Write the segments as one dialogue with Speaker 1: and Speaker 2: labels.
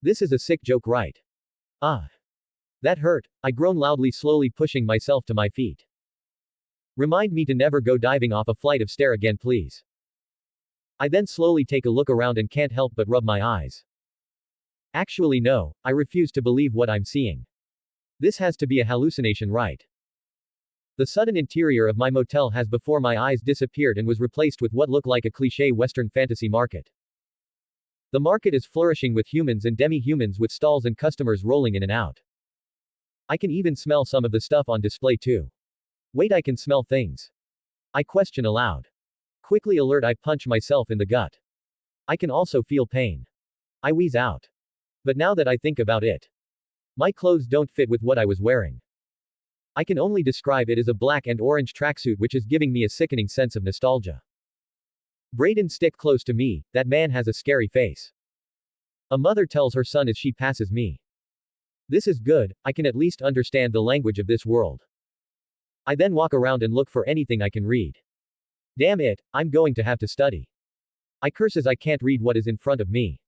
Speaker 1: This is a sick joke, right? Ah. That hurt, I groan loudly, slowly pushing myself to my feet. Remind me to never go diving off a flight of stairs again, please. I then slowly take a look around and can't help but rub my eyes. Actually no, I refuse to believe what I'm seeing. This has to be a hallucination, right? The sudden interior of my motel has before my eyes disappeared and was replaced with what looked like a cliché Western fantasy market. The market is flourishing with humans and demi-humans with stalls and customers rolling in and out. I can even smell some of the stuff on display too. Wait, I can smell things. I question aloud. Quickly alert, I punch myself in the gut. I can also feel pain. I wheeze out. But now that I think about it, my clothes don't fit with what I was wearing. I can only describe it as a black and orange tracksuit, which is giving me a sickening sense of nostalgia. Brayden, stick close to me, that man has a scary face. A mother tells her son as she passes me. This is good, I can at least understand the language of this world. I then walk around and look for anything I can read. Damn it, I'm going to have to study. I curse as I can't read what is in front of me.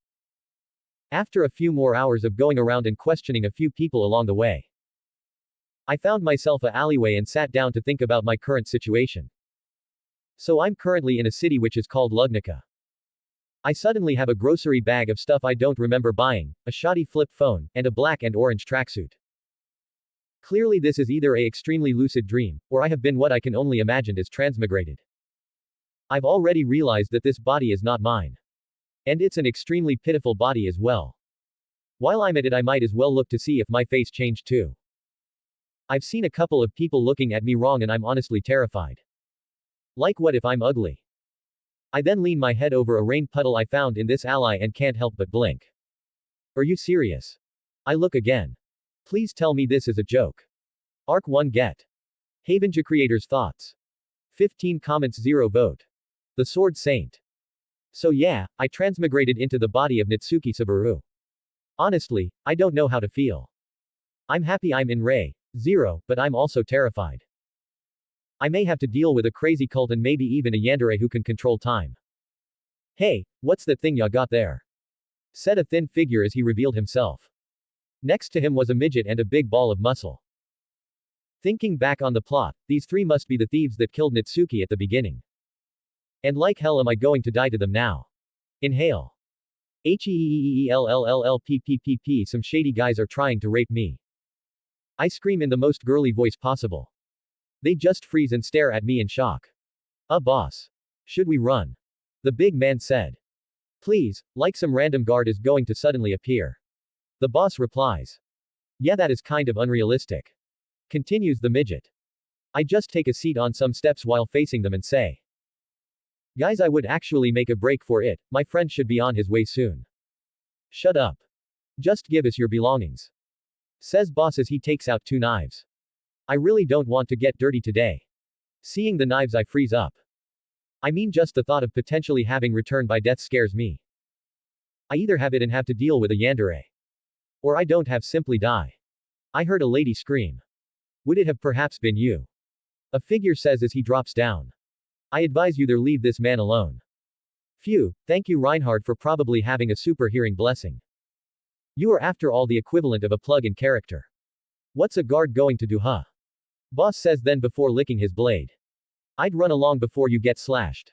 Speaker 1: After a few more hours of going around and questioning a few people along the way, I found myself a alleyway and sat down to think about my current situation. So I'm currently in a city which is called Lugnica. I suddenly have a grocery bag of stuff I don't remember buying, a shoddy flip phone, and a black and orange tracksuit. Clearly this is either a extremely lucid dream, or I have been what I can only imagine as transmigrated. I've already realized that this body is not mine. And it's an extremely pitiful body as well. While I'm at it, I might as well look to see if my face changed too. I've seen a couple of people looking at me wrong and I'm honestly terrified. Like, what if I'm ugly? I then lean my head over a rain puddle I found in this alley and can't help but blink. Are you serious? I look again. Please tell me this is a joke. Arc 1 get. Havengi creators thoughts. 15 comments, 0 vote. The Sword Saint. So yeah, I transmigrated into the body of Natsuki Subaru. Honestly, I don't know how to feel. I'm happy I'm in Ray 0, but I'm also terrified. I may have to deal with a crazy cult and maybe even a yandere who can control time. Hey, what's that thing ya got there? Said a thin figure as he revealed himself. Next to him was a midget and a big ball of muscle. Thinking back on the plot, these three must be the thieves that killed Natsuki at the beginning. And like hell am I going to die to them now. Inhale. HEEEELLLLPPPP, some shady guys are trying to rape me. I scream in the most girly voice possible. They just freeze and stare at me in shock. Boss. Should we run? The big man said. Please, like some random guard is going to suddenly appear. The boss replies. Yeah, that is kind of unrealistic. Continues the midget. I just take a seat on some steps while facing them and say. Guys, I would actually make a break for it, my friend should be on his way soon. Shut up. Just give us your belongings. Says boss as he takes out 2 knives. I really don't want to get dirty today. Seeing the knives I freeze up. I mean, just the thought of potentially having returned by death scares me. I either have it and have to deal with a yandere. Or I don't have, simply die. I heard a lady scream. Would it have perhaps been you? A figure says as he drops down. I advise you to leave this man alone. Phew, thank you Reinhard for probably having a super hearing blessing. You are after all the equivalent of a plug-in character. What's a guard going to do, huh? Boss says then before licking his blade. I'd run along before you get slashed.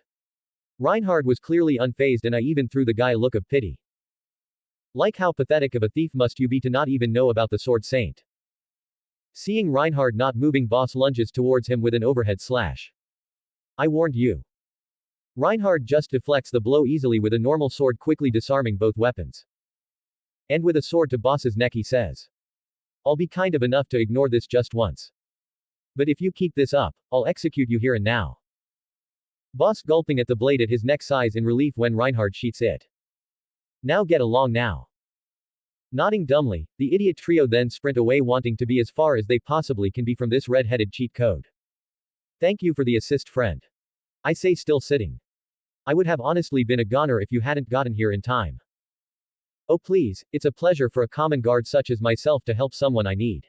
Speaker 1: Reinhard was clearly unfazed and I even threw the guy a look of pity. Like, how pathetic of a thief must you be to not even know about the Sword Saint? Seeing Reinhard not moving, boss lunges towards him with an overhead slash. I warned you. Reinhard just deflects the blow easily with a normal sword, quickly disarming both weapons. And with a sword to boss's neck he says. I'll be kind of enough to ignore this just once. But if you keep this up, I'll execute you here and now. Boss gulping at the blade at his neck sighs in relief when Reinhard sheaths it. Now get along now. Nodding dumbly, the idiot trio then sprint away, wanting to be as far as they possibly can be from this red-headed cheat code. Thank you for the assist, friend. I say, still sitting. I would have honestly been a goner if you hadn't gotten here in time. Oh please, it's a pleasure for a common guard such as myself to help someone I need.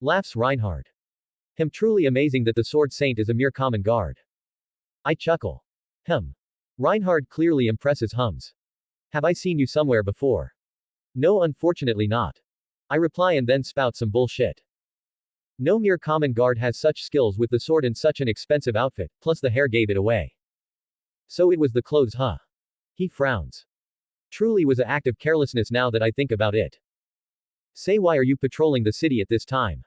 Speaker 1: Laughs Reinhard. Him, truly amazing that the Sword Saint is a mere common guard. I chuckle. Reinhard clearly impresses hums. Have I seen you somewhere before? No, unfortunately not. I reply and then spout some bullshit. No mere common guard has such skills with the sword and such an expensive outfit, plus the hair gave it away. So it was the clothes, huh? He frowns. Truly was an act of carelessness now that I think about it. Say, why are you patrolling the city at this time?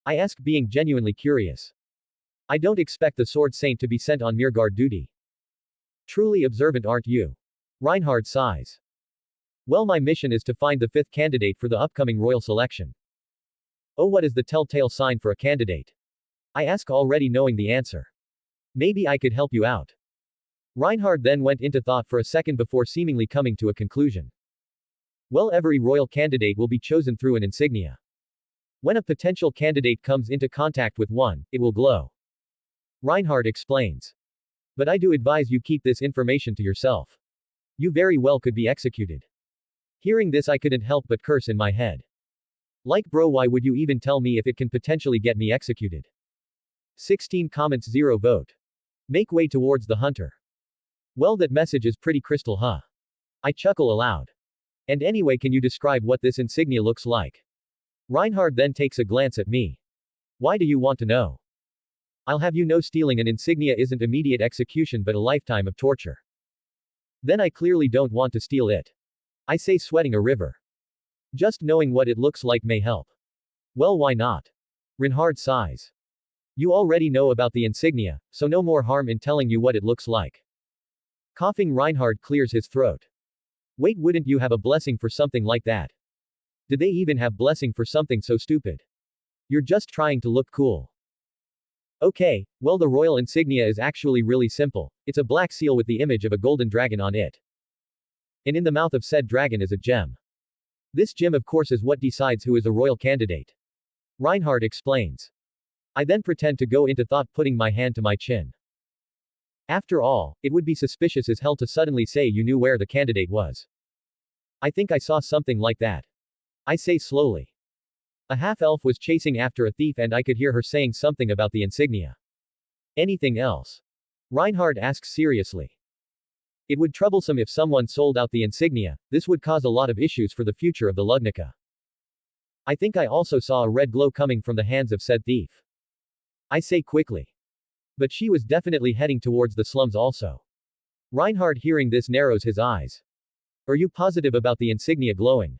Speaker 1: I ask, being genuinely curious. I don't expect the sword saint to be sent on mere guard duty. Truly observant, aren't you? Reinhard sighs. Well, my mission is to find the fifth candidate for the upcoming royal selection. Oh, what is the telltale sign for a candidate? I ask, already knowing the answer. Maybe I could help you out. Reinhard then went into thought for a second before seemingly coming to a conclusion. Well, every royal candidate will be chosen through an insignia. When a potential candidate comes into contact with one, it will glow. Reinhard explains. But I do advise you keep this information to yourself. You very well could be executed. Hearing this, I couldn't help but curse in my head. Like, bro, why would you even tell me if it can potentially get me executed? 16 comments, 0 vote. Make way towards the hunter. Well, that message is pretty crystal, huh? I chuckle aloud. And anyway, can you describe what this insignia looks like? Reinhard then takes a glance at me. Why do you want to know? I'll have you know, stealing an insignia isn't immediate execution but a lifetime of torture. Then I clearly don't want to steal it. I say, sweating a river. Just knowing what it looks like may help. Well, why not? Reinhard sighs. You already know about the insignia, so no more harm in telling you what it looks like. Coughing, Reinhard clears his throat. Wait, wouldn't you have a blessing for something like that? Did they even have blessing for something so stupid? You're just trying to look cool. Okay, well, the royal insignia is actually really simple. It's a black seal with the image of a golden dragon on it. And in the mouth of said dragon is a gem. This gem, of course, is what decides who is a royal candidate. Reinhard explains. I then pretend to go into thought, putting my hand to my chin. After all, it would be suspicious as hell to suddenly say you knew where the candidate was. I think I saw something like that. I say slowly. A half-elf was chasing after a thief and I could hear her saying something about the insignia. Anything else? Reinhard asks seriously. It would troublesome if someone sold out the insignia. This would cause a lot of issues for the future of the Ludnica. I think I also saw a red glow coming from the hands of said thief. I say quickly. But she was definitely heading towards the slums also. Reinhard, hearing this, narrows his eyes. Are you positive about the insignia glowing?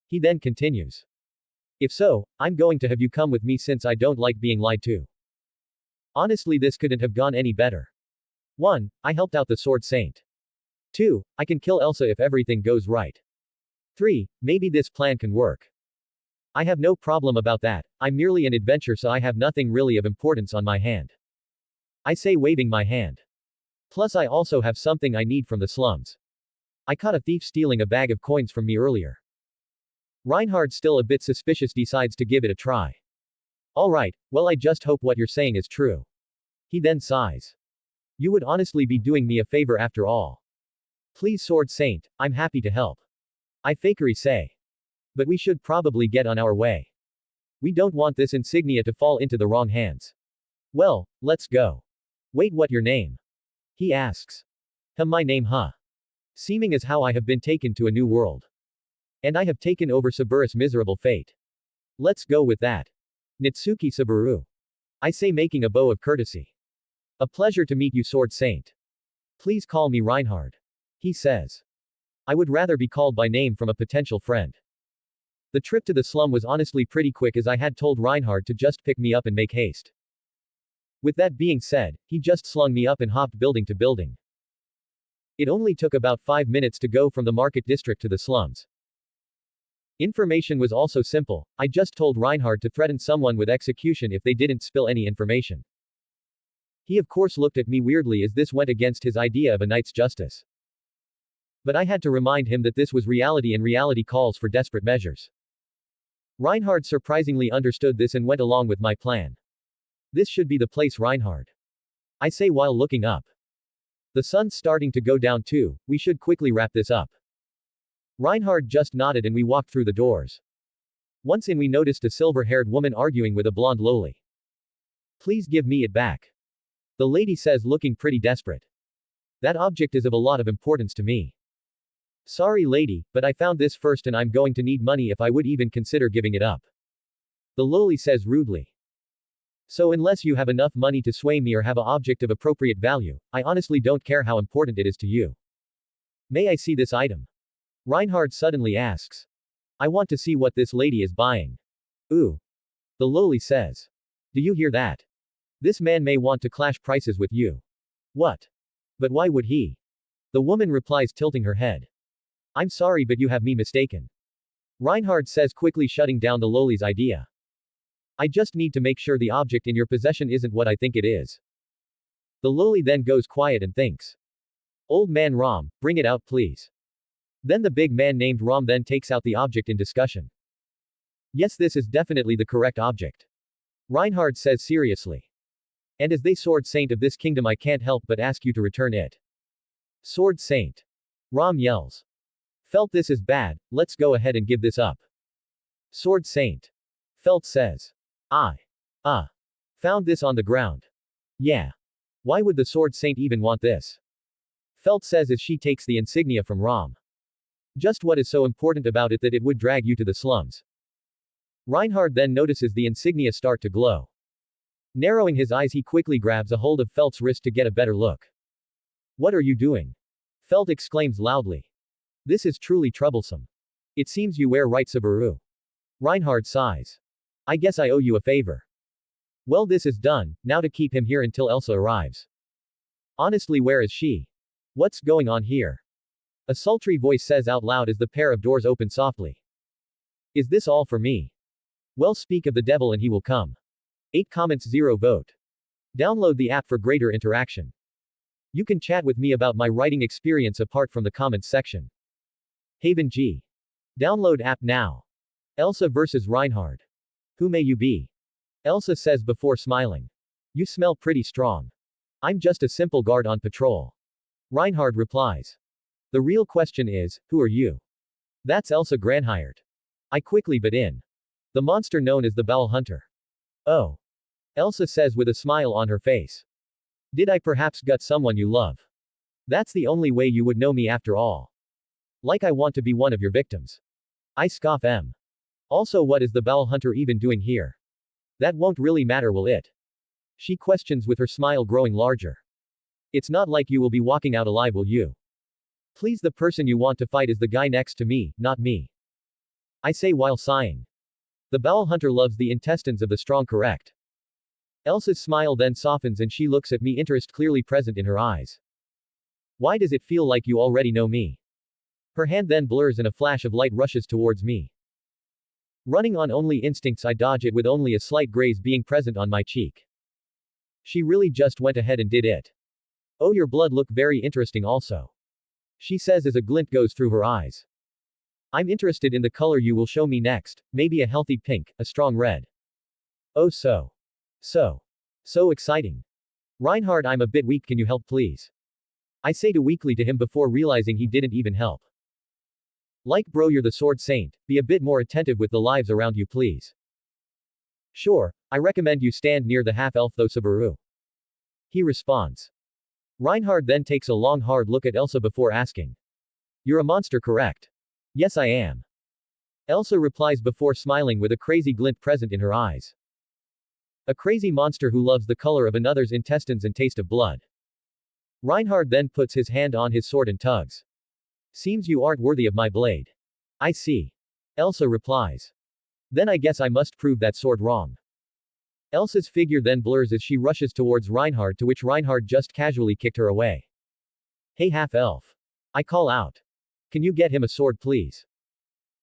Speaker 1: He then continues. If so, I'm going to have you come with me since I don't like being lied to. Honestly, this couldn't have gone any better. 1. I helped out the sword saint. 2. I can kill Elsa if everything goes right. 3. Maybe this plan can work. I have no problem about that. I'm merely an adventurer, so I have nothing really of importance on my hand. I say, waving my hand. Plus, I also have something I need from the slums. I caught a thief stealing a bag of coins from me earlier. Reinhard, still a bit suspicious, decides to give it a try. Alright, well, I just hope what you're saying is true. He then sighs. You would honestly be doing me a favor after all. Please, sword saint, I'm happy to help. I fakery say. But we should probably get on our way. We don't want this insignia to fall into the wrong hands. Well, let's go. Wait, what your name? He asks. My name, huh? Seeming as how I have been taken to a new world. And I have taken over Sabura's miserable fate. Let's go with that. Nitsuki Saburu. I say, making a bow of courtesy. A pleasure to meet you, sword saint. Please call me Reinhard. He says. I would rather be called by name from a potential friend. The trip to the slum was honestly pretty quick, as I had told Reinhard to just pick me up and make haste. With that being said, he just slung me up and hopped building to building. It only took about 5 minutes to go from the market district to the slums. Information was also simple. I just told Reinhard to threaten someone with execution if they didn't spill any information. He of course looked at me weirdly, as this went against his idea of a knight's justice. But I had to remind him that this was reality and reality calls for desperate measures. Reinhard surprisingly understood this and went along with my plan. This should be the place, Reinhard. I say while looking up. The sun's starting to go down too, we should quickly wrap this up. Reinhard just nodded and we walked through the doors. Once in, we noticed a silver-haired woman arguing with a blonde loli. Please give me it back. The lady says, looking pretty desperate. That object is of a lot of importance to me. Sorry lady, but I found this first and I'm going to need money if I would even consider giving it up. The loli says rudely. So unless you have enough money to sway me or have an object of appropriate value, I honestly don't care how important it is to you. May I see this item? Reinhard suddenly asks. I want to see what this lady is buying. Ooh. The loli says. Do you hear that? This man may want to clash prices with you. What? But why would he? The woman replies, tilting her head. I'm sorry, but you have me mistaken. Reinhard says, quickly shutting down the loli's idea. I just need to make sure the object in your possession isn't what I think it is. The loli then goes quiet and thinks. Old man Ram, bring it out please. Then the big man named Ram then takes out the object in discussion. Yes, this is definitely the correct object. Reinhard says seriously. And as the sword saint of this kingdom, I can't help but ask you to return it. Sword saint. Ram yells. Felt this is bad, let's go ahead and give this up. Sword saint. Felt says. Found this on the ground. Yeah. Why would the sword saint even want this? Felt says as she takes the insignia from Ram. Just what is so important about it that it would drag you to the slums? Reinhard then notices the insignia start to glow. Narrowing his eyes, he quickly grabs a hold of Felt's wrist to get a better look. What are you doing? Felt exclaims loudly. This is truly troublesome. It seems you were right, Subaru. Reinhard sighs. I guess I owe you a favor. Well, this is done, now to keep him here until Elsa arrives. Honestly, where is she? What's going on here? A sultry voice says out loud as the pair of doors open softly. Is this all for me? Well, speak of the devil and he will come. 8 comments 0 vote. Download the app for greater interaction. You can chat with me about my writing experience apart from the comments section. Havengi. Download app now. Elsa versus Reinhard. Who may you be? Elsa says before smiling. You smell pretty strong. I'm just a simple guard on patrol. Reinhard replies. The real question is, who are you? That's Elsa Granhired. I quickly butt in. The monster known as the Bowel Hunter. Oh. Elsa says with a smile on her face. Did I perhaps gut someone you love? That's the only way you would know me after all. Like I want to be one of your victims. I scoff. Also, what is the Bowel Hunter even doing here? That won't really matter, will it? She questions with her smile growing larger. It's not like you will be walking out alive, will you? Please, the person you want to fight is the guy next to me, not me. I say while sighing. The Bowel Hunter loves the intestines of the strong, correct? Elsa's smile then softens and she looks at me, interest clearly present in her eyes. Why does it feel like you already know me? Her hand then blurs and a flash of light rushes towards me. Running on only instincts, I dodge it with only a slight graze being present on my cheek. She really just went ahead and did it. Oh, your blood look very interesting also. She says as a glint goes through her eyes. I'm interested in the color you will show me next, maybe a healthy pink, a strong red. Oh, so exciting. Reinhard, I'm a bit weak, can you help please? I say too weakly to him before realizing he didn't even help. Like bro, you're the sword saint, be a bit more attentive with the lives around you please. Sure, I recommend you stand near the half-elf though, Subaru. He responds. Reinhard then takes a long hard look at Elsa before asking. You're a monster, correct? Yes, I am. Elsa replies before smiling with a crazy glint present in her eyes. A crazy monster who loves the color of another's intestines and taste of blood. Reinhard then puts his hand on his sword and tugs. Seems you aren't worthy of my blade. I see. Elsa replies. Then I guess I must prove that sword wrong. Elsa's figure then blurs as she rushes towards Reinhard, to which Reinhard just casually kicked her away. Hey half-elf. I call out. Can you get him a sword please?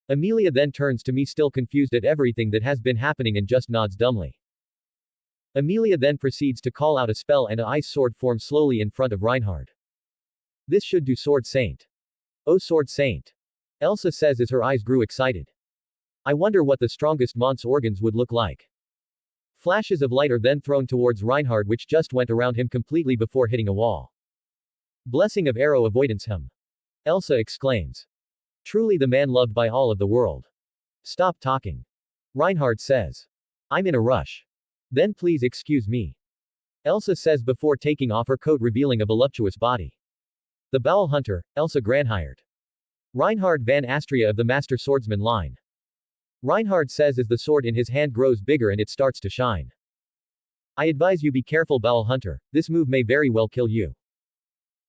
Speaker 1: Amelia then turns to me, still confused at everything that has been happening, and just nods dumbly. Amelia then proceeds to call out a spell and an ice sword forms slowly in front of Reinhard. This should do, sword saint. Oh, sword saint. Elsa says as her eyes grew excited. I wonder what the strongest mon's organs would look like. Flashes of light are then thrown towards Reinhard, which just went around him completely before hitting a wall. Blessing of arrow avoidance him. Elsa exclaims. Truly the man loved by all of the world. Stop talking. Reinhard says. I'm in a rush. Then please excuse me. Elsa says before taking off her coat, revealing a voluptuous body. The Bowel Hunter, Elsa Granhired. Reinhard van Astria of the Master Swordsman line. Reinhard says as the sword in his hand grows bigger and it starts to shine. I advise you be careful, Baal Hunter, this move may very well kill you.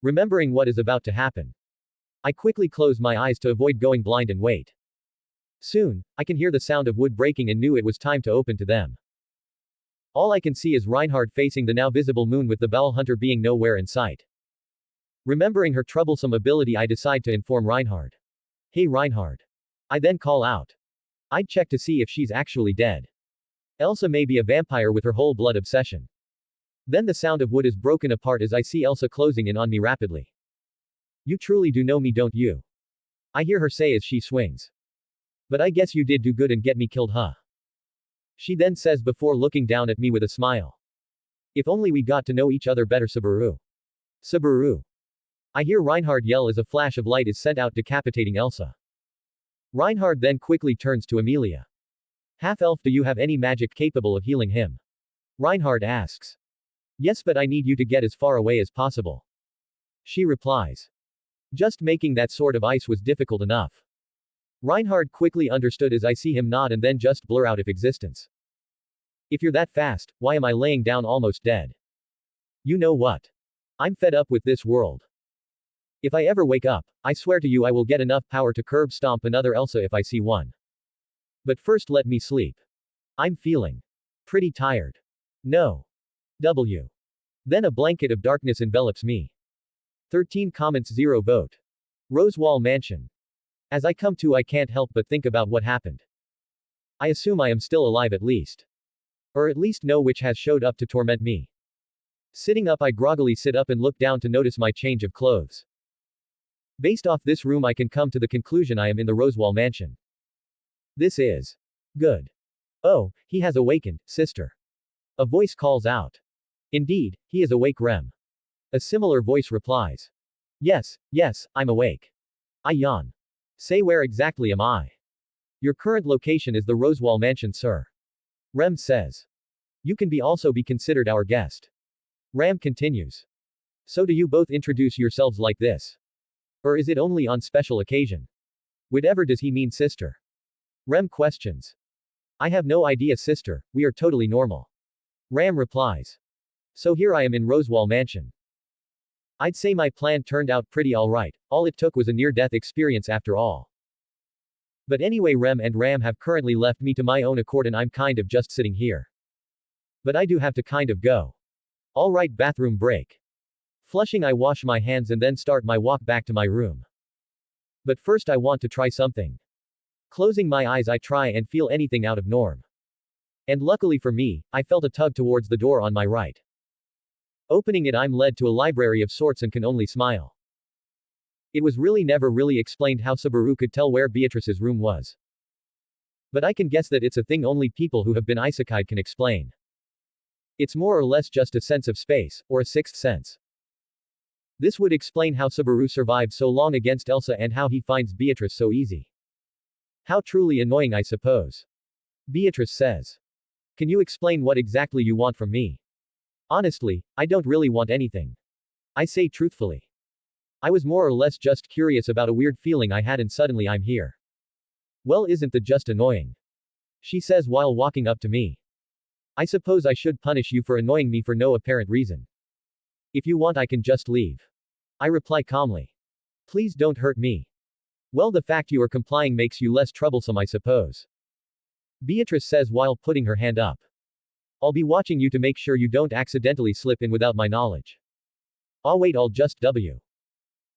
Speaker 1: Remembering what is about to happen, I quickly close my eyes to avoid going blind and wait. Soon, I can hear the sound of wood breaking and knew it was time to open to them. All I can see is Reinhard facing the now visible moon with the Baal Hunter being nowhere in sight. Remembering her troublesome ability, I decide to inform Reinhard. Hey Reinhard. I then call out. I'd check to see if she's actually dead. Elsa may be a vampire with her whole blood obsession. Then the sound of wood is broken apart as I see Elsa closing in on me rapidly. You truly do know me, don't you? I hear her say as she swings. But I guess you did do good and get me killed, huh? She then says before looking down at me with a smile. If only we got to know each other better, Subaru. Subaru. I hear Reinhard yell as a flash of light is sent out decapitating Elsa. Reinhard then quickly turns to Amelia. Half-elf, do you have any magic capable of healing him? Reinhard asks. Yes, but I need you to get as far away as possible. She replies. Just making that sort of ice was difficult enough. Reinhard quickly understood as I see him nod and then just blur out of existence. If you're that fast, why am I laying down almost dead? You know what? I'm fed up with this world. If I ever wake up, I swear to you I will get enough power to curb stomp another Elsa if I see one. But first let me sleep. I'm feeling pretty tired. No. W. Then a blanket of darkness envelops me. 13 comments 0 vote. Rosewall Mansion. As I come to, I can't help but think about what happened. I assume I am still alive at least. Or at least know which has showed up to torment me. Sitting up, I groggily sit up and look down to notice my change of clothes. Based off this room, I can come to the conclusion I am in the Rosewall Mansion. This is good. Oh, he has awakened, sister. A voice calls out. Indeed, he is awake, Rem. A similar voice replies. Yes, I'm awake. I yawn. Say, where exactly am I? Your current location is the Rosewall Mansion, sir. Rem says. You can also be considered our guest. Ram continues. So do you both introduce yourselves like this? Or is it only on special occasion? Whatever does he mean, sister? Rem questions. I have no idea, sister, we are totally normal. Ram replies. So here I am in Rosewall Mansion. I'd say my plan turned out pretty alright, all it took was a near-death experience after all. But anyway, Rem and Ram have currently left me to my own accord and I'm kind of just sitting here. But I do have to kind of go. Alright, bathroom break. Flushing, I wash my hands and then start my walk back to my room. But first I want to try something. Closing my eyes, I try and feel anything out of norm. And luckily for me, I felt a tug towards the door on my right. Opening it, I'm led to a library of sorts and can only smile. It was really never really explained how Subaru could tell where Beatrice's room was. But I can guess that it's a thing only people who have been isekai'd can explain. It's more or less just a sense of space, or a sixth sense. This would explain how Subaru survived so long against Elsa and how he finds Beatrice so easy. How truly annoying, I suppose. Beatrice says. Can you explain what exactly you want from me? Honestly, I don't really want anything. I say truthfully. I was more or less just curious about a weird feeling I had and suddenly I'm here. Well, isn't that just annoying? She says while walking up to me. I suppose I should punish you for annoying me for no apparent reason. If you want, I can just leave. I reply calmly. Please don't hurt me. Well, the fact you are complying makes you less troublesome, I suppose. Beatrice says while putting her hand up. I'll be watching you to make sure you don't accidentally slip in without my knowledge. Ah, wait, I'll just W.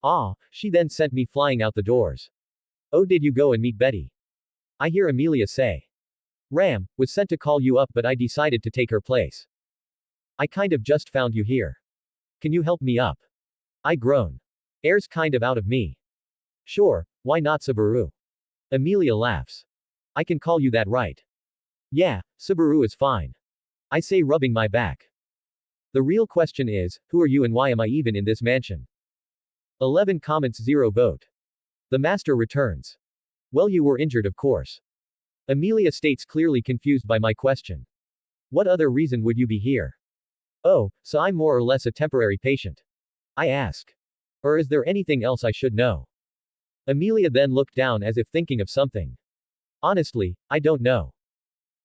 Speaker 1: Ah, she then sent me flying out the doors. Oh, did you go and meet Betty? I hear Amelia say. Ram, was sent to call you up but I decided to take her place. I kind of just found you here. Can you help me up? I groan. Air's kind of out of me. Sure, why not, Subaru? Amelia laughs. I can call you that, right? Yeah, Subaru is fine. I say, rubbing my back. The real question is, who are you and why am I even in this mansion? 11 comments 0 vote. The master returns. Well, you were injured, of course. Amelia states, clearly confused by my question. What other reason would you be here? Oh, so I'm more or less a temporary patient. I ask. Or is there anything else I should know? Amelia then looked down as if thinking of something. Honestly, I don't know.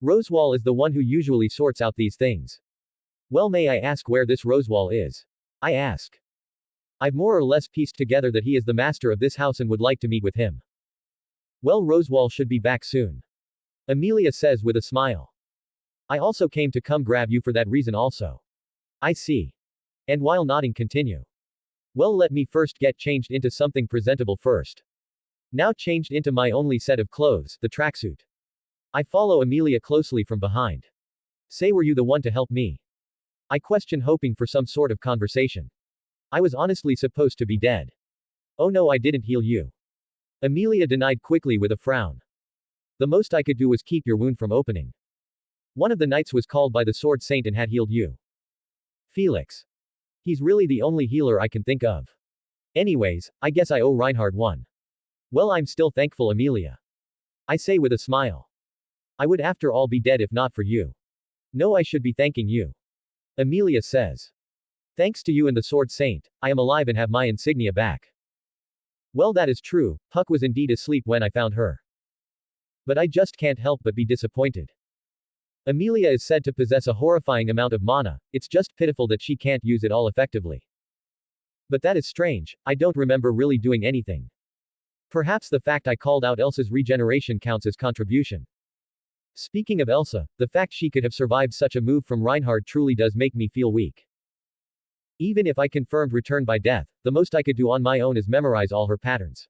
Speaker 1: Rosewall is the one who usually sorts out these things. Well, may I ask where this Rosewall is? I ask. I've more or less pieced together that he is the master of this house and would like to meet with him. Well, Rosewall should be back soon. Amelia says with a smile. I also came to come grab you for that reason also. I see. And while nodding continue. Well, let me first get changed into something presentable first. Now changed into my only set of clothes, the tracksuit. I follow Amelia closely from behind. Say, were you the one to help me? I question, hoping for some sort of conversation. I was honestly supposed to be dead. Oh no, I didn't heal you. Amelia denied quickly with a frown. The most I could do was keep your wound from opening. One of the knights was called by the Sword Saint and had healed you. Felix. He's really the only healer I can think of. Anyways, I guess I owe Reinhard one. Well, I'm still thankful, Amelia. I say with a smile. I would after all be dead if not for you. No, I should be thanking you. Amelia says. Thanks to you and the Sword Saint, I am alive and have my insignia back. Well, that is true, Puck was indeed asleep when I found her. But I just can't help but be disappointed. Amelia is said to possess a horrifying amount of mana, it's just pitiful that she can't use it all effectively. But that is strange, I don't remember really doing anything. Perhaps the fact I called out Elsa's regeneration counts as contribution. Speaking of Elsa, the fact she could have survived such a move from Reinhard truly does make me feel weak. Even if I confirmed return by death, the most I could do on my own is memorize all her patterns.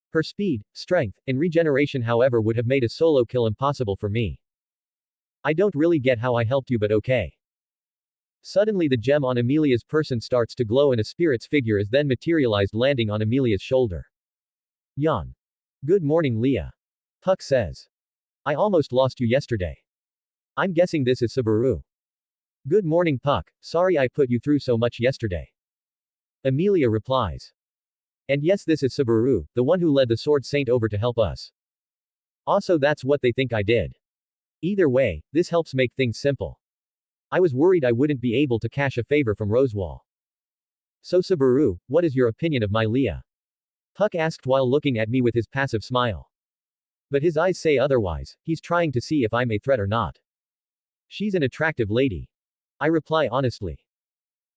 Speaker 1: Her speed, strength, and regeneration, however, would have made a solo kill impossible for me. I don't really get how I helped you, but okay. Suddenly the gem on Amelia's person starts to glow and a spirit's figure is then materialized, landing on Amelia's shoulder. Yawn. Good morning, Leah. Puck says. I almost lost you yesterday. I'm guessing this is Subaru. Good morning, Puck, sorry I put you through so much yesterday. Amelia replies. And yes, this is Subaru, the one who led the Sword Saint over to help us. Also, that's what they think I did. Either way, this helps make things simple. I was worried I wouldn't be able to cash a favor from Rosewall. So Subaru, what is your opinion of my Leah? Puck asked while looking at me with his passive smile. But his eyes say otherwise, he's trying to see if I'm a threat or not. She's an attractive lady. I reply honestly.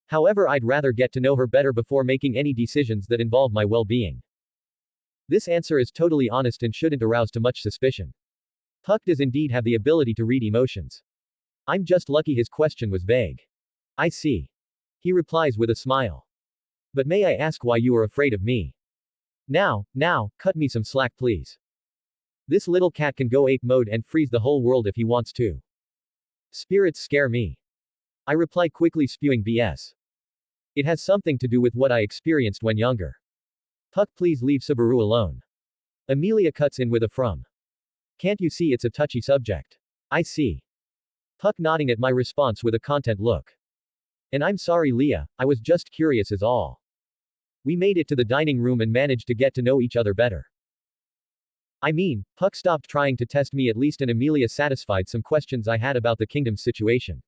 Speaker 1: However, I'd rather get to know her better before making any decisions that involve my well-being. This answer is totally honest and shouldn't arouse too much suspicion. Puck does indeed have the ability to read emotions. I'm just lucky his question was vague. I see. He replies with a smile. But may I ask why you are afraid of me? Now, cut me some slack please. This little cat can go ape mode and freeze the whole world if he wants to. Spirits scare me. I reply quickly, spewing BS. It has something to do with what I experienced when younger. Puck, please leave Subaru alone. Amelia cuts in with a from. Can't you see it's a touchy subject? I see. Puck nodding at my response with a content look. And I'm sorry, Leah, I was just curious is all. We made it to the dining room and managed to get to know each other better. I mean, Puck stopped trying to test me at least, and Amelia satisfied some questions I had about the kingdom's situation.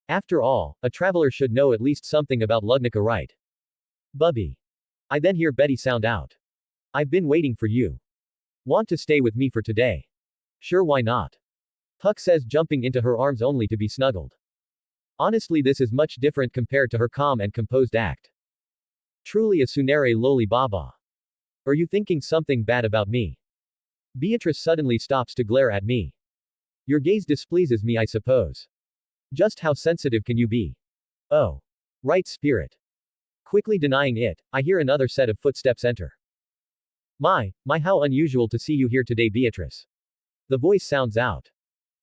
Speaker 1: After all, a traveler should know at least something about Ludnica, right? Bubby. I then hear Betty sound out. I've been waiting for you. Want to stay with me for today? Sure, why not? Puck says, jumping into her arms only to be snuggled. Honestly, this is much different compared to her calm and composed act. Truly a Tsunere Loli Baba. Are you thinking something bad about me? Beatrice suddenly stops to glare at me. Your gaze displeases me, I suppose. Just how sensitive can you be? Oh. Right, spirit. Quickly denying it, I hear another set of footsteps enter. My, how unusual to see you here today, Beatrice. The voice sounds out.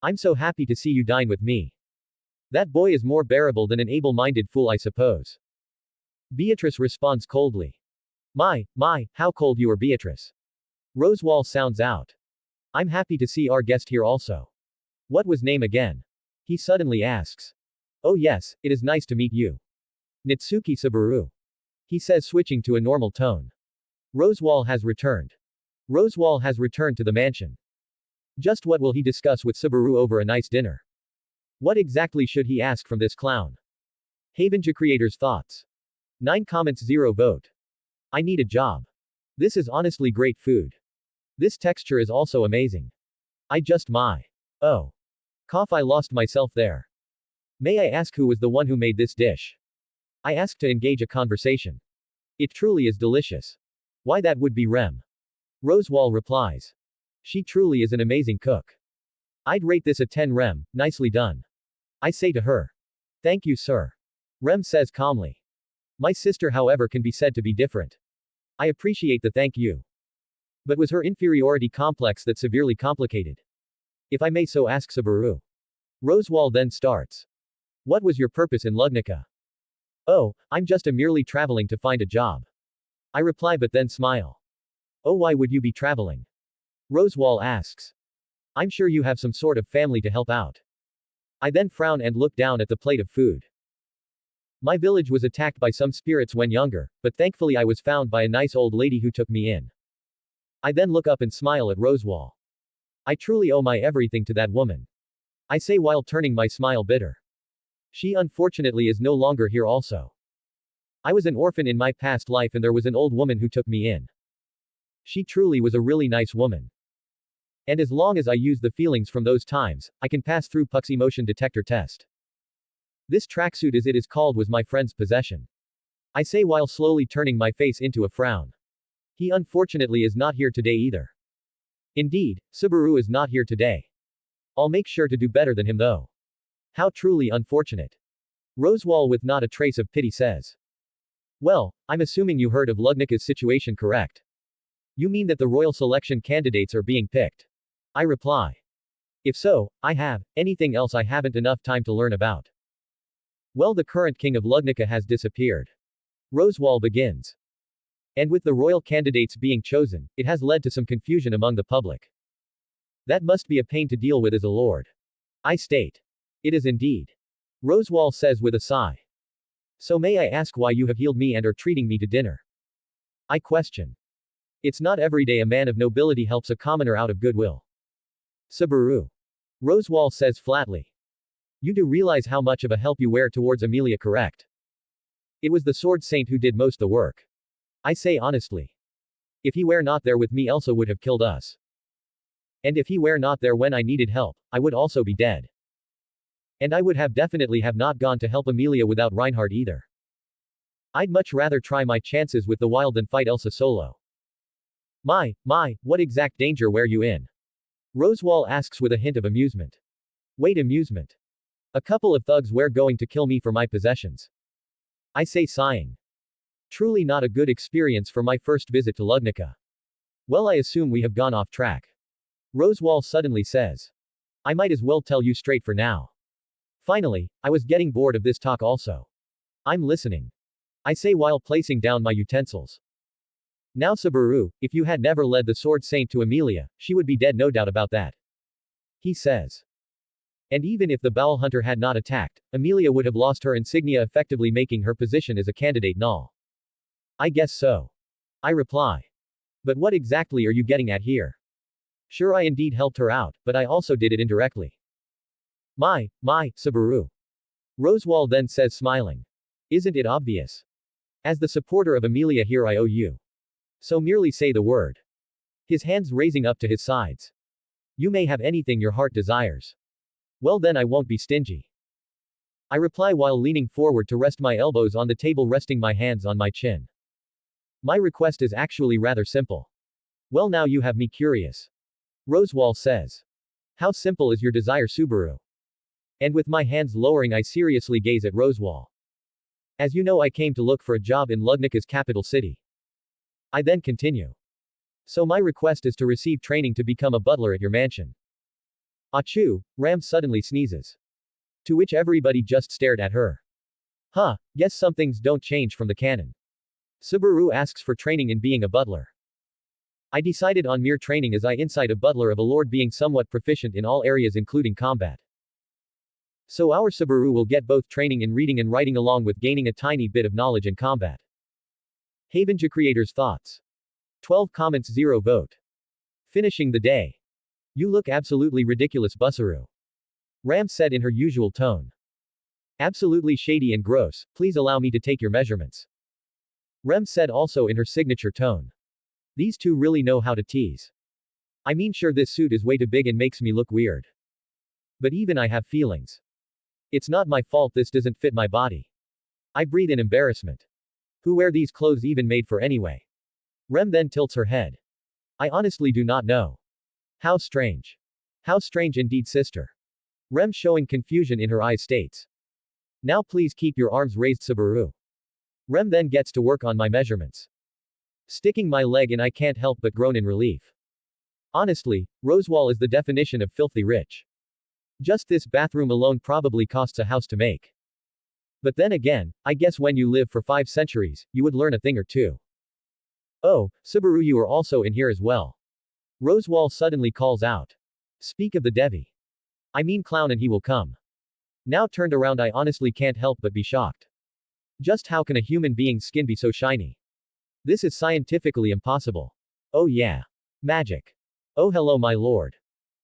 Speaker 1: I'm so happy to see you dine with me. That boy is more bearable than an able-minded fool, I suppose. Beatrice responds coldly. My, how cold you are, Beatrice. Rosewall sounds out. I'm happy to see our guest here also. What was name again? He suddenly asks. Oh yes, it is nice to meet you. Nitsuki Subaru. He says, switching to a normal tone. Rosewall has returned. Rosewall has returned to the mansion. Just what will he discuss with Subaru over a nice dinner? What exactly should he ask from this clown? Havengi creators' thoughts. 9 comments, 0 vote. I need a job. This is honestly great food. This texture is also amazing. I just my. Oh. Cough, I lost myself there. May I ask who was the one who made this dish? I asked to engage a conversation. It truly is delicious. Why, that would be Rem. Rosewall replies. She truly is an amazing cook. I'd rate this a 10 Rem, nicely done. I say to her. Thank you, sir. Rem says calmly. My sister, however, can be said to be different. I appreciate the thank you. But was her inferiority complex that severely complicated? If I may so ask, Subaru. Rosewall then starts. What was your purpose in Lugnica? Oh, I'm just a merely traveling to find a job. I reply, but then smile. Oh, why would you be traveling? Rosewall asks. I'm sure you have some sort of family to help out. I then frown and look down at the plate of food. My village was attacked by some spirits when younger, but thankfully I was found by a nice old lady who took me in. I then look up and smile at Rosewall. I truly owe my everything to that woman. I say while turning my smile bitter. She unfortunately is no longer here also. I was an orphan in my past life and there was an old woman who took me in. She truly was a really nice woman. And as long as I use the feelings from those times, I can pass through Puck's emotion detector test. This tracksuit, as it is called, was my friend's possession. I say while slowly turning my face into a frown. He unfortunately is not here today either. Indeed, Subaru is not here today. I'll make sure to do better than him though. How truly unfortunate. Rosewall with not a trace of pity says. Well, I'm assuming you heard of Lugnica's situation, correct? You mean that the royal selection candidates are being picked? I reply. If so, I have. Anything else I haven't enough time to learn about. Well, the current king of Lugnica has disappeared. Rosewall begins. And with the royal candidates being chosen, it has led to some confusion among the public. That must be a pain to deal with as a lord. I state. It is indeed. Rosewall says with a sigh. So may I ask why you have healed me and are treating me to dinner? I question. It's not every day a man of nobility helps a commoner out of goodwill. Subaru. Rosewall says flatly. You do realize how much of a help you were towards Amelia, correct? It was the sword saint who did most the work. I say honestly. If he were not there with me, Elsa would have killed us. And if he were not there when I needed help, I would also be dead. And I would have definitely have not gone to help Amelia without Reinhardt either. I'd much rather try my chances with the wild than fight Elsa solo. My, what exact danger were you in? Rosewall asks with a hint of amusement. Wait, amusement? A couple of thugs were going to kill me for my possessions. I say sighing. Truly not a good experience for my first visit to Lugnica. Well, I assume we have gone off track. Rosewall suddenly says. I might as well tell you straight for now. Finally, I was getting bored of this talk also. I'm listening. I say while placing down my utensils. Now Subaru, if you had never led the sword saint to Amelia, she would be dead, no doubt about that. He says. And even if the Bowel Hunter had not attacked, Amelia would have lost her insignia, effectively making her position as a candidate null. I guess so. I reply. But what exactly are you getting at here? Sure, I indeed helped her out, but I also did it indirectly. My, Subaru. Rosewall then says smiling. Isn't it obvious? As the supporter of Amelia here, I owe you. So merely say the word. His hands raising up to his sides. You may have anything your heart desires. Well then I won't be stingy. I reply while leaning forward to rest my elbows on the table, resting my hands on my chin. My request is actually rather simple. Well, now you have me curious. Rosewall says. How simple is your desire, Subaru? And with my hands lowering, I seriously gaze at Rosewall. As you know, I came to look for a job in Lugnica's capital city. I then continue. So my request is to receive training to become a butler at your mansion. Achoo, Ram suddenly sneezes. To which everybody just stared at her. Huh, guess some things don't change from the canon. Subaru asks for training in being a butler. I decided on mere training, as I inside a butler of a lord being somewhat proficient in all areas including combat. So our Subaru will get both training in reading and writing along with gaining a tiny bit of knowledge in combat. Havengi creators' thoughts. 12 comments, 0 vote. Finishing the day. You look absolutely ridiculous, Busaru. Ram said in her usual tone. Absolutely shady and gross, please allow me to take your measurements. Rem said also in her signature tone. These two really know how to tease. I mean, sure, this suit is way too big and makes me look weird. But even I have feelings. It's not my fault this doesn't fit my body. I breathe in embarrassment. Who wear these clothes even made for anyway? Rem then tilts her head. I honestly do not know. How strange. How strange indeed, sister. Rem, showing confusion in her eyes, states. Now please keep your arms raised, Subaru. Rem then gets to work on my measurements. Sticking my leg in, I can't help but groan in relief. Honestly, Rosewall is the definition of filthy rich. Just this bathroom alone probably costs a house to make. But then again, I guess when you live for 5 centuries, you would learn a thing or two. Oh, Subaru, you are also in here as well. Rosewall suddenly calls out. Speak of the Devi. I mean clown, and he will come. Now turned around, I honestly can't help but be shocked. Just how can a human being's skin be so shiny? This is scientifically impossible. Oh yeah. Magic. Oh hello my lord.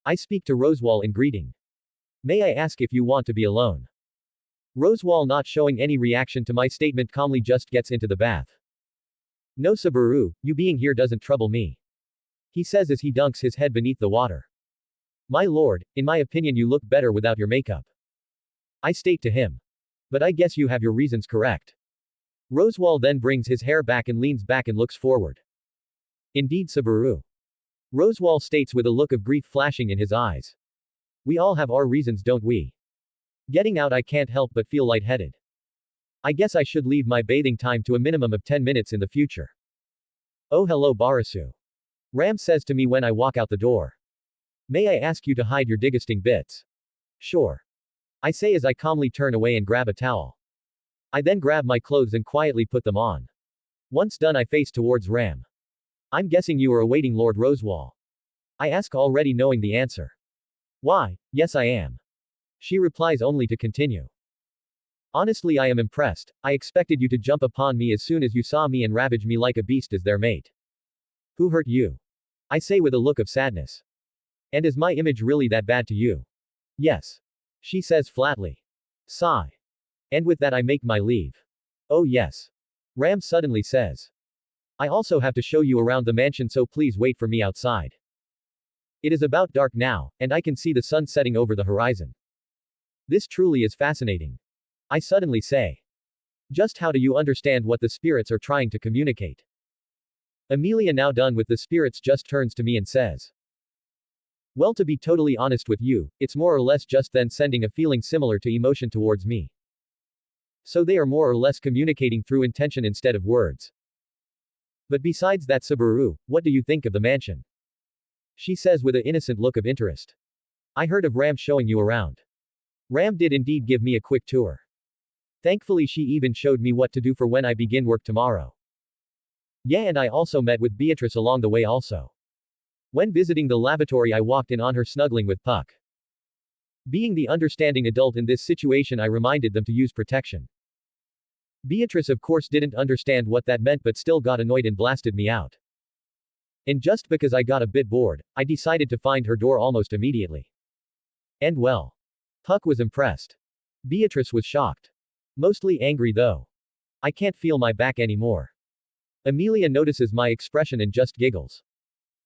Speaker 1: I speak to Rosewall in greeting. May I ask if you want to be alone? Rosewall, not showing any reaction to my statement, calmly just gets into the bath. No Subaru, you being here doesn't trouble me. He says as he dunks his head beneath the water. My lord, in my opinion you look better without your makeup. I state to him. But I guess you have your reasons correct. Rosewall then brings his hair back and leans back and looks forward. Indeed, Subaru. Rosewall states with a look of grief flashing in his eyes. We all have our reasons, don't we? Getting out, I can't help but feel lightheaded. I guess I should leave my bathing time to a minimum of 10 minutes in the future. Oh hello Barasu. Ram says to me when I walk out the door. May I ask you to hide your disgusting bits? Sure. I say as I calmly turn away and grab a towel. I then grab my clothes and quietly put them on. Once done, I face towards Ram. I'm guessing you are awaiting Lord Rosewall. I ask, already knowing the answer. Why, yes I am. She replies only to continue. Honestly, I am impressed. I expected you to jump upon me as soon as you saw me and ravage me like a beast as their mate. Who hurt you? I say with a look of sadness. And is my image really that bad to you? Yes. She says flatly. Sigh. And with that I make my leave. Oh yes. Ram suddenly says. I also have to show you around the mansion, so please wait for me outside. It is about dark now, and I can see the sun setting over the horizon. This truly is fascinating. I suddenly say. Just how do you understand what the spirits are trying to communicate? Amelia, now done with the spirits, just turns to me and says. Well, to be totally honest with you, it's more or less just then sending a feeling similar to emotion towards me. So they are more or less communicating through intention instead of words. But besides that, Subaru, what do you think of the mansion? She says with an innocent look of interest. I heard of Ram showing you around. Ram did indeed give me a quick tour. Thankfully, she even showed me what to do for when I begin work tomorrow. Yeah, and I also met with Beatrice along the way also. When visiting the lavatory, I walked in on her snuggling with Puck. Being the understanding adult in this situation, I reminded them to use protection. Beatrice of course didn't understand what that meant, but still got annoyed and blasted me out. And just because I got a bit bored, I decided to find her door almost immediately. And well. Puck was impressed. Beatrice was shocked. Mostly angry though. I can't feel my back anymore. Amelia notices my expression and just giggles.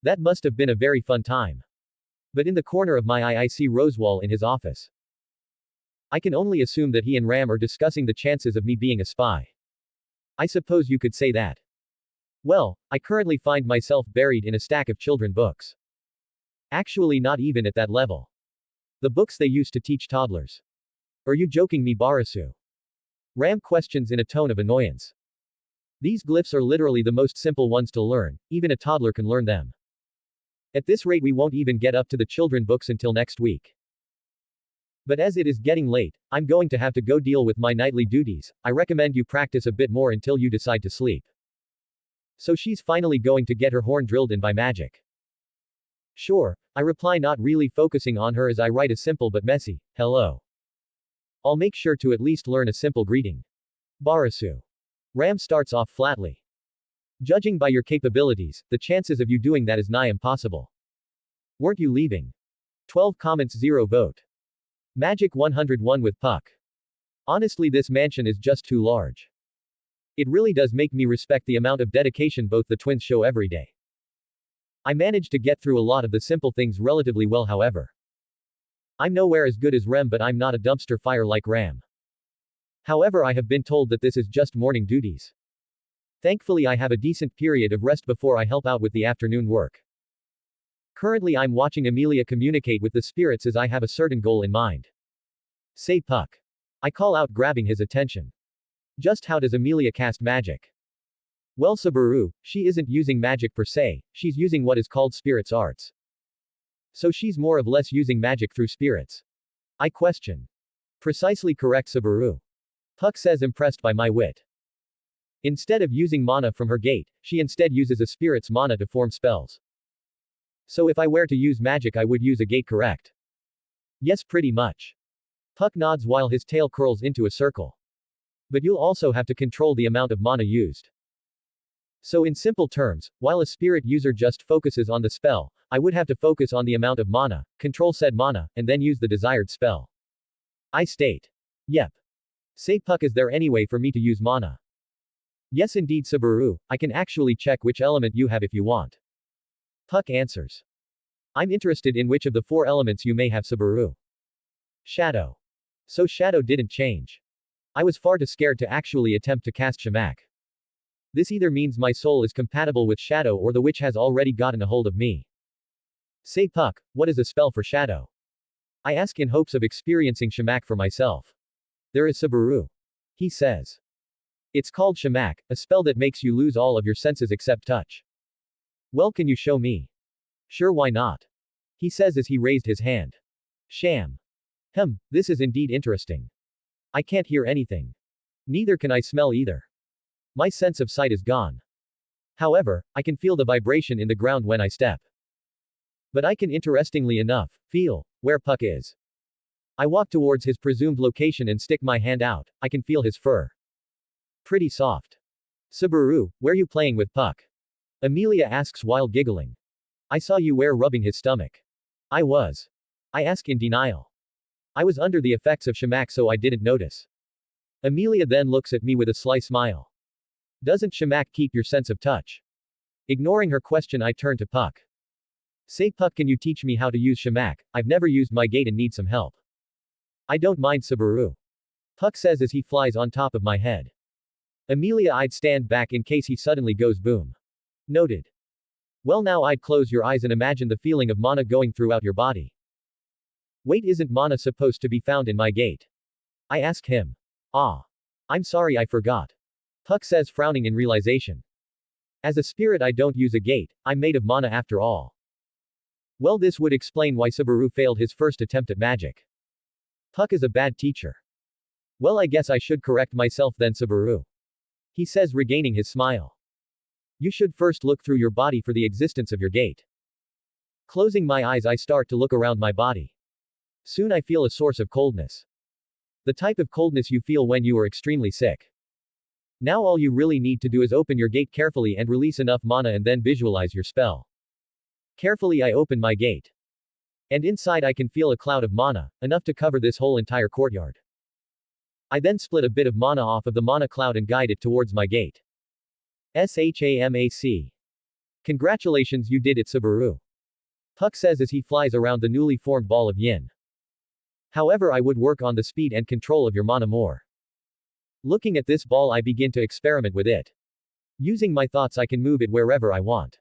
Speaker 1: That must have been a very fun time. But in the corner of my eye I see Rosewall in his office. I can only assume that he and Ram are discussing the chances of me being a spy. I suppose you could say that. Well, I currently find myself buried in a stack of children books. Actually, not even at that level. The books they used to teach toddlers. Are you joking me, Barasu? Ram questions in a tone of annoyance. These glyphs are literally the most simple ones to learn, even a toddler can learn them. At this rate we won't even get up to the children books until next week. But as it is getting late, I'm going to have to go deal with my nightly duties. I recommend you practice a bit more until you decide to sleep. So she's finally going to get her horn drilled in by magic. Sure, I reply, not really focusing on her as I write a simple but messy, hello. I'll make sure to at least learn a simple greeting. Barasu. Ram starts off flatly. Judging by your capabilities, the chances of you doing that is nigh impossible. Weren't you leaving? 12 comments, 0 vote. Magic 101 with Puck. Honestly, this mansion is just too large. It really does make me respect the amount of dedication both the twins show every day. I managed to get through a lot of the simple things relatively well, however. I'm nowhere as good as Rem, but I'm not a dumpster fire like Ram. However, I have been told that this is just morning duties. Thankfully, I have a decent period of rest before I help out with the afternoon work. Currently, I'm watching Amelia communicate with the spirits as I have a certain goal in mind. Say Puck. I call out, grabbing his attention. Just how does Amelia cast magic? Well, Subaru, she isn't using magic per se, she's using what is called spirits arts. So she's more or less using magic through spirits. I question. Precisely correct, Subaru. Puck says, impressed by my wit. Instead of using mana from her gate, she instead uses a spirit's mana to form spells. So if I were to use magic, I would use a gate, correct? Yes, pretty much. Puck nods while his tail curls into a circle. But you'll also have to control the amount of mana used. So in simple terms, while a spirit user just focuses on the spell, I would have to focus on the amount of mana, control said mana, and then use the desired spell. I state. Yep. Say Puck, is there any way for me to use mana? Yes indeed, Subaru, I can actually check which element you have if you want. Puck answers. I'm interested in which of the 4 elements you may have, Subaru. Shadow. So Shadow didn't change. I was far too scared to actually attempt to cast Shamak. This either means my soul is compatible with Shadow or the witch has already gotten a hold of me. Say Puck, what is a spell for Shadow? I ask in hopes of experiencing Shamak for myself. There is, Subaru. He says. It's called Shamak, a spell that makes you lose all of your senses except touch. Well, can you show me? Sure, why not? He says as he raised his hand. Sham. This is indeed interesting. I can't hear anything. Neither can I smell either. My sense of sight is gone. However, I can feel the vibration in the ground when I step. But I can, interestingly enough, feel where Puck is. I walk towards his presumed location and stick my hand out. I can feel his fur. Pretty soft. Subaru, where you playing with Puck? Amelia asks while giggling. I saw you rubbing his stomach. I was. I ask in denial. I was under the effects of Shamak, so I didn't notice. Amelia then looks at me with a sly smile. Doesn't Shamak keep your sense of touch? Ignoring her question, I turn to Puck. Say Puck, can you teach me how to use Shamak? I've never used my gate and need some help. I don't mind, Subaru. Puck says as he flies on top of my head. Amelia, I'd stand back in case he suddenly goes boom. Noted. Well, now I'd close your eyes and imagine the feeling of mana going throughout your body. Wait, isn't mana supposed to be found in my gate? I ask him. Ah. I'm sorry, I forgot. Puck says, frowning in realization. As a spirit, I don't use a gate, I'm made of mana after all. Well, this would explain why Subaru failed his first attempt at magic. Puck is a bad teacher. Well, I guess I should correct myself then, Subaru. He says, regaining his smile. You should first look through your body for the existence of your gate. Closing my eyes, I start to look around my body. Soon I feel a source of coldness. The type of coldness you feel when you are extremely sick. Now all you really need to do is open your gate carefully and release enough mana and then visualize your spell. Carefully I open my gate. And inside I can feel a cloud of mana, enough to cover this whole entire courtyard. I then split a bit of mana off of the mana cloud and guide it towards my gate. SHAMAC. Congratulations, you did it, Subaru. Puck says as he flies around the newly formed ball of yin. However, I would work on the speed and control of your mana more. Looking at this ball, I begin to experiment with it. Using my thoughts, I can move it wherever I want.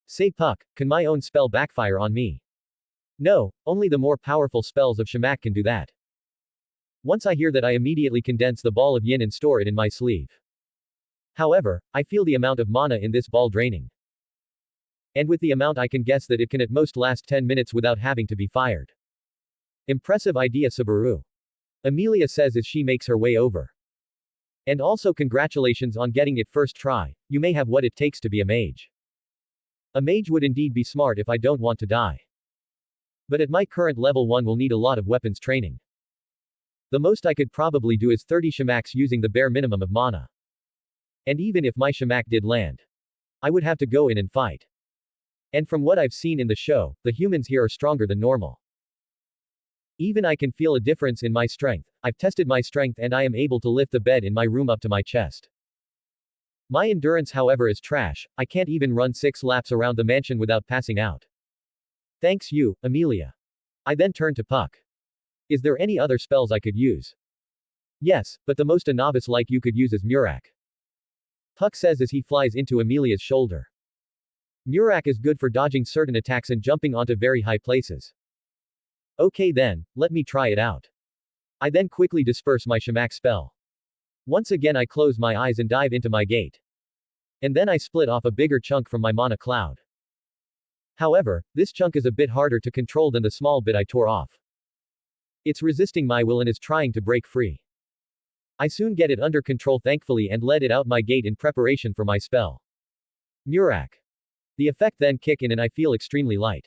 Speaker 1: Say Puck, can my own spell backfire on me? No, only the more powerful spells of Shamak can do that. Once I hear that, I immediately condense the ball of yin and store it in my sleeve. However, I feel the amount of mana in this ball draining. And with the amount, I can guess that it can at most last 10 minutes without having to be fired. Impressive idea, Subaru. Amelia says as she makes her way over. And also congratulations on getting it first try, you may have what it takes to be a mage. A mage would indeed be smart if I don't want to die. But at my current level 1 will need a lot of weapons training. The most I could probably do is 30 Shamaks using the bare minimum of mana. And even if my Shamak did land, I would have to go in and fight. And from what I've seen in the show, the humans here are stronger than normal. Even I can feel a difference in my strength. I've tested my strength and I am able to lift the bed in my room up to my chest. My endurance however is trash, I can't even run 6 laps around the mansion without passing out. Thanks you, Amelia. I then turned to Puck. Is there any other spells I could use? Yes, but the most a novice like you could use is Murak. Puck says as he flies into Amelia's shoulder. Murak is good for dodging certain attacks and jumping onto very high places. Okay then, let me try it out. I then quickly disperse my Shamak spell. Once again I close my eyes and dive into my gate. And then I split off a bigger chunk from my mana cloud. However, this chunk is a bit harder to control than the small bit I tore off. It's resisting my will and is trying to break free. I soon get it under control thankfully and let it out my gate in preparation for my spell. Murak. The effect then kick in and I feel extremely light.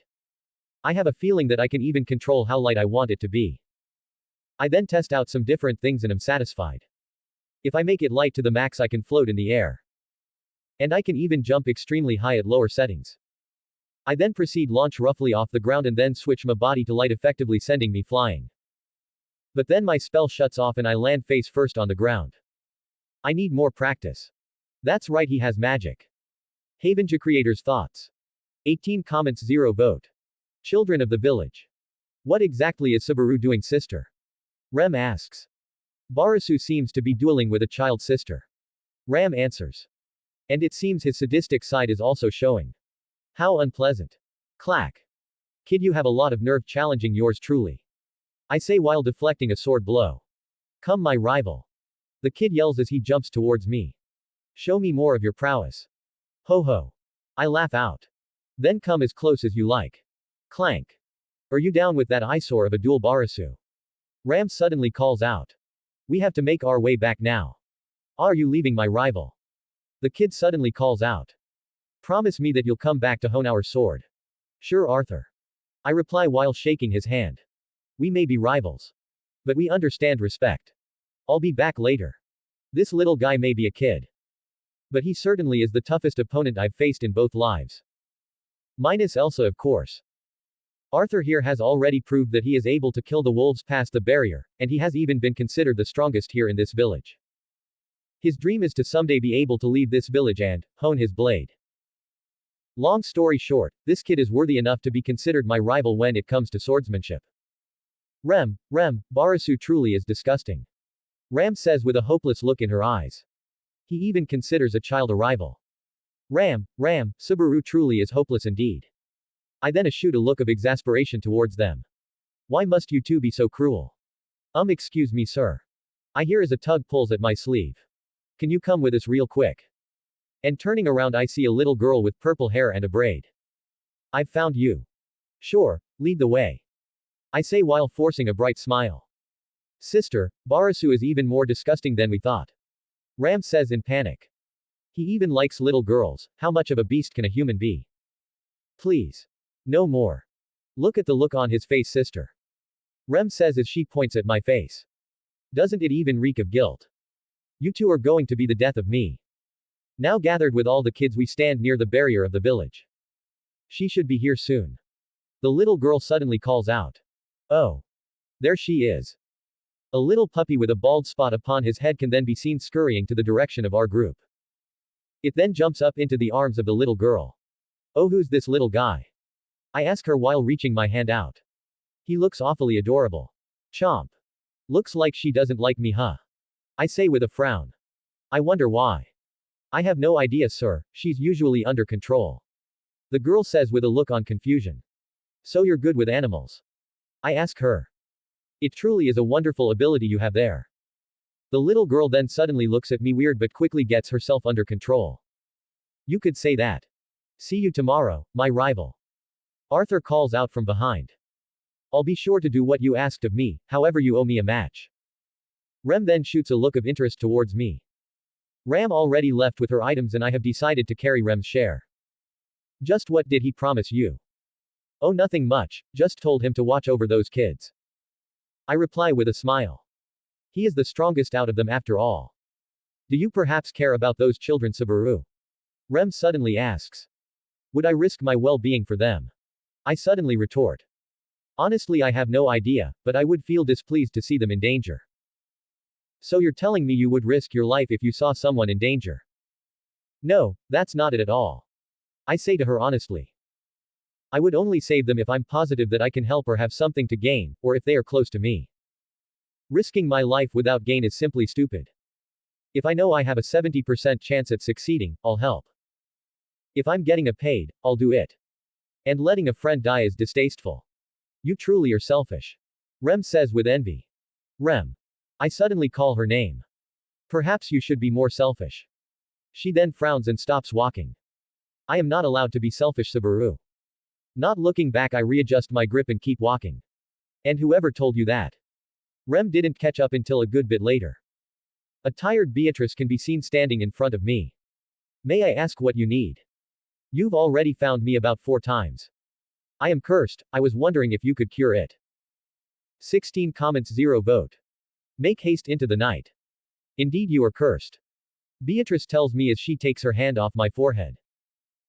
Speaker 1: I have a feeling that I can even control how light I want it to be. I then test out some different things and am satisfied. If I make it light to the max I can float in the air. And I can even jump extremely high at lower settings. I then proceed launch roughly off the ground and then switch my body to light effectively sending me flying. But then my spell shuts off and I land face first on the ground. I need more practice. That's right, he has magic. Havengi creators thoughts. 18 comments 0 vote. Children of the village. What exactly is Subaru doing sister? Rem asks. Barasu seems to be dueling with a child sister. Ram answers. And it seems his sadistic side is also showing. How unpleasant. Clack. Kid, you have a lot of nerve challenging yours truly. I say while deflecting a sword blow. Come my rival. The kid yells as he jumps towards me. Show me more of your prowess. Ho ho. I laugh out. Then come as close as you like. Clank. Are you down with that eyesore of a dual Barasu? Ram suddenly calls out. We have to make our way back now. Are you leaving my rival? The kid suddenly calls out. Promise me that you'll come back to hone our sword. Sure, Arthur. I reply while shaking his hand. We may be rivals. But we understand respect. I'll be back later. This little guy may be a kid. But he certainly is the toughest opponent I've faced in both lives. Minus Elsa, of course. Arthur here has already proved that he is able to kill the wolves past the barrier, and he has even been considered the strongest here in this village. His dream is to someday be able to leave this village and hone his blade. Long story short, this kid is worthy enough to be considered my rival when it comes to swordsmanship. Rem, Barasu truly is disgusting. Ram says with a hopeless look in her eyes. He even considers a child a rival. Ram, Subaru truly is hopeless indeed. I then eschew a look of exasperation towards them. Why must you two be so cruel? Excuse me sir. I hear as a tug pulls at my sleeve. Can you come with us real quick? And turning around I see a little girl with purple hair and a braid. I've found you. Sure, lead the way. I say while forcing a bright smile. Sister, Barasu is even more disgusting than we thought. Ram says in panic. He even likes little girls, how much of a beast can a human be? Please. No more. Look at the look on his face, sister. Rem says as she points at my face. Doesn't it even reek of guilt? You two are going to be the death of me. Now gathered with all the kids we stand near the barrier of the village. She should be here soon. The little girl suddenly calls out. Oh. There she is. A little puppy with a bald spot upon his head can then be seen scurrying to the direction of our group. It then jumps up into the arms of the little girl. Oh, who's this little guy? I ask her while reaching my hand out. He looks awfully adorable. Chomp. Looks like she doesn't like me, huh? I say with a frown. I wonder why. I have no idea, sir, she's usually under control. The girl says with a look on confusion. So you're good with animals? I ask her. It truly is a wonderful ability you have there. The little girl then suddenly looks at me weird but quickly gets herself under control. You could say that. See you tomorrow, my rival. Arthur calls out from behind. I'll be sure to do what you asked of me, however you owe me a match. Rem then shoots a look of interest towards me. Ram already left with her items and I have decided to carry Rem's share. Just what did he promise you? Oh, nothing much, just told him to watch over those kids. I reply with a smile. He is the strongest out of them after all. Do you perhaps care about those children, Subaru? Rem suddenly asks. Would I risk my well-being for them? I suddenly retort. Honestly, I have no idea, but I would feel displeased to see them in danger. So you're telling me you would risk your life if you saw someone in danger? No, that's not it at all. I say to her honestly. I would only save them if I'm positive that I can help or have something to gain, or if they are close to me. Risking my life without gain is simply stupid. If I know I have a 70% chance at succeeding, I'll help. If I'm getting a paid, I'll do it. And letting a friend die is distasteful. You truly are selfish. Rem says with envy. Rem. I suddenly call her name. Perhaps you should be more selfish. She then frowns and stops walking. I am not allowed to be selfish, Subaru. Not looking back, I readjust my grip and keep walking. And whoever told you that? Rem didn't catch up until a good bit later. A tired Beatrice can be seen standing in front of me. May I ask what you need? You've already found me about 4 times. I am cursed, I was wondering if you could cure it. 16 comments 0 vote. Make haste into the night. Indeed you are cursed. Beatrice tells me as she takes her hand off my forehead.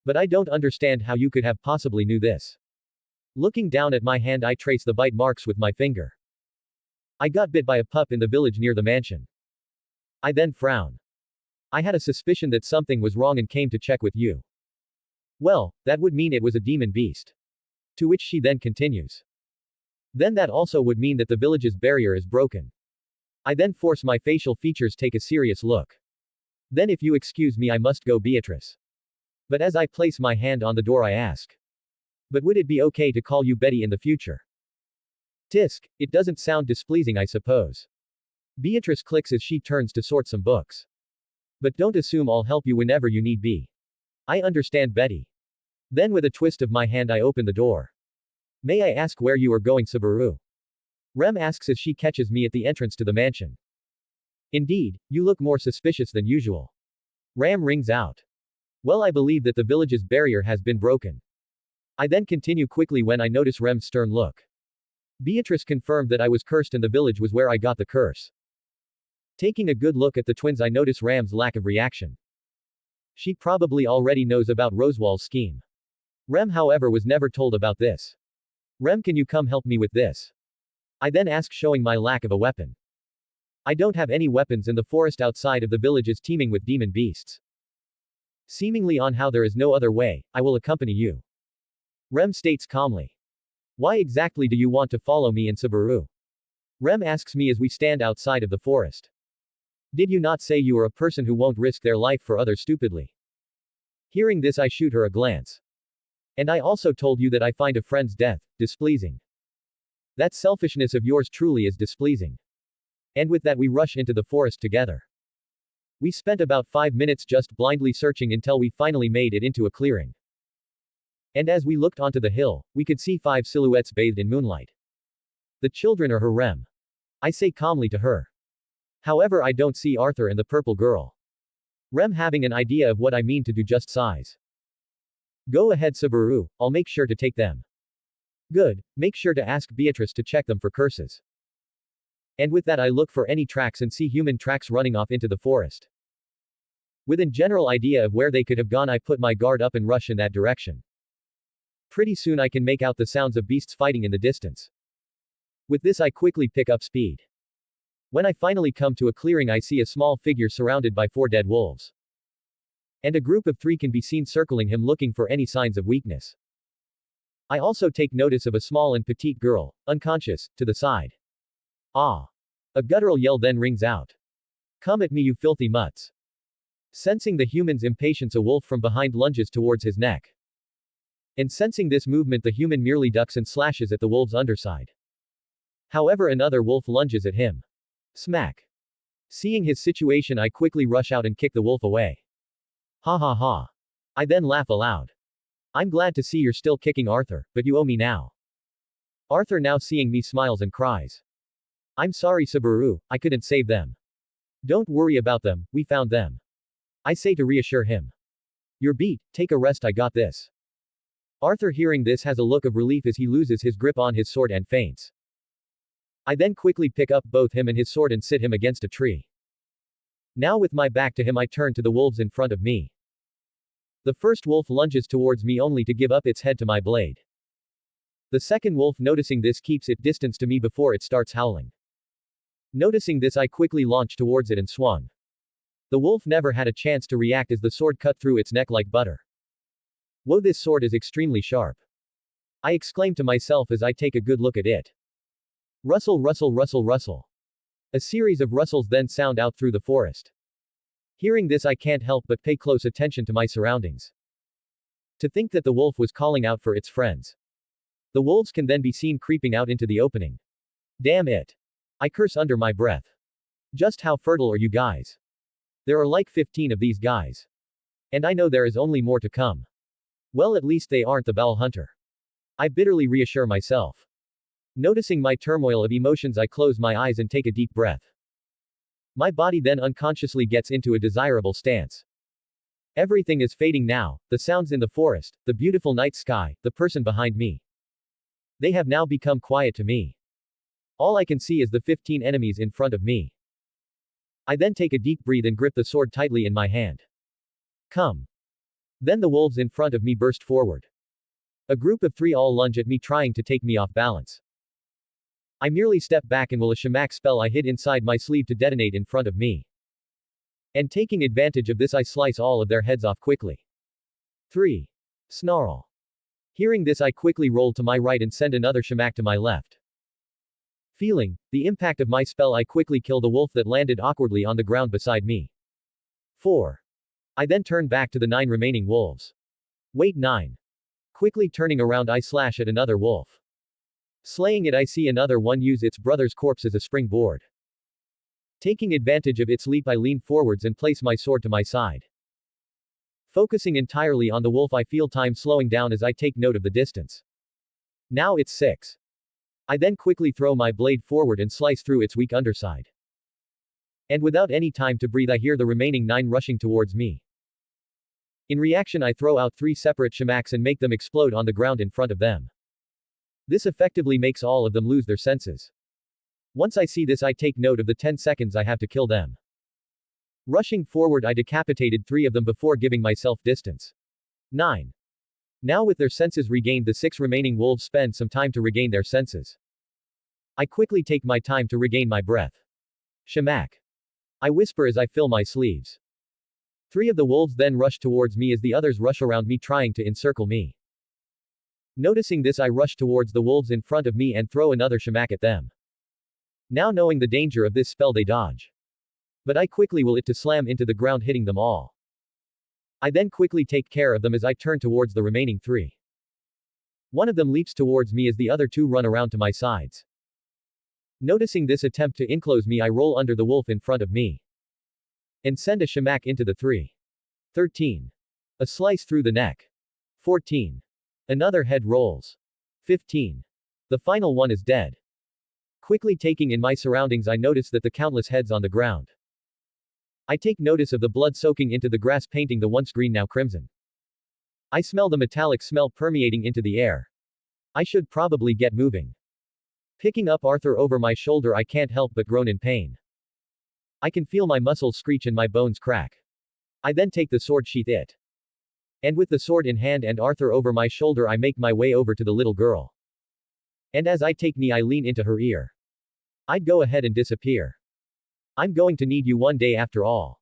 Speaker 1: But I don't understand how you could have possibly knew this. Looking down at my hand, I trace the bite marks with my finger. I got bit by a pup in the village near the mansion. I then frown. I had a suspicion that something was wrong and came to check with you. Well, that would mean it was a demon beast. To which she then continues. Then that also would mean that the village's barrier is broken. I then force my facial features take a serious look. Then if you excuse me, I must go, Beatrice. But as I place my hand on the door, I ask. But would it be okay to call you Betty in the future? Tisk, it doesn't sound displeasing, I suppose. Beatrice clicks as she turns to sort some books. But don't assume I'll help you whenever you need be. I understand, Betty. Then with a twist of my hand I open the door. May I ask where you are going, Subaru? Rem asks as she catches me at the entrance to the mansion. Indeed, you look more suspicious than usual. Ram rings out. Well, I believe that the village's barrier has been broken. I then continue quickly when I notice Rem's stern look. Beatrice confirmed that I was cursed and the village was where I got the curse. Taking a good look at the twins, I notice Ram's lack of reaction. She probably already knows about Rosewall's scheme. Rem, however, was never told about this. Rem, can you come help me with this? I then ask, showing my lack of a weapon. I don't have any weapons and the forest outside of the village is teeming with demon beasts. Seemingly on how there is no other way, I will accompany you. Rem states calmly. Why exactly do you want to follow me and Subaru? Rem asks me as we stand outside of the forest. Did you not say you are a person who won't risk their life for others stupidly? Hearing this, I shoot her a glance. And I also told you that I find a friend's death displeasing. That selfishness of yours truly is displeasing. And with that we rush into the forest together. We spent about 5 minutes just blindly searching until we finally made it into a clearing. And as we looked onto the hill, we could see 5 silhouettes bathed in moonlight. The children are her, Rem. I say calmly to her. However, I don't see Arthur and the purple girl. Rem, having an idea of what I mean to do, just sighs. Go ahead, Subaru, I'll make sure to take them. Good, make sure to ask Beatrice to check them for curses. And with that I look for any tracks and see human tracks running off into the forest. With a general idea of where they could have gone, I put my guard up and rush in that direction. Pretty soon I can make out the sounds of beasts fighting in the distance. With this I quickly pick up speed. When I finally come to a clearing, I see a small figure surrounded by 4 dead wolves. And a group of 3 can be seen circling him looking for any signs of weakness. I also take notice of a small and petite girl, unconscious, to the side. Ah! A guttural yell then rings out. Come at me, you filthy mutts. Sensing the human's impatience, a wolf from behind lunges towards his neck. And sensing this movement, the human merely ducks and slashes at the wolf's underside. However, another wolf lunges at him. Smack. Seeing his situation, I quickly rush out and kick the wolf away. Ha ha ha. I then laugh aloud. I'm glad to see you're still kicking, Arthur, but you owe me now. Arthur, now seeing me, smiles and cries. I'm sorry, Subaru, I couldn't save them. Don't worry about them, we found them. I say to reassure him. You're beat, take a rest, I got this. Arthur, hearing this, has a look of relief as he loses his grip on his sword and faints. I then quickly pick up both him and his sword and sit him against a tree. Now with my back to him, I turn to the wolves in front of me. The first wolf lunges towards me only to give up its head to my blade. The second wolf, noticing this, keeps its distance to me before it starts howling. Noticing this, I quickly launch towards it and swung. The wolf never had a chance to react as the sword cut through its neck like butter. Whoa, this sword is extremely sharp. I exclaim to myself as I take a good look at it. Rustle, rustle, rustle, rustle. A series of rustles then sound out through the forest. Hearing this, I can't help but pay close attention to my surroundings. To think that the wolf was calling out for its friends. The wolves can then be seen creeping out into the opening. Damn it. I curse under my breath. Just how fertile are you guys? There are like 15 of these guys. And I know there is only more to come. Well, at least they aren't the bell hunter. I bitterly reassure myself. Noticing my turmoil of emotions, I close my eyes and take a deep breath. My body then unconsciously gets into a desirable stance. Everything is fading now, the sounds in the forest, the beautiful night sky, the person behind me. They have now become quiet to me. All I can see is the 15 enemies in front of me. I then take a deep breath and grip the sword tightly in my hand. Come. Then the wolves in front of me burst forward. A group of 3 all lunge at me, trying to take me off balance. I merely step back and will a shamak spell I hid inside my sleeve to detonate in front of me. And taking advantage of this, I slice all of their heads off quickly. 3. Snarl. Hearing this, I quickly roll to my right and send another shamak to my left. Feeling the impact of my spell, I quickly kill the wolf that landed awkwardly on the ground beside me. 4. I then turn back to the 9 remaining wolves. Wait, 9. Quickly turning around, I slash at another wolf. Slaying it, I see another one use its brother's corpse as a springboard. Taking advantage of its leap, I lean forwards and place my sword to my side. Focusing entirely on the wolf, I feel time slowing down as I take note of the distance. Now it's 6. I then quickly throw my blade forward and slice through its weak underside. And without any time to breathe, I hear the remaining 9 rushing towards me. In reaction, I throw out 3 separate shamaks and make them explode on the ground in front of them. This effectively makes all of them lose their senses. Once I see this, I take note of the 10 seconds I have to kill them. Rushing forward, I decapitated 3 of them before giving myself distance. 9. Now with their senses regained, the 6 remaining wolves spend some time to regain their senses. I quickly take my time to regain my breath. Shamak. I whisper as I fill my sleeves. 3 of the wolves then rush towards me as the others rush around me, trying to encircle me. Noticing this, I rush towards the wolves in front of me and throw another shamak at them. Now knowing the danger of this spell, they dodge. But I quickly will it to slam into the ground, hitting them all. I then quickly take care of them as I turn towards the remaining 3. One of them leaps towards me as the other 2 run around to my sides. Noticing this attempt to enclose me, I roll under the wolf in front of me. And send a shamak into the 3. 13. A slice through the neck. 14. Another head rolls. 15. The final one is dead. Quickly taking in my surroundings, I notice that the countless heads on the ground. I take notice of the blood soaking into the grass, painting the once green now crimson. I smell the metallic smell permeating into the air. I should probably get moving. Picking up Arthur over my shoulder, I can't help but groan in pain. I can feel my muscles screech and my bones crack. I then take the sword, sheath it. And with the sword in hand and Arthur over my shoulder, I make my way over to the little girl. And as I take knee, I lean into her ear. I'd go ahead and disappear. I'm going to need you one day after all.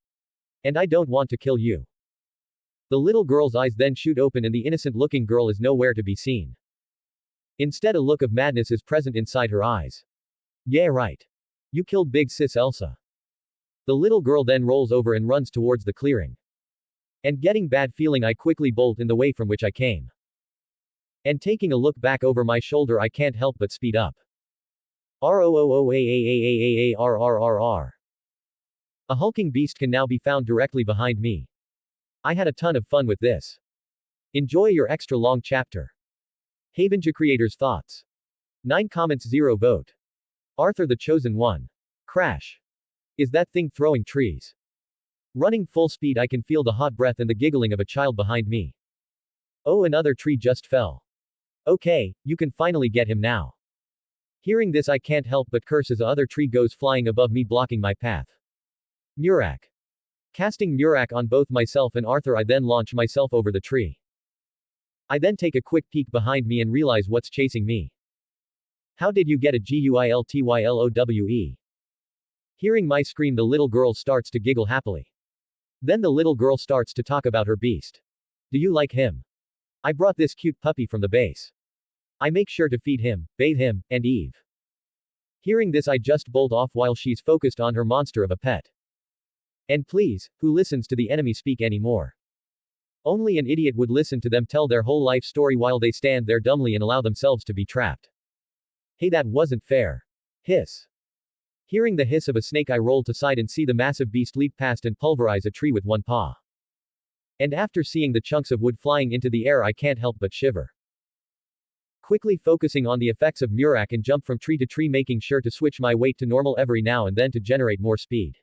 Speaker 1: And I don't want to kill you. The little girl's eyes then shoot open and the innocent-looking girl is nowhere to be seen. Instead, a look of madness is present inside her eyes. Yeah, right. You killed big sis Elsa. The little girl then rolls over and runs towards the clearing. And getting bad feeling, I quickly bolt in the way from which I came. And taking a look back over my shoulder, I can't help but speed up. ROOOAAAAAARRRR. A hulking beast can now be found directly behind me. I had a ton of fun with this. Enjoy your extra long chapter. Havengi creators' thoughts. 9 comments, 0 vote. Arthur the chosen one. Crash. Is that thing throwing trees? Running full speed, I can feel the hot breath and the giggling of a child behind me. Oh, another tree just fell. Okay, you can finally get him now. Hearing this, I can't help but curse as the other tree goes flying above me, blocking my path. Murak. Casting Murak on both myself and Arthur, I then launch myself over the tree. I then take a quick peek behind me and realize what's chasing me. How did you get a GUILTYLOWE? Hearing my scream, the little girl starts to giggle happily. Then the little girl starts to talk about her beast. Do you like him? I brought this cute puppy from the base. I make sure to feed him, bathe him, and Eve. Hearing this, I just bolt off while she's focused on her monster of a pet. And please, who listens to the enemy speak anymore? Only an idiot would listen to them tell their whole life story while they stand there dumbly and allow themselves to be trapped. Hey, that wasn't fair. Hiss. Hearing the hiss of a snake, I roll to side and see the massive beast leap past and pulverize a tree with one paw. And after seeing the chunks of wood flying into the air, I can't help but shiver. Quickly focusing on the effects of Murak and jump from tree to tree, making sure to switch my weight to normal every now and then to generate more speed.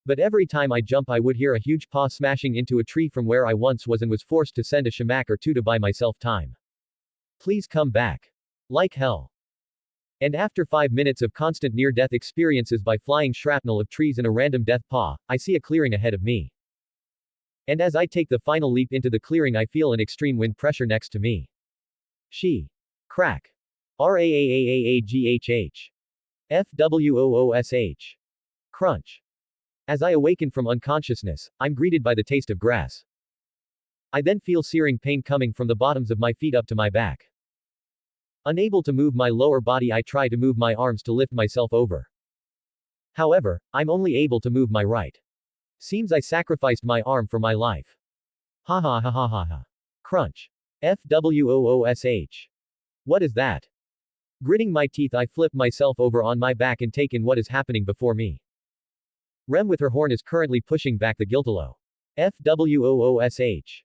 Speaker 1: But every time I jump, I would hear a huge paw smashing into a tree from where I once was and was forced to send a shamak or two to buy myself time. Please come back. Like hell. And after 5 minutes of constant near-death experiences by flying shrapnel of trees and a random death paw, I see a clearing ahead of me. And as I take the final leap into the clearing, I feel an extreme wind pressure next to me. She. Crack. RAAAAAGHH. FWOOSH. Crunch. As I awaken from unconsciousness, I'm greeted by the taste of grass. I then feel searing pain coming from the bottoms of my feet up to my back. Unable to move my lower body, I try to move my arms to lift myself over. However, I'm only able to move my right. Seems I sacrificed my arm for my life. Ha ha ha ha ha ha. Crunch. FWOOSH. What is that? Gritting my teeth, I flip myself over on my back and take in what is happening before me. Rem with her horn is currently pushing back the Giltalo. FWOOSH.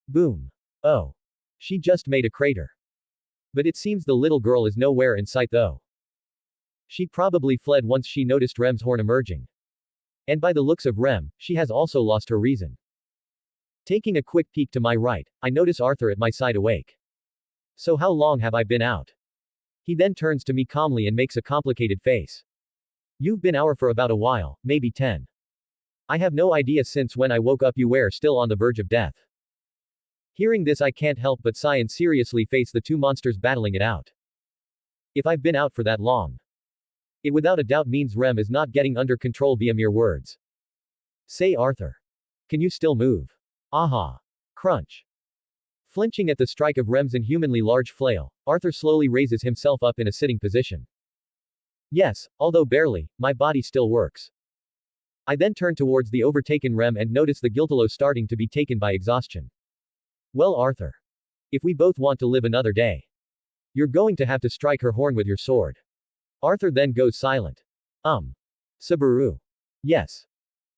Speaker 1: Boom. Oh. She just made a crater. But it seems the little girl is nowhere in sight though. She probably fled once she noticed Rem's horn emerging. And by the looks of Rem, she has also lost her reason. Taking a quick peek to my right, I notice Arthur at my side awake. So how long have I been out? He then turns to me calmly and makes a complicated face. You've been out for about a while, maybe 10. I have no idea, since when I woke up you were still on the verge of death. Hearing this, I can't help but sigh and seriously face the two monsters battling it out. If I've been out for that long, it without a doubt means Rem is not getting under control via mere words. Say, Arthur. Can you still move? Aha. Crunch. Flinching at the strike of Rem's inhumanly large flail, Arthur slowly raises himself up in a sitting position. Yes, although barely, my body still works. I then turn towards the overtaken Rem and notice the Giltalo starting to be taken by exhaustion. Well, Arthur. If we both want to live another day, you're going to have to strike her horn with your sword. Arthur then goes silent. Subaru. Yes.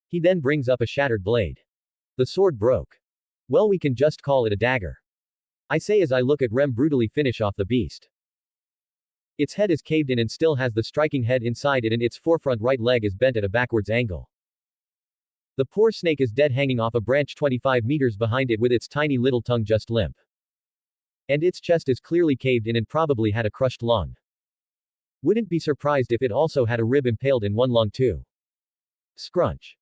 Speaker 1: He then brings up a shattered blade. The sword broke. Well, we can just call it a dagger. I say as I look at Rem brutally finish off the beast. Its head is caved in and still has the striking head inside it, and its forefront right leg is bent at a backwards angle. The poor snake is dead, hanging off a branch 25 meters behind it with its tiny little tongue just limp. And its chest is clearly caved in and probably had a crushed lung. Wouldn't be surprised if it also had a rib impaled in one lung too. Scrunch.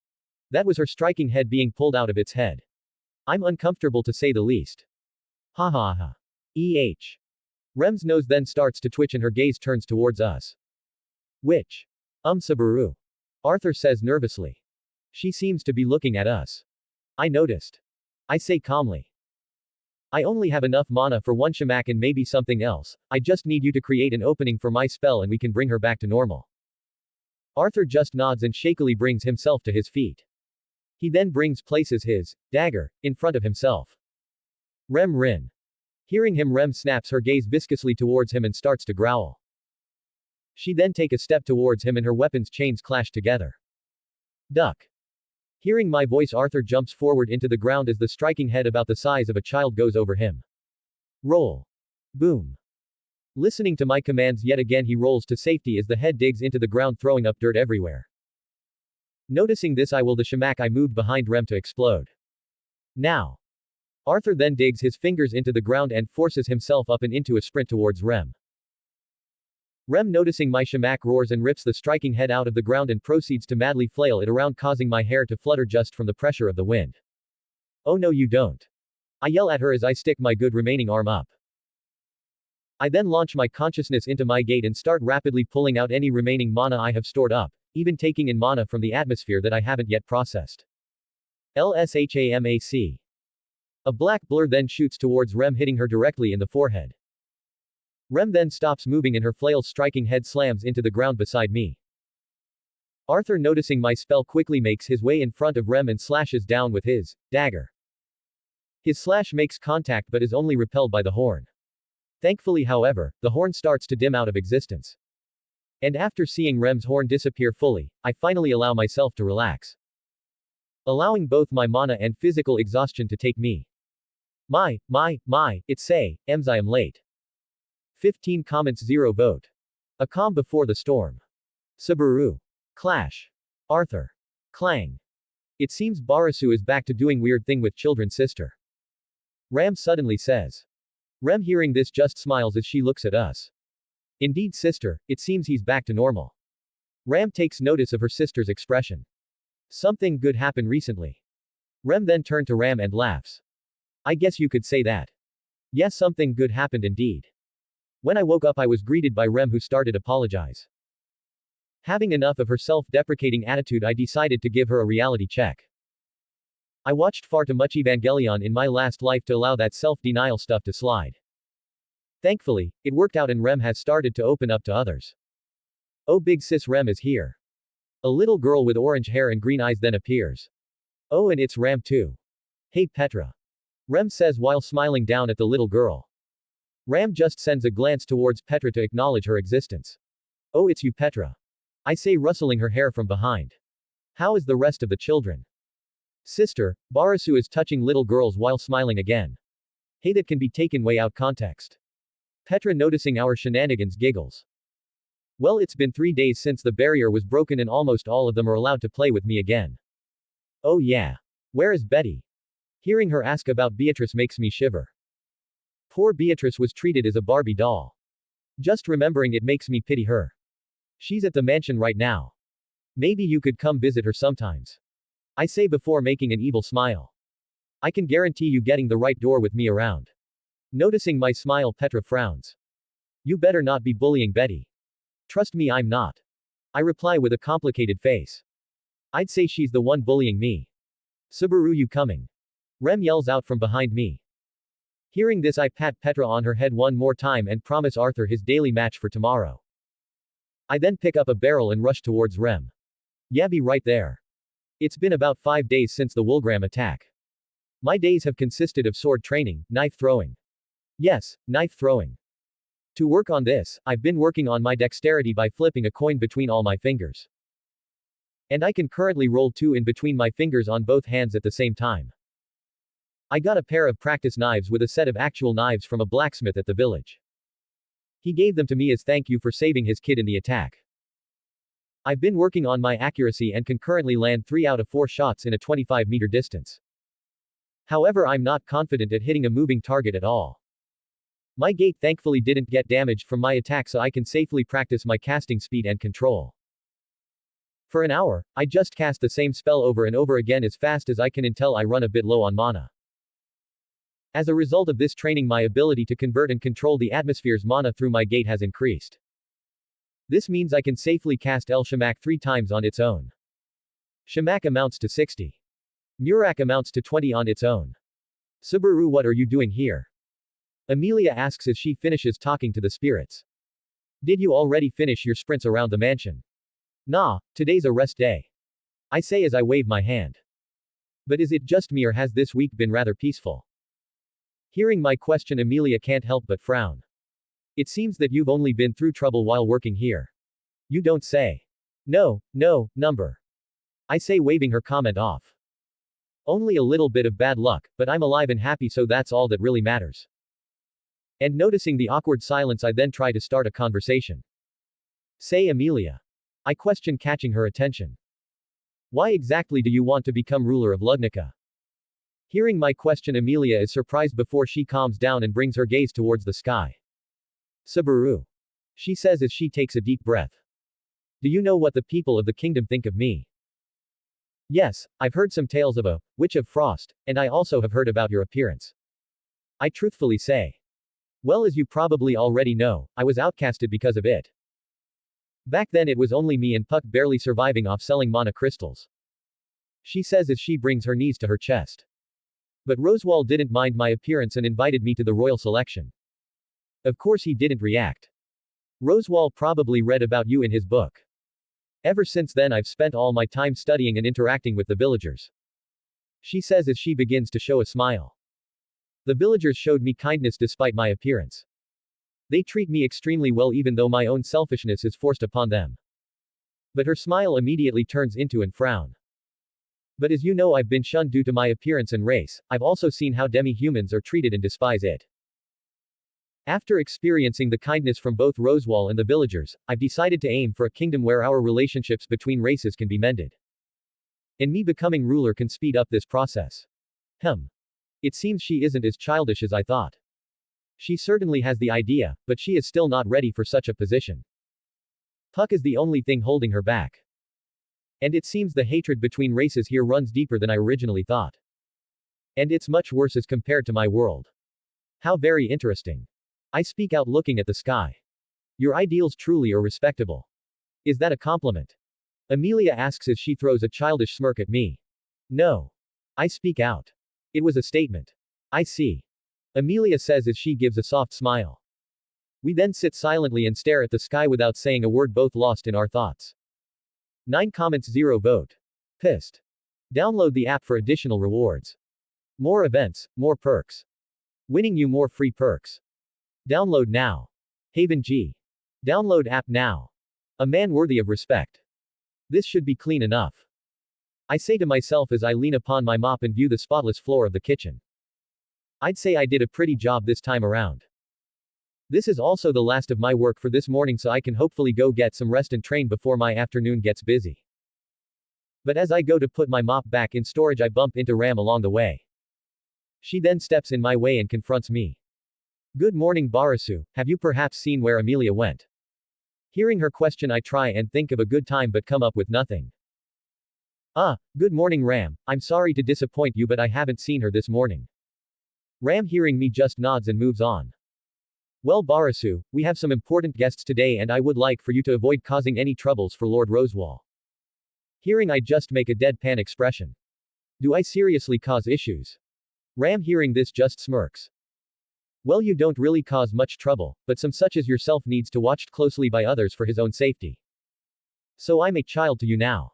Speaker 1: That was her striking head being pulled out of its head. I'm uncomfortable to say the least. Ha ha ha. Rem's nose then starts to twitch and her gaze turns towards us. Which? Subaru. Arthur says nervously. She seems to be looking at us. I noticed. I say calmly. I only have enough mana for one shamak and maybe something else. I just need you to create an opening for my spell and we can bring her back to normal. Arthur just nods and shakily brings himself to his feet. He then places his dagger in front of himself. Rem Rin. Hearing him, Rem snaps her gaze viscously towards him and starts to growl. She then take a step towards him and her weapon's chains clash together. Duck. Hearing my voice, Arthur jumps forward into the ground as the striking head about the size of a child goes over him. Roll. Boom. Listening to my commands yet again, he rolls to safety as the head digs into the ground, throwing up dirt everywhere. Noticing this, I will the shamak I moved behind Rem to explode. Now. Arthur then digs his fingers into the ground and forces himself up and into a sprint towards Rem. Rem, noticing my shamak, roars and rips the striking head out of the ground and proceeds to madly flail it around, causing my hair to flutter just from the pressure of the wind. Oh no, you don't. I yell at her as I stick my good remaining arm up. I then launch my consciousness into my gate and start rapidly pulling out any remaining mana I have stored up, even taking in mana from the atmosphere that I haven't yet processed. LSHAMAC. A black blur then shoots towards Rem, hitting her directly in the forehead. Rem then stops moving and her flail striking head slams into the ground beside me. Arthur, noticing my spell, quickly makes his way in front of Rem and slashes down with his dagger. His slash makes contact but is only repelled by the horn. Thankfully, however, the horn starts to dim out of existence. And after seeing Rem's horn disappear fully, I finally allow myself to relax, allowing both my mana and physical exhaustion to take me. It's say, Ems, I am late. 15 comments, 0 vote. A calm before the storm. Subaru. Clash. Arthur. Clang. It seems Barasu is back to doing weird thing with children's sister. Ram suddenly says. Rem, hearing this, just smiles as she looks at us. Indeed, sister, it seems he's back to normal. Ram takes notice of her sister's expression. Something good happened recently. Rem then turned to Ram and laughs. I guess you could say that. Yes, something good happened indeed. When I woke up, I was greeted by Rem, who started apologize. Having enough of her self-deprecating attitude, I decided to give her a reality check. I watched far too much Evangelion in my last life to allow that self-denial stuff to slide. Thankfully, it worked out and Rem has started to open up to others. Oh, big sis, Rem is here. A little girl with orange hair and green eyes then appears. Oh, and it's Ram too. Hey, Petra. Rem says while smiling down at the little girl. Ram just sends a glance towards Petra to acknowledge her existence. Oh, it's you, Petra. I say, rustling her hair from behind. How is the rest of the children? Sister, Barasu is touching little girls while smiling again. Hey, that can be taken way out context. Petra, noticing our shenanigans, giggles. Well, it's been 3 days since the barrier was broken and almost all of them are allowed to play with me again. Oh yeah. Where is Betty? Hearing her ask about Beatrice makes me shiver. Poor Beatrice was treated as a Barbie doll. Just remembering it makes me pity her. She's at the mansion right now. Maybe you could come visit her sometimes. I say before making an evil smile. I can guarantee you getting the right door with me around. Noticing my smile, Petra frowns. You better not be bullying Betty. Trust me, I'm not. I reply with a complicated face. I'd say she's the one bullying me. Subaru, you coming? Rem yells out from behind me. Hearing this, I pat Petra on her head one more time and promise Arthur his daily match for tomorrow. I then pick up a barrel and rush towards Rem. Yeah, be right there. It's been about 5 days since the Wolgram attack. My days have consisted of sword training, knife throwing. Yes, knife throwing. To work on this, I've been working on my dexterity by flipping a coin between all my fingers. And I can currently roll 2 in between my fingers on both hands at the same time. I got a pair of practice knives with a set of actual knives from a blacksmith at the village. He gave them to me as thank you for saving his kid in the attack. I've been working on my accuracy and can currently land 3 out of 4 shots in a 25-meter distance. However, I'm not confident at hitting a moving target at all. My gate thankfully didn't get damaged from my attack, so I can safely practice my casting speed and control. For an hour, I just cast the same spell over and over again as fast as I can until I run a bit low on mana. As a result of this training, my ability to convert and control the atmosphere's mana through my gate has increased. This means I can safely cast El Shamak 3 times on its own. Shamak amounts to 60. Murak amounts to 20 on its own. Subaru, what are you doing here? Amelia asks as she finishes talking to the spirits. Did you already finish your sprints around the mansion? Nah, today's a rest day. I say as I wave my hand. But is it just me or has this week been rather peaceful? Hearing my question, Amelia can't help but frown. It seems that you've only been through trouble while working here. You don't say. No, number. I say, waving her comment off. Only a little bit of bad luck, but I'm alive and happy, so that's all that really matters. And noticing the awkward silence, I then try to start a conversation. Say, Amelia. I question, catching her attention. Why exactly do you want to become ruler of Lugnica? Hearing my question, Amelia is surprised before she calms down and brings her gaze towards the sky. Subaru. She says as she takes a deep breath. Do you know what the people of the kingdom think of me? Yes, I've heard some tales of a witch of frost, and I also have heard about your appearance. I truthfully say. Well, as you probably already know, I was outcasted because of it. Back then it was only me and Puck barely surviving off selling mana crystals. she says as she brings her knees to her chest. But Rosewall didn't mind my appearance and invited me to the royal selection. Of course he didn't react. Rosewall probably read about you in his book. Ever since then I've spent all my time studying and interacting with the villagers. She says as she begins to show a smile. The villagers showed me kindness despite my appearance. They treat me extremely well even though my own selfishness is forced upon them. But her smile immediately turns into an frown. But as you know, I've been shunned due to my appearance and race. I've also seen how demi-humans are treated and despise it. After experiencing the kindness from both Rosewall and the villagers, I've decided to aim for a kingdom where our relationships between races can be mended. And me becoming ruler can speed up this process. It seems she isn't as childish as I thought. She certainly has the idea, but she is still not ready for such a position. Puck is the only thing holding her back. And it seems the hatred between races here runs deeper than I originally thought. And it's much worse as compared to my world. How very interesting. I speak out looking at the sky. Your ideals truly are respectable. Is that a compliment? Amelia asks as she throws a childish smirk at me. No. I speak out. It was a statement. I see. Amelia says as she gives a soft smile. We then sit silently and stare at the sky without saying a word, both lost in our thoughts. 9 comments 0 vote. Pissed. Download the app for additional rewards. More events, more perks. Winning you more free perks. Download now. Havengi. Download app now. A man worthy of respect. This should be clean enough. I say to myself as I lean upon my mop and view the spotless floor of the kitchen. I'd say I did a pretty job this time around. This is also the last of my work for this morning, so I can hopefully go get some rest and train before my afternoon gets busy. But as I go to put my mop back in storage, I bump into Ram along the way. She then steps in my way and confronts me. Good morning, Barasu, have you perhaps seen where Amelia went? Hearing her question, I try and think of a good time but come up with nothing. Good morning, Ram. I'm sorry to disappoint you, but I haven't seen her this morning. Ram, hearing me, just nods and moves on. Well, Barasu, we have some important guests today and I would like for you to avoid causing any troubles for Lord Rosewall. Hearing I just make a deadpan expression. Do I seriously cause issues? Ram, hearing this, just smirks. Well, you don't really cause much trouble, but some such as yourself needs to watched closely by others for his own safety. So I'm a child to you now.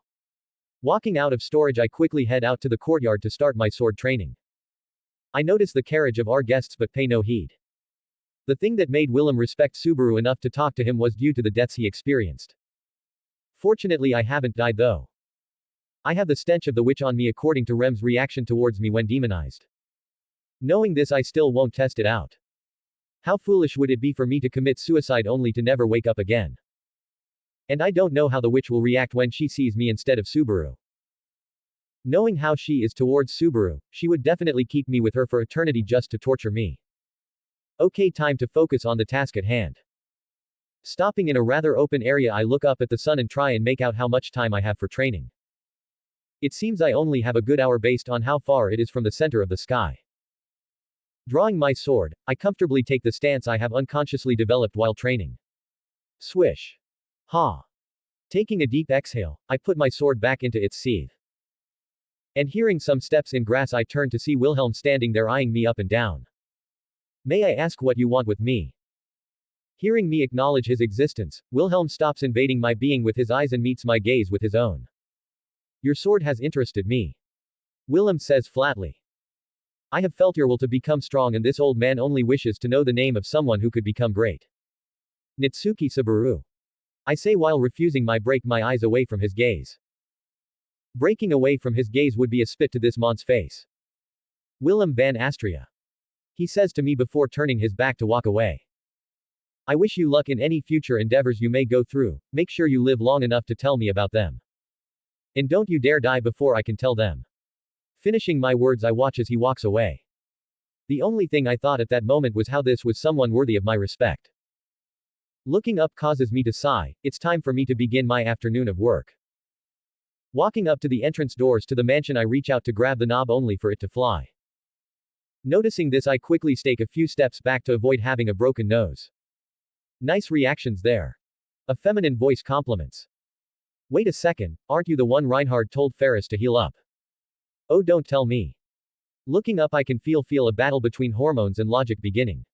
Speaker 1: Walking out of storage, I quickly head out to the courtyard to start my sword training. I notice the carriage of our guests but pay no heed. The thing that made Willem respect Subaru enough to talk to him was due to the deaths he experienced. Fortunately, I haven't died though. I have the stench of the witch on me according to Rem's reaction towards me when demonized. Knowing this, I still won't test it out. How foolish would it be for me to commit suicide only to never wake up again? And I don't know how the witch will react when she sees me instead of Subaru. Knowing how she is towards Subaru, she would definitely keep me with her for eternity just to torture me. Okay, time to focus on the task at hand. Stopping in a rather open area, I look up at the sun and try and make out how much time I have for training. It seems I only have a good hour based on how far it is from the center of the sky. Drawing my sword, I comfortably take the stance I have unconsciously developed while training. Swish. Ha. Taking a deep exhale, I put my sword back into its sheath. And hearing some steps in grass, I turn to see Wilhelm standing there eyeing me up and down. May I ask what you want with me? Hearing me acknowledge his existence, Wilhelm stops invading my being with his eyes and meets my gaze with his own. Your sword has interested me. Willem says flatly. I have felt your will to become strong, and this old man only wishes to know the name of someone who could become great. Nitsuki Subaru. I say while refusing my break my eyes away from his gaze. Breaking away from his gaze would be a spit to this mon's face. Willem van Astria. He says to me before turning his back to walk away. I wish you luck in any future endeavors you may go through, make sure you live long enough to tell me about them. And don't you dare die before I can tell them. Finishing my words, I watch as he walks away. The only thing I thought at that moment was how this was someone worthy of my respect. Looking up causes me to sigh. It's time for me to begin my afternoon of work. Walking up to the entrance doors to the mansion, I reach out to grab the knob only for it to fly. Noticing this, I quickly take a few steps back to avoid having a broken nose. Nice reactions there. A feminine voice compliments. Wait a second, aren't you the one Reinhard told Ferris to heal up? Oh, don't tell me. Looking up, I can feel a battle between hormones and logic beginning.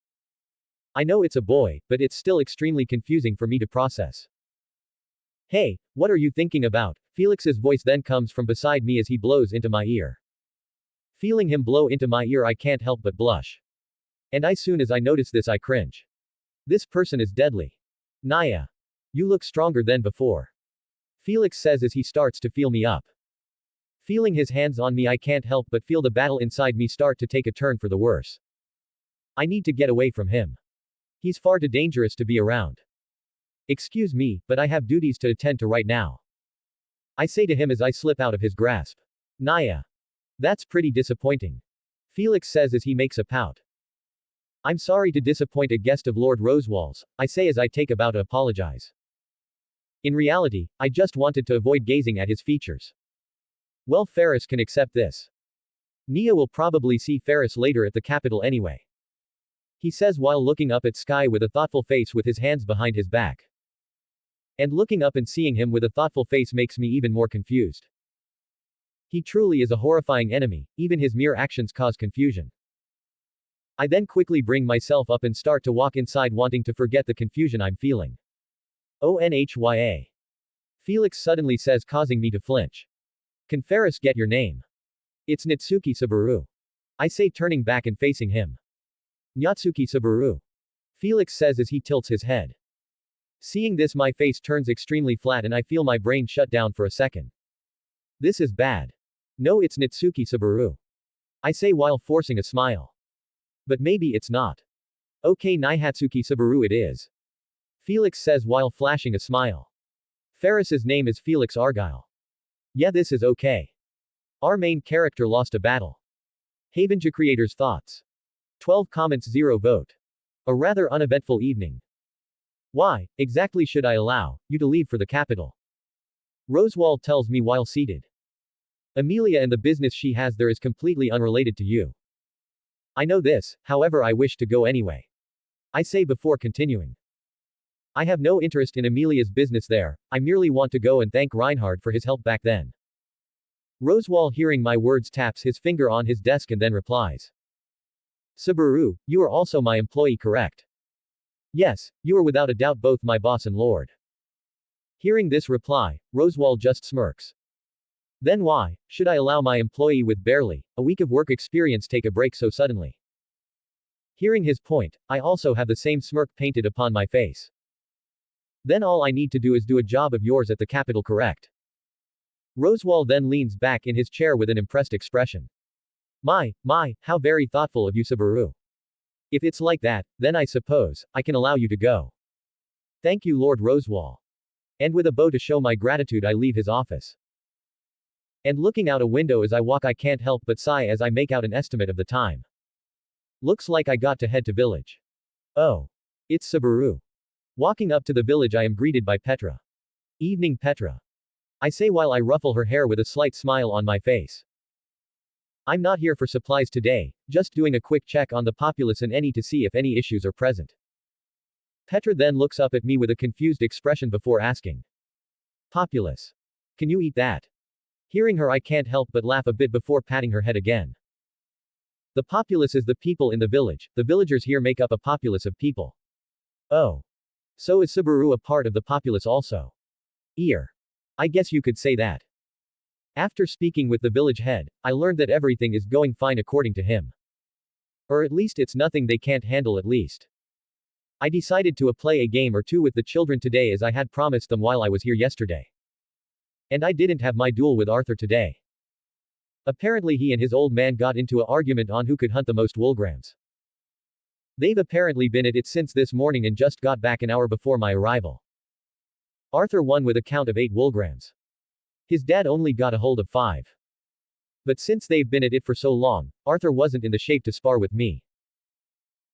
Speaker 1: I know it's a boy, but it's still extremely confusing for me to process. Hey, what are you thinking about? Felix's voice then comes from beside me as he blows into my ear. Feeling him blow into my ear, I can't help but blush. And as soon as I notice this, I cringe. This person is deadly. Naya. You look stronger than before. Felix says as he starts to feel me up. Feeling his hands on me, I can't help but feel the battle inside me start to take a turn for the worse. I need to get away from him. He's far too dangerous to be around. Excuse me, but I have duties to attend to right now. I say to him as I slip out of his grasp. Naya. That's pretty disappointing. Felix says as he makes a pout. I'm sorry to disappoint a guest of Lord Rosewall's, I say as I take a bow to apologize. In reality, I just wanted to avoid gazing at his features. Well, Ferris can accept this. Nia will probably see Ferris later at the capital anyway. He says while looking up at sky with a thoughtful face with his hands behind his back. And looking up and seeing him with a thoughtful face makes me even more confused. He truly is a horrifying enemy, even his mere actions cause confusion. I then quickly bring myself up and start to walk inside, wanting to forget the confusion I'm feeling. ONHYA. Felix suddenly says, causing me to flinch. Can Ferris get your name? It's Natsuki Subaru. I say, turning back and facing him. Natsuki Subaru. Felix says as he tilts his head. Seeing this, my face turns extremely flat and I feel my brain shut down for a second. This is bad. No, it's Natsuki Subaru. I say while forcing a smile. But maybe it's not. Okay, Naihatsuki Subaru it is. Felix says while flashing a smile. Ferris's name is Felix Argyle. Yeah, this is okay. Our main character lost a battle. Havengi creators' thoughts. 12 comments, 0 vote. A rather uneventful evening. Why, exactly should I allow you to leave for the capital? Rosewall tells me while seated. Amelia and the business she has there is completely unrelated to you. I know this, however I wish to go anyway. I say before continuing. I have no interest in Amelia's business there, I merely want to go and thank Reinhard for his help back then. Rosewall, hearing my words, taps his finger on his desk and then replies. Subaru, you are also my employee, correct? Yes, you are without a doubt both my boss and lord. Hearing this reply, Rosewall just smirks. Then why should I allow my employee with barely a week of work experience take a break so suddenly? Hearing his point, I also have the same smirk painted upon my face. Then all I need to do is do a job of yours at the capital, correct? Rosewall then leans back in his chair with an impressed expression. My, how very thoughtful of you, Subaru. If it's like that, then I suppose I can allow you to go. Thank you, Lord Rosewall. And with a bow to show my gratitude, I leave his office. And looking out a window as I walk, I can't help but sigh as I make out an estimate of the time. Looks like I got to head to village. Oh. It's Subaru. Walking up to the village, I am greeted by Petra. Evening, Petra. I say while I ruffle her hair with a slight smile on my face. I'm not here for supplies today, just doing a quick check on the populace and any to see if any issues are present. Petra then looks up at me with a confused expression before asking. Populace. Can you eat that? Hearing her, I can't help but laugh a bit before patting her head again. The populace is the people in the village, the villagers here make up a populace of people. Oh. So is Subaru a part of the populace also? I guess you could say that. After speaking with the village head, I learned that everything is going fine according to him. Or at least it's nothing they can't handle at least. I decided to play a game or two with the children today as I had promised them while I was here yesterday. And I didn't have my duel with Arthur today. Apparently he and his old man got into an argument on who could hunt the most woolgrams. They've apparently been at it since this morning and just got back an hour before my arrival. Arthur won with a count of 8 woolgrams. His dad only got a hold of 5. But since they've been at it for so long, Arthur wasn't in the shape to spar with me.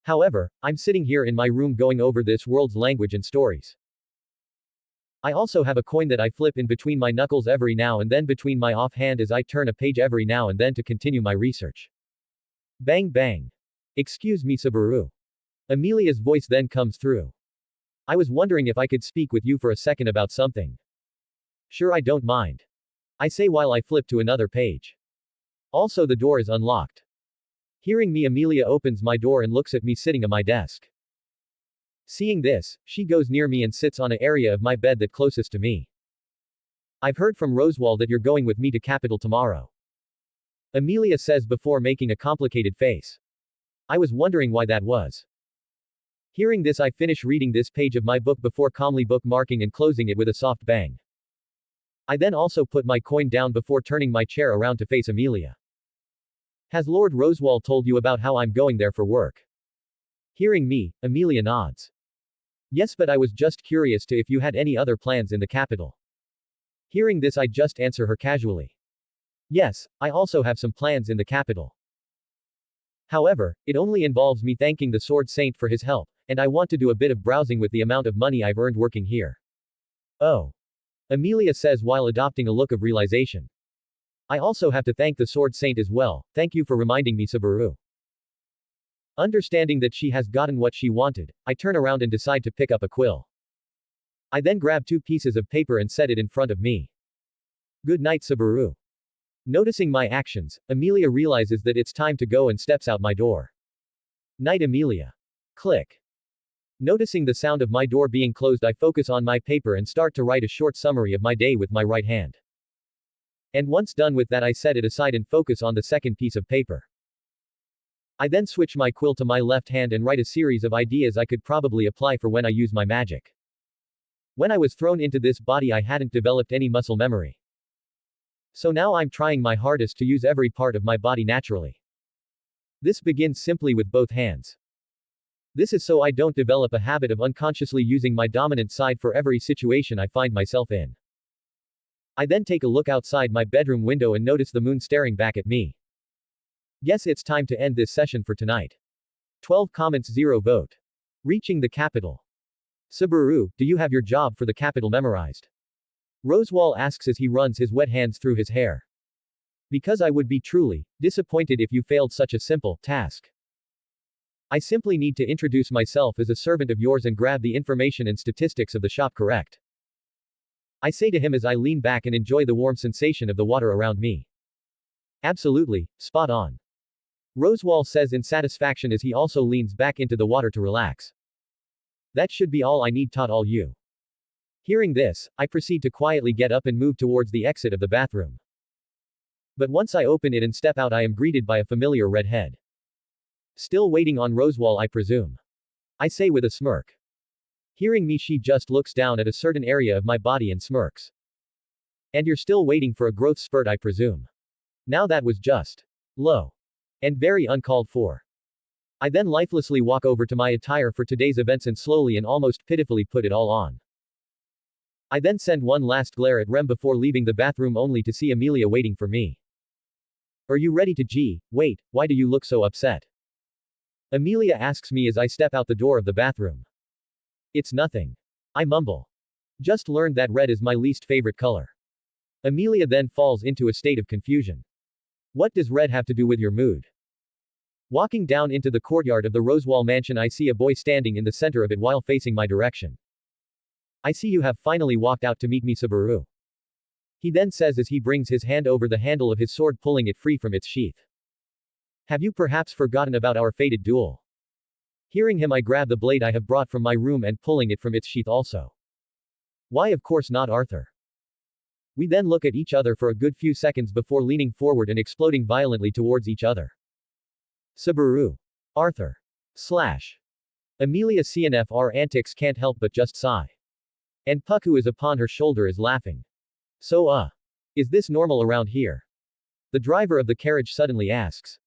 Speaker 1: However, I'm sitting here in my room going over this world's language and stories. I also have a coin that I flip in between my knuckles every now and then between my offhand as I turn a page every now and then to continue my research. Bang bang. Excuse me, Subaru. Amelia's voice then comes through. I was wondering if I could speak with you for a second about something. Sure, I don't mind. I say while I flip to another page. Also, the door is unlocked. Hearing me, Amelia opens my door and looks at me sitting at my desk. Seeing this, she goes near me and sits on an area of my bed that closest to me. I've heard from Rosewall that you're going with me to Capital tomorrow. Amelia says before making a complicated face. I was wondering why that was. Hearing this, I finish reading this page of my book before calmly bookmarking and closing it with a soft bang. I then also put my coin down before turning my chair around to face Amelia. Has Lord Rosewall told you about how I'm going there for work? Hearing me, Amelia nods. Yes, but I was just curious to if you had any other plans in the capital. Hearing this, I just answer her casually. Yes, I also have some plans in the capital. However, it only involves me thanking the Sword Saint for his help, and I want to do a bit of browsing with the amount of money I've earned working here. Oh. Amelia says while adopting a look of realization. I also have to thank the Sword Saint as well, thank you for reminding me, Subaru. Understanding that she has gotten what she wanted, I turn around and decide to pick up a quill. I then grab 2 pieces of paper and set it in front of me. Good night, Subaru. Noticing my actions, Amelia realizes that it's time to go and steps out my door. Night, Amelia. Click. Noticing the sound of my door being closed, I focus on my paper and start to write a short summary of my day with my right hand. And once done with that, I set it aside and focus on the second piece of paper. I then switch my quill to my left hand and write a series of ideas I could probably apply for when I use my magic. When I was thrown into this body, I hadn't developed any muscle memory. So now I'm trying my hardest to use every part of my body naturally. This begins simply with both hands. This is so I don't develop a habit of unconsciously using my dominant side for every situation I find myself in. I then take a look outside my bedroom window and notice the moon staring back at me. Guess it's time to end this session for tonight. 12 comments, 0 vote. Reaching the capital. Subaru, do you have your job for the capital memorized? Rosewall asks as he runs his wet hands through his hair. Because I would be truly disappointed if you failed such a simple task. I simply need to introduce myself as a servant of yours and grab the information and statistics of the shop correct. I say to him as I lean back and enjoy the warm sensation of the water around me. Absolutely, spot on. Rosewall says in satisfaction as he also leans back into the water to relax. That should be all I need, taught all you. Hearing this, I proceed to quietly get up and move towards the exit of the bathroom. But once I open it and step out, I am greeted by a familiar red head. Still waiting on Rosewall, I presume. I say with a smirk. Hearing me, she just looks down at a certain area of my body and smirks. And you're still waiting for a growth spurt, I presume. Now that was just low. And very uncalled for. I then lifelessly walk over to my attire for today's events and slowly and almost pitifully put it all on. I then send one last glare at Rem before leaving the bathroom only to see Amelia waiting for me. Are you ready to wait, why do you look so upset? Amelia asks me as I step out the door of the bathroom. It's nothing. I mumble. Just learned that red is my least favorite color. Amelia then falls into a state of confusion. What does red have to do with your mood? Walking down into the courtyard of the Rosewall mansion, I see a boy standing in the center of it while facing my direction. I see you have finally walked out to meet me, Subaru. He then says as he brings his hand over the handle of his sword, pulling it free from its sheath. Have you perhaps forgotten about our fated duel? Hearing him, I grab the blade I have brought from my room and pulling it from its sheath also. Why, of course not, Arthur. We then look at each other for a good few seconds before leaning forward and exploding violently towards each other. Subaru. Arthur. Amelia CNF, our antics can't help but just sigh. And Puck, who is upon her shoulder, is laughing. So is this normal around here? The driver of the carriage suddenly asks.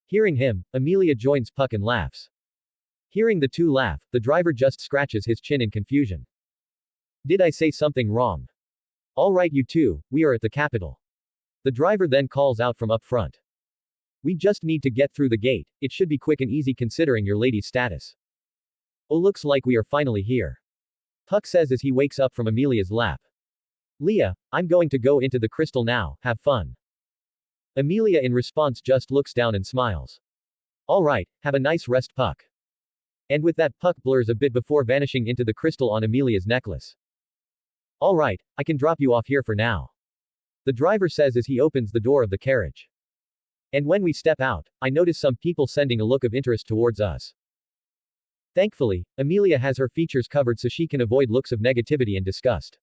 Speaker 1: Hearing him, Amelia joins Puck and laughs. Hearing the two laugh, the driver just scratches his chin in confusion. Did I say something wrong? All right, you two, we are at the capital. The driver then calls out from up front. We just need to get through the gate, it should be quick and easy considering your lady's status. Oh, looks like we are finally here. Puck says as he wakes up from Amelia's lap. Leah, I'm going to go into the crystal now, have fun. Amelia in response just looks down and smiles. All right, have a nice rest, Puck. And with that, Puck blurs a bit before vanishing into the crystal on Amelia's necklace. All right, I can drop you off here for now. The driver says as he opens the door of the carriage. And when we step out, I notice some people sending a look of interest towards us. Thankfully, Amelia has her features covered so she can avoid looks of negativity and disgust.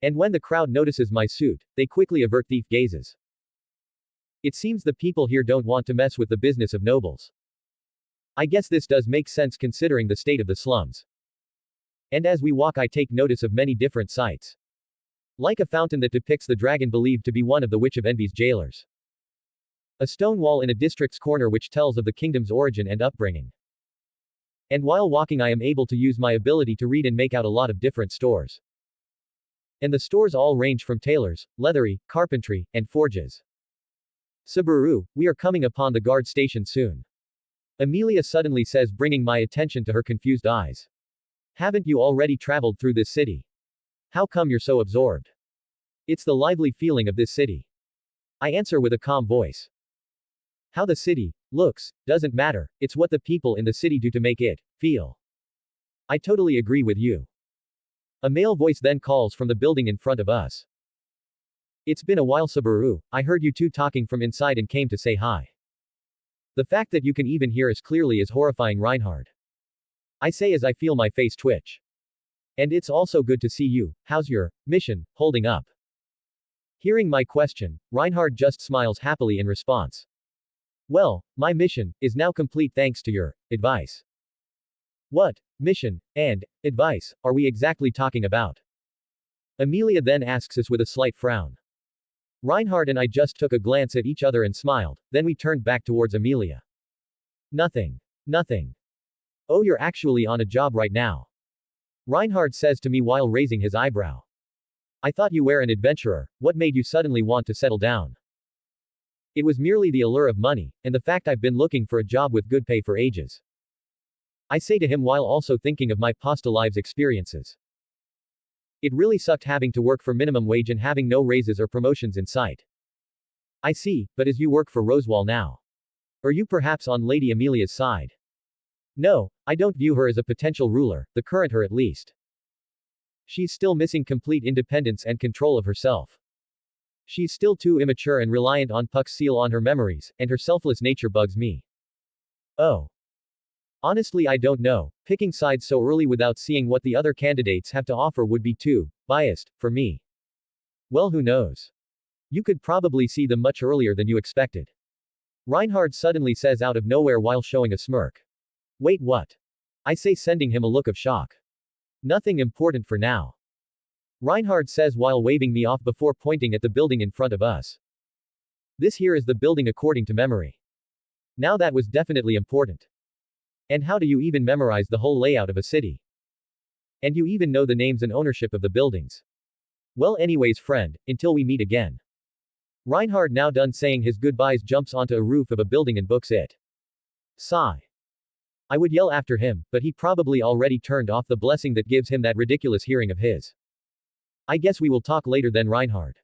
Speaker 1: And when the crowd notices my suit, they quickly avert thief gazes. It seems the people here don't want to mess with the business of nobles. I guess this does make sense considering the state of the slums. And as we walk, I take notice of many different sights. Like a fountain that depicts the dragon believed to be one of the Witch of Envy's jailers. A stone wall in a district's corner which tells of the kingdom's origin and upbringing. And while walking, I am able to use my ability to read and make out a lot of different stores. And the stores all range from tailors, leathery, carpentry, and forges. Subaru, we are coming upon the guard station soon. Amelia suddenly says, bringing my attention to her confused eyes. Haven't you already traveled through this city? How come you're so absorbed? It's the lively feeling of this city. I answer with a calm voice. How the city looks doesn't matter, it's what the people in the city do to make it feel. I totally agree with you. A male voice then calls from the building in front of us. It's been a while, Subaru, I heard you two talking from inside and came to say hi. The fact that you can even hear us clearly is horrifying, Reinhard. I say as I feel my face twitch. And it's also good to see you. How's your mission holding up? Hearing my question, Reinhard just smiles happily in response. Well, my mission is now complete thanks to your advice. What mission and advice are we exactly talking about? Amelia then asks us with a slight frown. Reinhard and I just took a glance at each other and smiled, then we turned back towards Amelia. Nothing. Nothing. Oh, you're actually on a job right now. Reinhard says to me while raising his eyebrow. I thought you were an adventurer, what made you suddenly want to settle down? It was merely the allure of money, and the fact I've been looking for a job with good pay for ages. I say to him while also thinking of my past lives experiences. It really sucked having to work for minimum wage and having no raises or promotions in sight. I see, but as you work for Rosewall now. Are you perhaps on Lady Amelia's side? No, I don't view her as a potential ruler, the current her at least. She's still missing complete independence and control of herself. She's still too immature and reliant on Puck's seal on her memories, and her selfless nature bugs me. Oh. Honestly, I don't know, picking sides so early without seeing what the other candidates have to offer would be too biased for me. Well, who knows? You could probably see them much earlier than you expected. Reinhard suddenly says out of nowhere while showing a smirk. Wait, what? I say, sending him a look of shock. Nothing important for now. Reinhard says while waving me off before pointing at the building in front of us. This here is the building according to memory. Now that was definitely important. And how do you even memorize the whole layout of a city? And you even know the names and ownership of the buildings. Well, anyways, friend, until we meet again. Reinhard, now done saying his goodbyes, jumps onto a roof of a building and books it. Sigh. I would yell after him, but he probably already turned off the blessing that gives him that ridiculous hearing of his. I guess we will talk later then, Reinhard.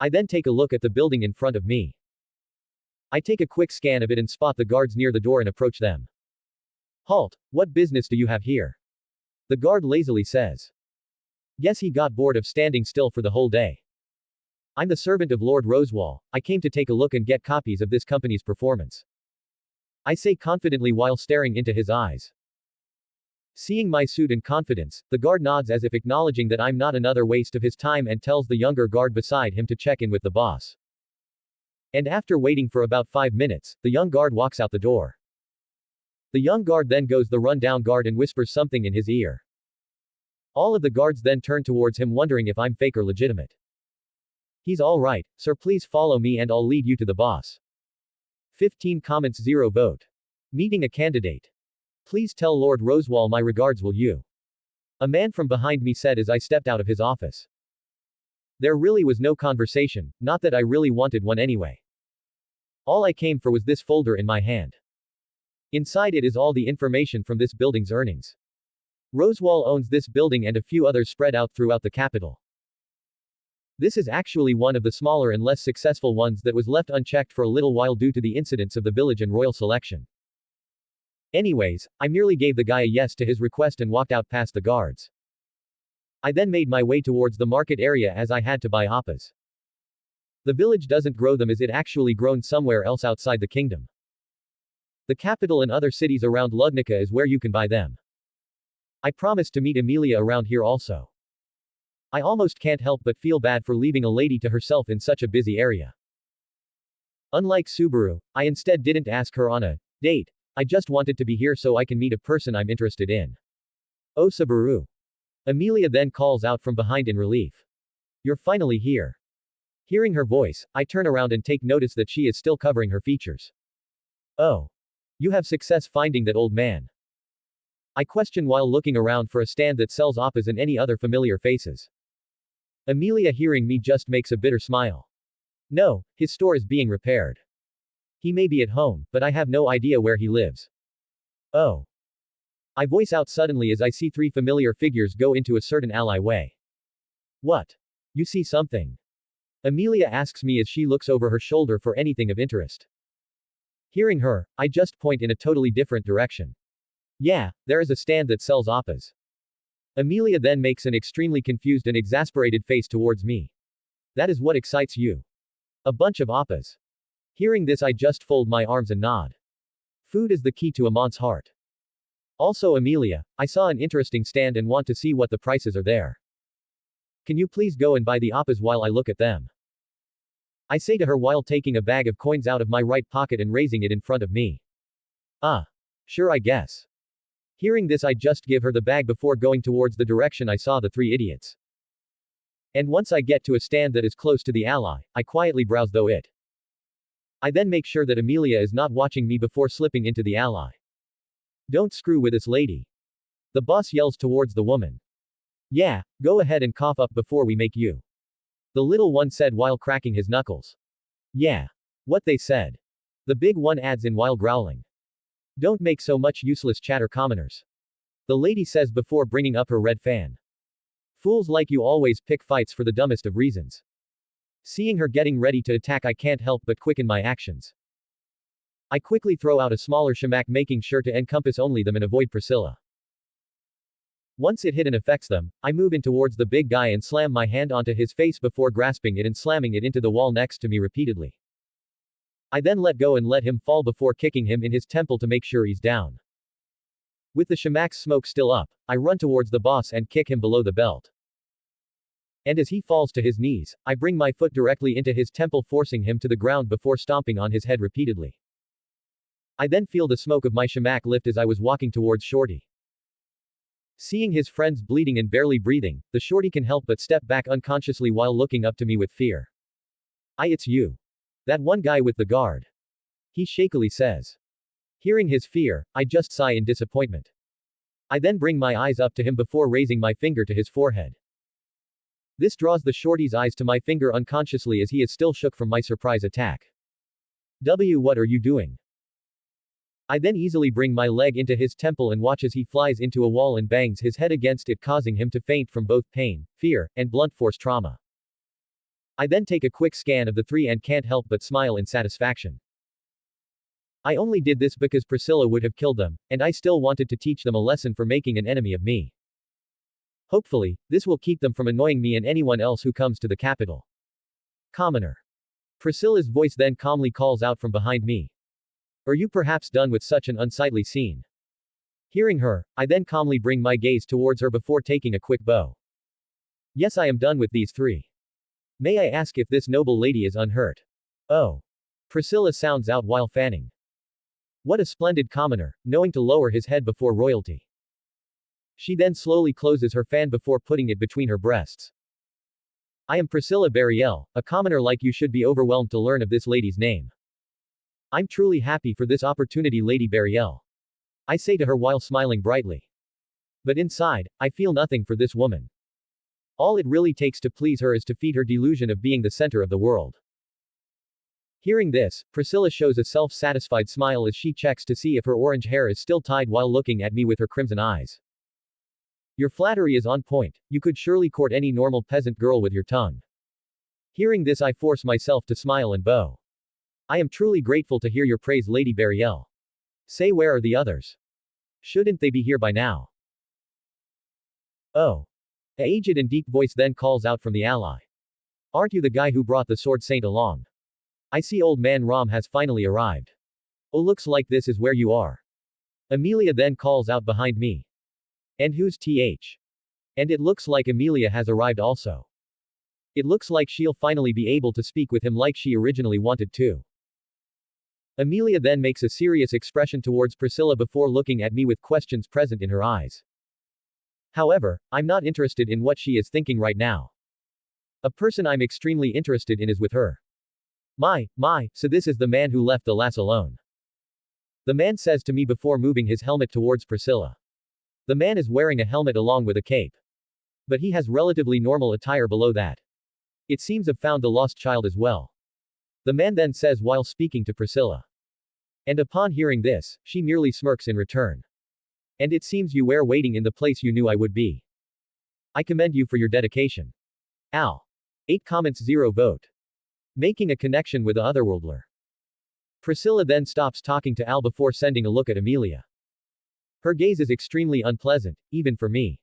Speaker 1: I then take a look at the building in front of me. I take a quick scan of it and spot the guards near the door and approach them. Halt, what business do you have here? The guard lazily says. Guess he got bored of standing still for the whole day. I'm the servant of Lord Rosewall, I came to take a look and get copies of this company's performance. I say confidently while staring into his eyes. Seeing my suit and confidence, the guard nods as if acknowledging that I'm not another waste of his time and tells the younger guard beside him to check in with the boss. And after waiting for about 5 minutes, the young guard walks out the door. The young guard then goes the run-down guard and whispers something in his ear. All of the guards then turn towards him wondering if I'm fake or legitimate. He's all right, sir, please follow me and I'll lead you to the boss. 15 comments, 0 vote. Meeting a candidate. Please tell Lord Rosewall my regards, will you? A man from behind me said as I stepped out of his office. There really was no conversation, not that I really wanted one anyway. All I came for was this folder in my hand. Inside it is all the information from this building's earnings. Rosewall owns this building and a few others spread out throughout the capital. This is actually one of the smaller and less successful ones that was left unchecked for a little while due to the incidents of the village and royal selection. Anyways, I merely gave the guy a yes to his request and walked out past the guards. I then made my way towards the market area as I had to buy appas. The village doesn't grow them as it actually grown somewhere else outside the kingdom. The capital and other cities around Lugnica is where you can buy them. I promised to meet Amelia around here also. I almost can't help but feel bad for leaving a lady to herself in such a busy area. Unlike Subaru, I instead didn't ask her on a date. I just wanted to be here so I can meet a person I'm interested in. Oh Subaru. Amelia then calls out from behind in relief. You're finally here. Hearing her voice, I turn around and take notice that she is still covering her features. Oh. You have success finding that old man. I question while looking around for a stand that sells oppas and any other familiar faces. Amelia hearing me just makes a bitter smile. No, his store is being repaired. He may be at home, but I have no idea where he lives. Oh. I voice out suddenly as I see three familiar figures go into a certain alleyway. What? You see something? Amelia asks me as she looks over her shoulder for anything of interest. Hearing her, I just point in a totally different direction. Yeah, there is a stand that sells oppas. Amelia then makes an extremely confused and exasperated face towards me. That is what excites you. A bunch of oppas. Hearing this, I just fold my arms and nod. Food is the key to a man's heart. Also Amelia, I saw an interesting stand and want to see what the prices are there. Can you please go and buy the oppas while I look at them? I say to her while taking a bag of coins out of my right pocket and raising it in front of me. Sure I guess. Hearing this, I just give her the bag before going towards the direction I saw the three idiots. And once I get to a stand that is close to the alley, I quietly browse through it. I then make sure that Amelia is not watching me before slipping into the alley. Don't screw with this lady. The boss yells towards the woman. Yeah, go ahead and cough up before we make you. The little one said while cracking his knuckles. Yeah. What they said. The big one adds in while growling. Don't make so much useless chatter, commoners. The lady says before bringing up her red fan. Fools like you always pick fights for the dumbest of reasons. Seeing her getting ready to attack, I can't help but quicken my actions. I quickly throw out a smaller shamak, making sure to encompass only them and avoid Priscilla. Once it hit and affects them, I move in towards the big guy and slam my hand onto his face before grasping it and slamming it into the wall next to me repeatedly. I then let go and let him fall before kicking him in his temple to make sure he's down. With the shamak's smoke still up, I run towards the boss and kick him below the belt. And as he falls to his knees, I bring my foot directly into his temple, forcing him to the ground before stomping on his head repeatedly. I then feel the smoke of my shamak lift as I was walking towards Shorty. Seeing his friends bleeding and barely breathing, the Shorty can help but step back unconsciously while looking up to me with fear. It's you. That one guy with the guard. He shakily says. Hearing his fear, I just sigh in disappointment. I then bring my eyes up to him before raising my finger to his forehead. This draws the Shorty's eyes to my finger unconsciously as he is still shook from my surprise attack. What are you doing? I then easily bring my leg into his temple and watch as he flies into a wall and bangs his head against it, causing him to faint from both pain, fear, and blunt force trauma. I then take a quick scan of the three and can't help but smile in satisfaction. I only did this because Priscilla would have killed them, and I still wanted to teach them a lesson for making an enemy of me. Hopefully, this will keep them from annoying me and anyone else who comes to the capital. Commoner. Priscilla's voice then calmly calls out from behind me. Are you perhaps done with such an unsightly scene? Hearing her, I then calmly bring my gaze towards her before taking a quick bow. Yes, I am done with these three. May I ask if this noble lady is unhurt? Oh. Priscilla sounds out while fanning. What a splendid commoner, knowing to lower his head before royalty. She then slowly closes her fan before putting it between her breasts. I am Priscilla Bariel, a commoner like you should be overwhelmed to learn of this lady's name. I'm truly happy for this opportunity, Lady Bariel. I say to her while smiling brightly. But inside, I feel nothing for this woman. All it really takes to please her is to feed her delusion of being the center of the world. Hearing this, Priscilla shows a self-satisfied smile as she checks to see if her orange hair is still tied while looking at me with her crimson eyes. Your flattery is on point, you could surely court any normal peasant girl with your tongue. Hearing this, I force myself to smile and bow. I am truly grateful to hear your praise, Lady Bariel. Say, where are the others? Shouldn't they be here by now? Oh. A aged and deep voice then calls out from the alley. Aren't you the guy who brought the sword saint along? I see old man Ram has finally arrived. Oh, looks like this is where you are. Amelia then calls out behind me. And who's th? And it looks like Amelia has arrived also. It looks like she'll finally be able to speak with him like she originally wanted to. Amelia then makes a serious expression towards Priscilla before looking at me with questions present in her eyes. However, I'm not interested in what she is thinking right now. A person I'm extremely interested in is with her. So this is the man who left the lass alone. The man says to me before moving his helmet towards Priscilla. The man is wearing a helmet along with a cape. But he has relatively normal attire below that. It seems I've found the lost child as well. The man then says while speaking to Priscilla. And upon hearing this, she merely smirks in return. And it seems you were waiting in the place you knew I would be. I commend you for your dedication. Al. 8 comments 0 vote. Making a connection with the otherworldler. Priscilla then stops talking to Al before sending a look at Amelia. Her gaze is extremely unpleasant, even for me.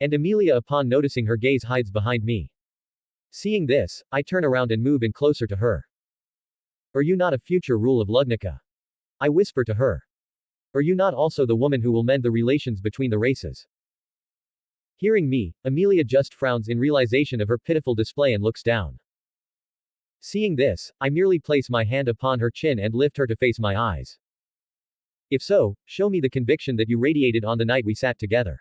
Speaker 1: And Amelia upon noticing her gaze hides behind me. Seeing this, I turn around and move in closer to her. Are you not a future rule of Lugnica? I whisper to her. Are you not also the woman who will mend the relations between the races? Hearing me, Amelia just frowns in realization of her pitiful display and looks down. Seeing this, I merely place my hand upon her chin and lift her to face my eyes. If so, show me the conviction that you radiated on the night we sat together.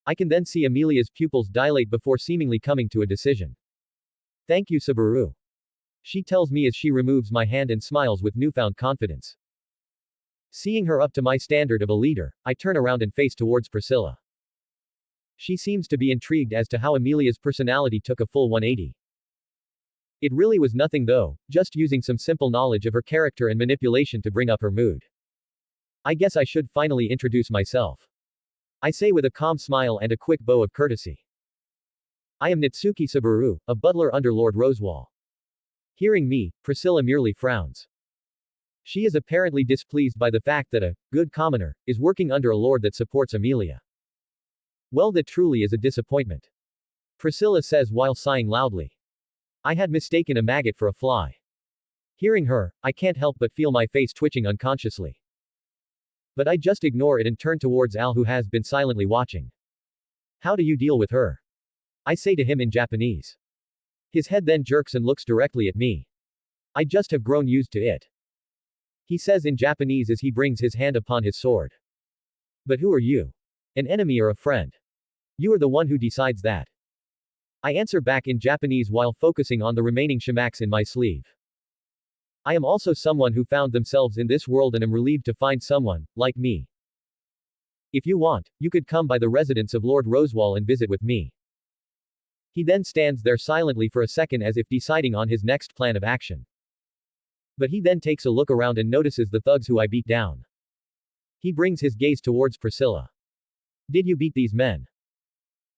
Speaker 1: I can then see Amelia's pupils dilate before seemingly coming to a decision. Thank you, Subaru. She tells me as she removes my hand and smiles with newfound confidence. Seeing her up to my standard of a leader, I turn around and face towards Priscilla. She seems to be intrigued as to how Amelia's personality took a full 180. It really was nothing though, just using some simple knowledge of her character and manipulation to bring up her mood. I guess I should finally introduce myself. I say with a calm smile and a quick bow of courtesy. I am Nitsuki Subaru, a butler under Lord Rosewall. Hearing me, Priscilla merely frowns. She is apparently displeased by the fact that a good commoner is working under a lord that supports Amelia. Well, that truly is a disappointment. Priscilla says while sighing loudly. I had mistaken a maggot for a fly. Hearing her, I can't help but feel my face twitching unconsciously. But I just ignore it and turn towards Al who has been silently watching. How do you deal with her? I say to him in Japanese. His head then jerks and looks directly at me. I just have grown used to it. He says in Japanese as he brings his hand upon his sword. But who are you? An enemy or a friend? You are the one who decides that. I answer back in Japanese while focusing on the remaining shamaks in my sleeve. I am also someone who found themselves in this world and am relieved to find someone, like me. If you want, you could come by the residence of Lord Rosewall and visit with me. He then stands there silently for a second as if deciding on his next plan of action. But he then takes a look around and notices the thugs who I beat down. He brings his gaze towards Priscilla. Did you beat these men?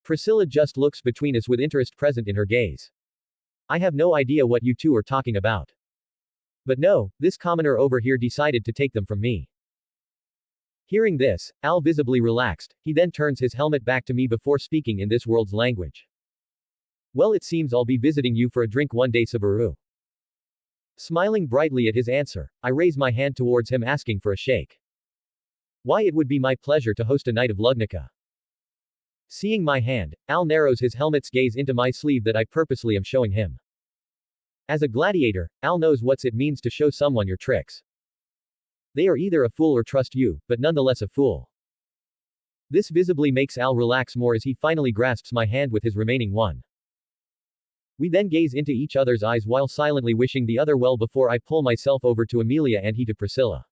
Speaker 1: Priscilla just looks between us with interest present in her gaze. I have no idea what you two are talking about. But no, this commoner over here decided to take them from me. Hearing this, Al visibly relaxed, he then turns his helmet back to me before speaking in this world's language. Well, it seems I'll be visiting you for a drink one day, Subaru. Smiling brightly at his answer, I raise my hand towards him asking for a shake. Why, it would be my pleasure to host a night of Lugnica. Seeing my hand, Al narrows his helmet's gaze into my sleeve that I purposely am showing him. As a gladiator, Al knows what it means to show someone your tricks. They are either a fool or trust you, but nonetheless a fool. This visibly makes Al relax more as he finally grasps my hand with his remaining one. We then gaze into each other's eyes while silently wishing the other well before I pull myself over to Amelia and he to Priscilla.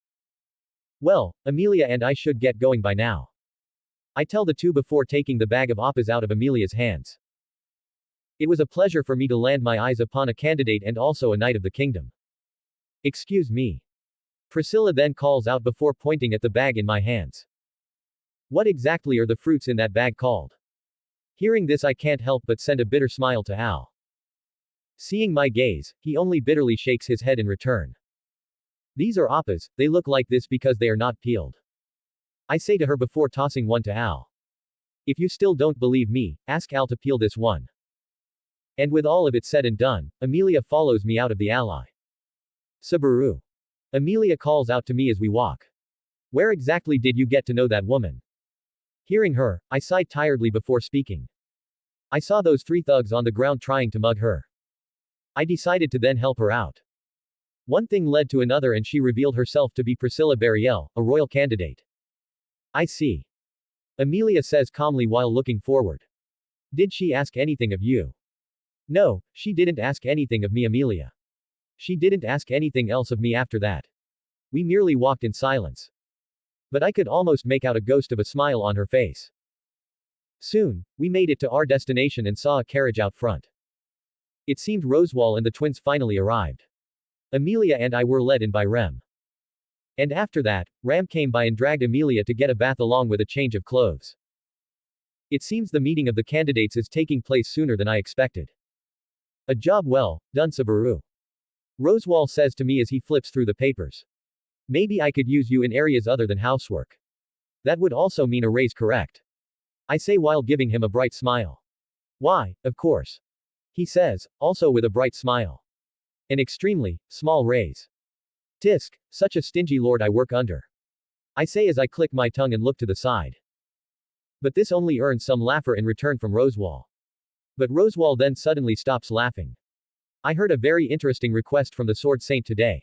Speaker 1: Well, Amelia and I should get going by now. I tell the two before taking the bag of oppas out of Amelia's hands. It was a pleasure for me to land my eyes upon a candidate and also a knight of the kingdom. Excuse me. Priscilla then calls out before pointing at the bag in my hands. What exactly are the fruits in that bag called? Hearing this, I can't help but send a bitter smile to Al. Seeing my gaze, he only bitterly shakes his head in return. These are oppas, they look like this because they are not peeled. I say to her before tossing one to Al. If you still don't believe me, ask Al to peel this one. And with all of it said and done, Amelia follows me out of the ally. Subaru. Amelia calls out to me as we walk. Where exactly did you get to know that woman? Hearing her, I sighed tiredly before speaking. I saw those 3 thugs on the ground trying to mug her. I decided to then help her out. One thing led to another and she revealed herself to be Priscilla Bariel, a royal candidate. I see. Amelia says calmly while looking forward. Did she ask anything of you? No, she didn't ask anything of me, Amelia. She didn't ask anything else of me after that. We merely walked in silence. But I could almost make out a ghost of a smile on her face. Soon, we made it to our destination and saw a carriage out front. It seemed Rosewall and the twins finally arrived. Amelia and I were led in by Rem. And after that, Ram came by and dragged Amelia to get a bath along with a change of clothes. It seems the meeting of the candidates is taking place sooner than I expected. A job well done, Subaru. Rosewall says to me as he flips through the papers. Maybe I could use you in areas other than housework. That would also mean a raise, correct? I say while giving him a bright smile. Why, of course. He says, also with a bright smile. An extremely small raise. Tisk, such a stingy lord I work under. I say as I click my tongue and look to the side. But this only earns some laughter in return from Rosewall. But Rosewall then suddenly stops laughing. I heard a very interesting request from the Sword Saint today.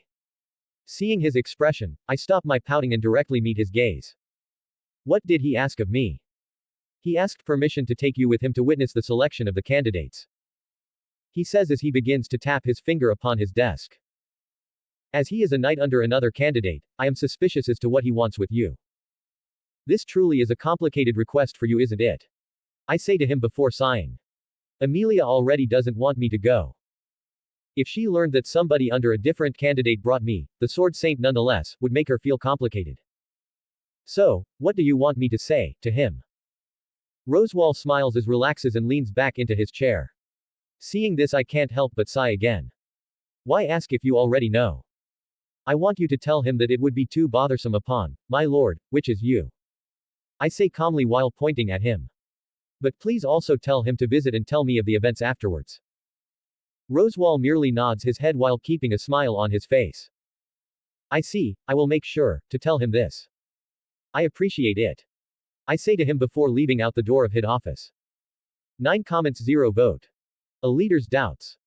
Speaker 1: Seeing his expression, I stop my pouting and directly meet his gaze. What did he ask of me? He asked permission to take you with him to witness the selection of the candidates. He says as he begins to tap his finger upon his desk. As he is a knight under another candidate, I am suspicious as to what he wants with you. This truly is a complicated request for you, isn't it? I say to him before sighing. Amelia already doesn't want me to go. If she learned that somebody under a different candidate brought me, the Sword Saint nonetheless, would make her feel complicated. So, what do you want me to say, to him? Rosewall smiles as relaxes and leans back into his chair. Seeing this I can't help but sigh again. Why ask if you already know? I want you to tell him that it would be too bothersome upon, my lord, which is you. I say calmly while pointing at him. But please also tell him to visit and tell me of the events afterwards. Rosewall merely nods his head while keeping a smile on his face. I see, I will make sure to tell him this. I appreciate it. I say to him before leaving out the door of head office. 9 comments 0 vote. A leader's doubts.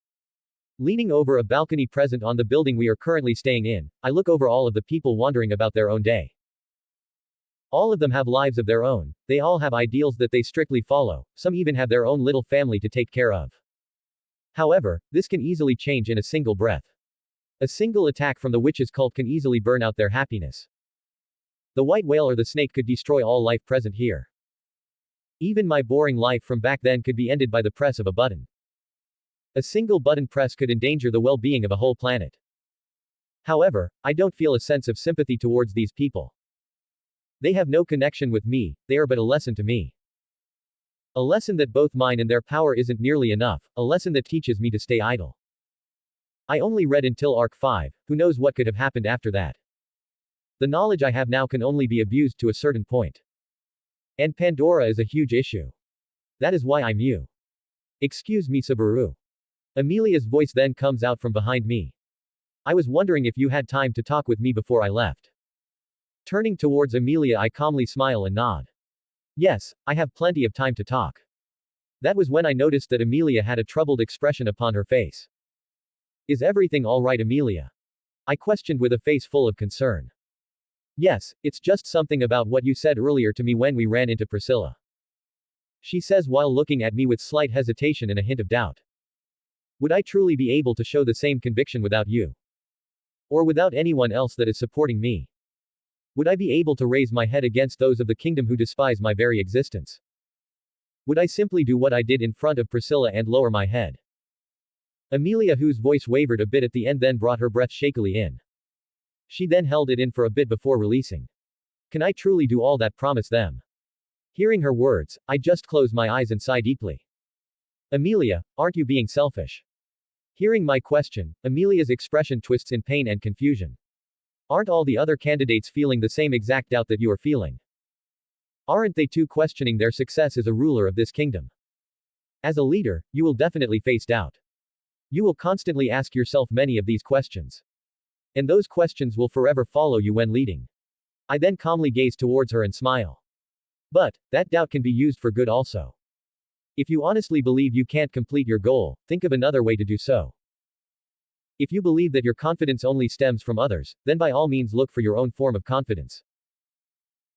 Speaker 1: Leaning over a balcony present on the building we are currently staying in, I look over all of the people wandering about their own day. All of them have lives of their own, they all have ideals that they strictly follow, some even have their own little family to take care of. However, this can easily change in a single breath. A single attack from the witches' cult can easily burn out their happiness. The white whale or the snake could destroy all life present here. Even my boring life from back then could be ended by the press of a button. A single button press could endanger the well-being of a whole planet. However, I don't feel a sense of sympathy towards these people. They have no connection with me, they are but a lesson to me. A lesson that both mine and their power isn't nearly enough, a lesson that teaches me to stay idle. I only read until Arc 5, who knows what could have happened after that. The knowledge I have now can only be abused to a certain point. And Pandora is a huge issue. That is why I'm you. Excuse me, Subaru. Amelia's voice then comes out from behind me. I was wondering if you had time to talk with me before I left. Turning towards Amelia, I calmly smile and nod. Yes, I have plenty of time to talk. That was when I noticed that Amelia had a troubled expression upon her face. Is everything all right, Amelia? I questioned with a face full of concern. Yes, it's just something about what you said earlier to me when we ran into Priscilla. She says while looking at me with slight hesitation and a hint of doubt. Would I truly be able to show the same conviction without you? Or without anyone else that is supporting me? Would I be able to raise my head against those of the kingdom who despise my very existence? Would I simply do what I did in front of Priscilla and lower my head? Amelia, whose voice wavered a bit at the end, then brought her breath shakily in. She then held it in for a bit before releasing. Can I truly do all that promise them? Hearing her words, I just close my eyes and sigh deeply. Amelia, aren't you being selfish? Hearing my question, Amelia's expression twists in pain and confusion. Aren't all the other candidates feeling the same exact doubt that you are feeling? Aren't they too questioning their success as a ruler of this kingdom? As a leader, you will definitely face doubt. You will constantly ask yourself many of these questions. And those questions will forever follow you when leading. I then calmly gaze towards her and smile. But, that doubt can be used for good also. If you honestly believe you can't complete your goal, think of another way to do so. If you believe that your confidence only stems from others, then by all means look for your own form of confidence.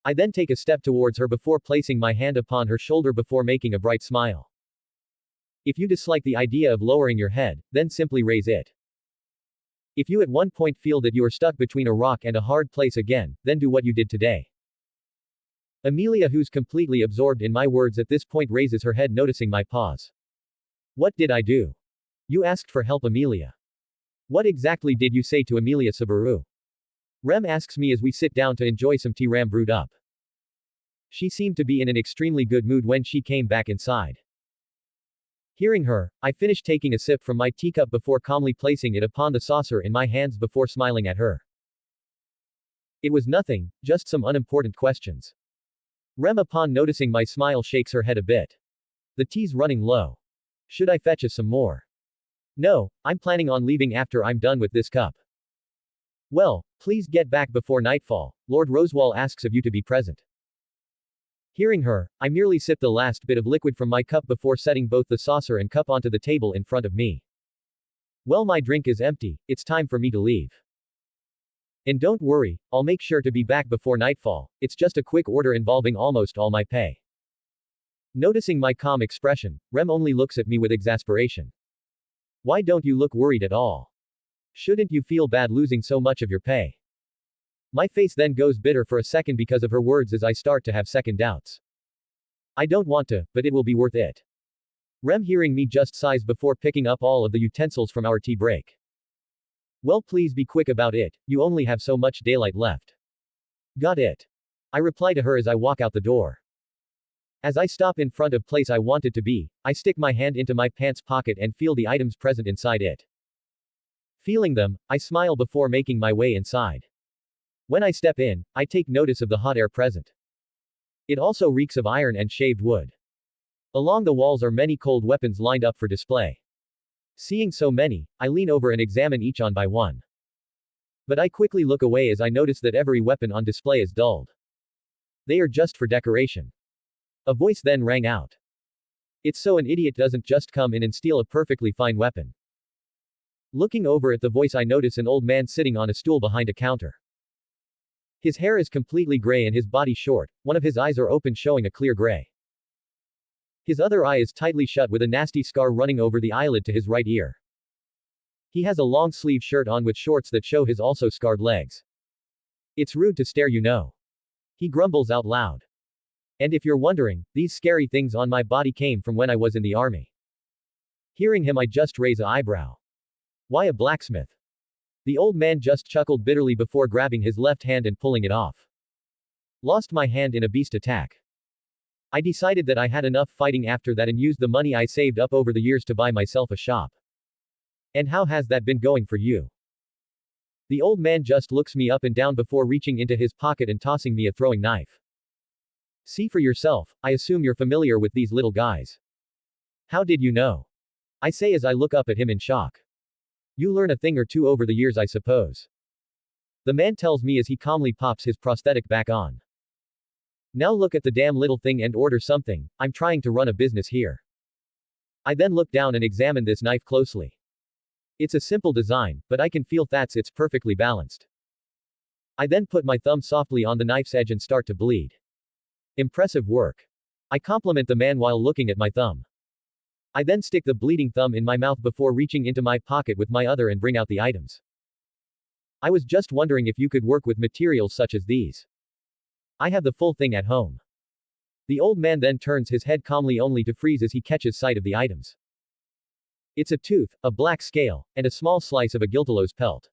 Speaker 1: I then take a step towards her before placing my hand upon her shoulder before making a bright smile. If you dislike the idea of lowering your head, then simply raise it. If you at one point feel that you are stuck between a rock and a hard place again, then do what you did today. Amelia, who's completely absorbed in my words at this point, raises her head, noticing my pause. What did I do? You asked for help, Amelia. What exactly did you say to Amelia Sabaru? Rem asks me as we sit down to enjoy some tea Ram brewed up. She seemed to be in an extremely good mood when she came back inside. Hearing her, I finished taking a sip from my teacup before calmly placing it upon the saucer in my hands before smiling at her. It was nothing, just some unimportant questions. Rem, upon noticing my smile, shakes her head a bit. The tea's running low. Should I fetch us some more? No, I'm planning on leaving after I'm done with this cup. Well, please get back before nightfall. Lord Rosewall asks of you to be present. Hearing her, I merely sip the last bit of liquid from my cup before setting both the saucer and cup onto the table in front of me. Well, my drink is empty, it's time for me to leave. And don't worry, I'll make sure to be back before nightfall, it's just a quick order involving almost all my pay. Noticing my calm expression, Rem only looks at me with exasperation. Why don't you look worried at all? Shouldn't you feel bad losing so much of your pay? My face then goes bitter for a second because of her words as I start to have second doubts. I don't want to, but it will be worth it. Rem, hearing me, just sighs before picking up all of the utensils from our tea break. Well, please be quick about it, you only have so much daylight left. Got it. I reply to her as I walk out the door. As I stop in front of place I wanted to be, I stick my hand into my pants pocket and feel the items present inside it. Feeling them, I smile before making my way inside. When I step in, I take notice of the hot air present. It also reeks of iron and shaved wood. Along the walls are many cold weapons lined up for display. Seeing so many, I lean over and examine each one by one. But I quickly look away as I notice that every weapon on display is dulled. They are just for decoration. A voice then rang out. It's so an idiot doesn't just come in and steal a perfectly fine weapon. Looking over at the voice, I notice an old man sitting on a stool behind a counter. His hair is completely gray and his body short, one of his eyes are open showing a clear gray. His other eye is tightly shut with a nasty scar running over the eyelid to his right ear. He has a long sleeve shirt on with shorts that show his also scarred legs. It's rude to stare, you know. He grumbles out loud. And if you're wondering, these scary things on my body came from when I was in the army. Hearing him, I just raise an eyebrow. Why a blacksmith? The old man just chuckled bitterly before grabbing his left hand and pulling it off. Lost my hand in a beast attack. I decided that I had enough fighting after that and used the money I saved up over the years to buy myself a shop. And how has that been going for you? The old man just looks me up and down before reaching into his pocket and tossing me a throwing knife. See for yourself, I assume you're familiar with these little guys. How did you know? I say as I look up at him in shock. You learn a thing or two over the years, I suppose. The man tells me as he calmly pops his prosthetic back on. Now look at the damn little thing and order something, I'm trying to run a business here. I then look down and examine this knife closely. It's a simple design, but I can feel that it's perfectly balanced. I then put my thumb softly on the knife's edge and start to bleed. Impressive work. I compliment the man while looking at my thumb. I then stick the bleeding thumb in my mouth before reaching into my pocket with my other and bring out the items. I was just wondering if you could work with materials such as these. I have the full thing at home. The old man then turns his head calmly only to freeze as he catches sight of the items. It's a tooth, a black scale, and a small slice of a Giltalow's pelt.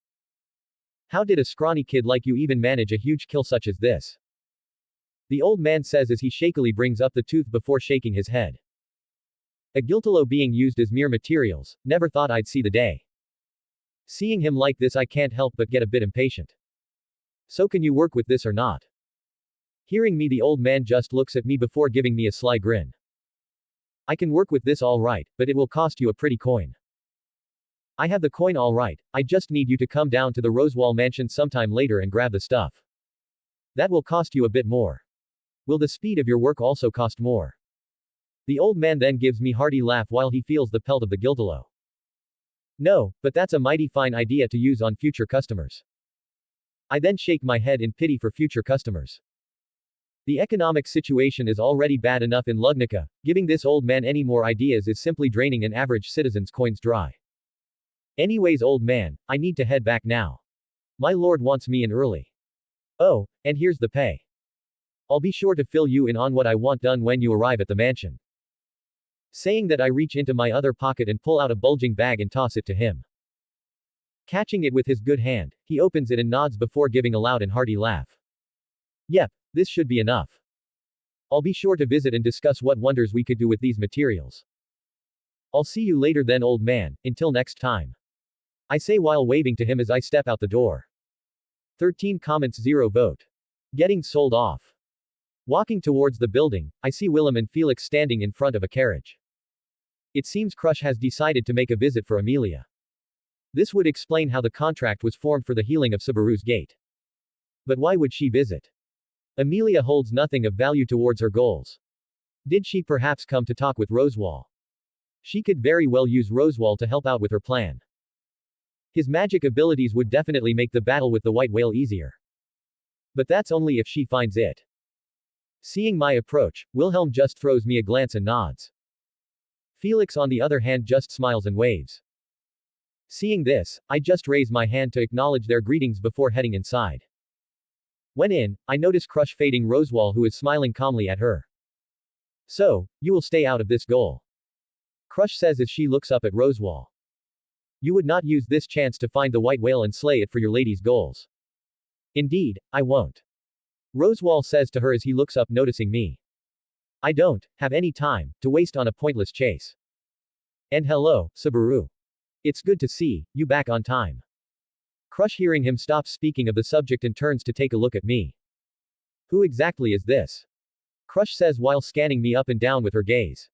Speaker 1: How did a scrawny kid like you even manage a huge kill such as this? The old man says as he shakily brings up the tooth before shaking his head. A Giltalow being used as mere materials, never thought I'd see the day. Seeing him like this, I can't help but get a bit impatient. So can you work with this or not? Hearing me, the old man just looks at me before giving me a sly grin. I can work with this alright, but it will cost you a pretty coin. I have the coin alright, I just need you to come down to the Rosewall mansion sometime later and grab the stuff. That will cost you a bit more. Will the speed of your work also cost more? The old man then gives me hearty laugh while he feels the pelt of the guildalo. No, but that's a mighty fine idea to use on future customers. I then shake my head in pity for future customers. The economic situation is already bad enough in Lugnica, giving this old man any more ideas is simply draining an average citizen's coins dry. Anyways, old man, I need to head back now. My lord wants me in early. Oh, and here's the pay. I'll be sure to fill you in on what I want done when you arrive at the mansion. Saying that, I reach into my other pocket and pull out a bulging bag and toss it to him. Catching it with his good hand, he opens it and nods before giving a loud and hearty laugh. Yep, this should be enough. I'll be sure to visit and discuss what wonders we could do with these materials. I'll see you later then, old man, until next time. I say while waving to him as I step out the door. 13 comments, 0 vote. Getting sold off. Walking towards the building, I see Willem and Felix standing in front of a carriage. It seems Crush has decided to make a visit for Amelia. This would explain how the contract was formed for the healing of Subaru's gate. But why would she visit? Amelia holds nothing of value towards her goals. Did she perhaps come to talk with Rosewall? She could very well use Rosewall to help out with her plan. His magic abilities would definitely make the battle with the white whale easier. But that's only if she finds it. Seeing my approach, Wilhelm just throws me a glance and nods. Felix on the other hand just smiles and waves. Seeing this, I just raise my hand to acknowledge their greetings before heading inside. When in, I notice Crush fading Rosewall, who is smiling calmly at her. So, you will stay out of this goal. Crush says as she looks up at Rosewall. You would not use this chance to find the white whale and slay it for your lady's goals. Indeed, I won't. Rosewall says to her as he looks up, noticing me. I don't have any time to waste on a pointless chase. And hello, Subaru. It's good to see you back on time. Crush, hearing him, stops speaking of the subject and turns to take a look at me. Who exactly is this? Crush says while scanning me up and down with her gaze.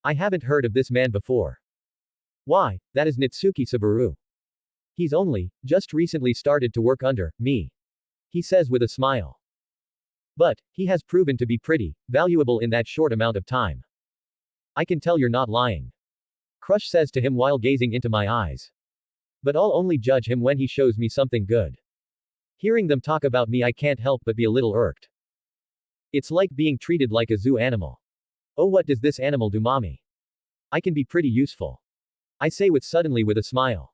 Speaker 1: I haven't heard of this man before. Why, that is Nitsuki Subaru. He's only just recently started to work under me, he says with a smile. But he has proven to be pretty valuable in that short amount of time. I can tell you're not lying. Crush says to him while gazing into my eyes. But I'll only judge him when he shows me something good. Hearing them talk about me, I can't help but be a little irked. It's like being treated like a zoo animal. Oh, what does this animal do, mommy? I can be pretty useful. I say with a smile.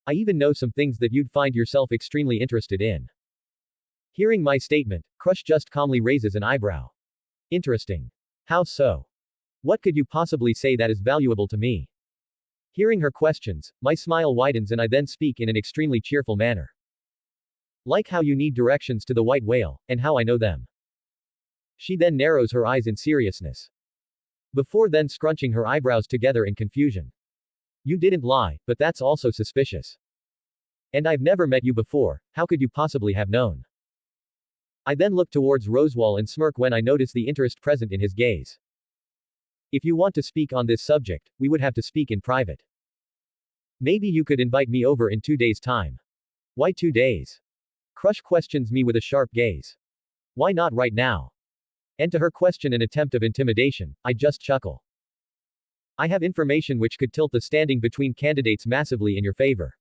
Speaker 1: I even know some things that you'd find yourself extremely interested in. Hearing my statement, Crush just calmly raises an eyebrow. Interesting. How so? What could you possibly say that is valuable to me? Hearing her questions, my smile widens and I then speak in an extremely cheerful manner. Like how you need directions to the white whale, and how I know them. She then narrows her eyes in seriousness. Before then scrunching her eyebrows together in confusion. You didn't lie, but that's also suspicious. And I've never met you before, how could you possibly have known? I then look towards Rosewall and smirk when I notice the interest present in his gaze. If you want to speak on this subject, we would have to speak in private. Maybe you could invite me over in 2 days' time. Why 2 days? Crush questions me with a sharp gaze. Why not right now? And to her question, an attempt of intimidation, I just chuckle. I have information which could tilt the standing between candidates massively in your favor.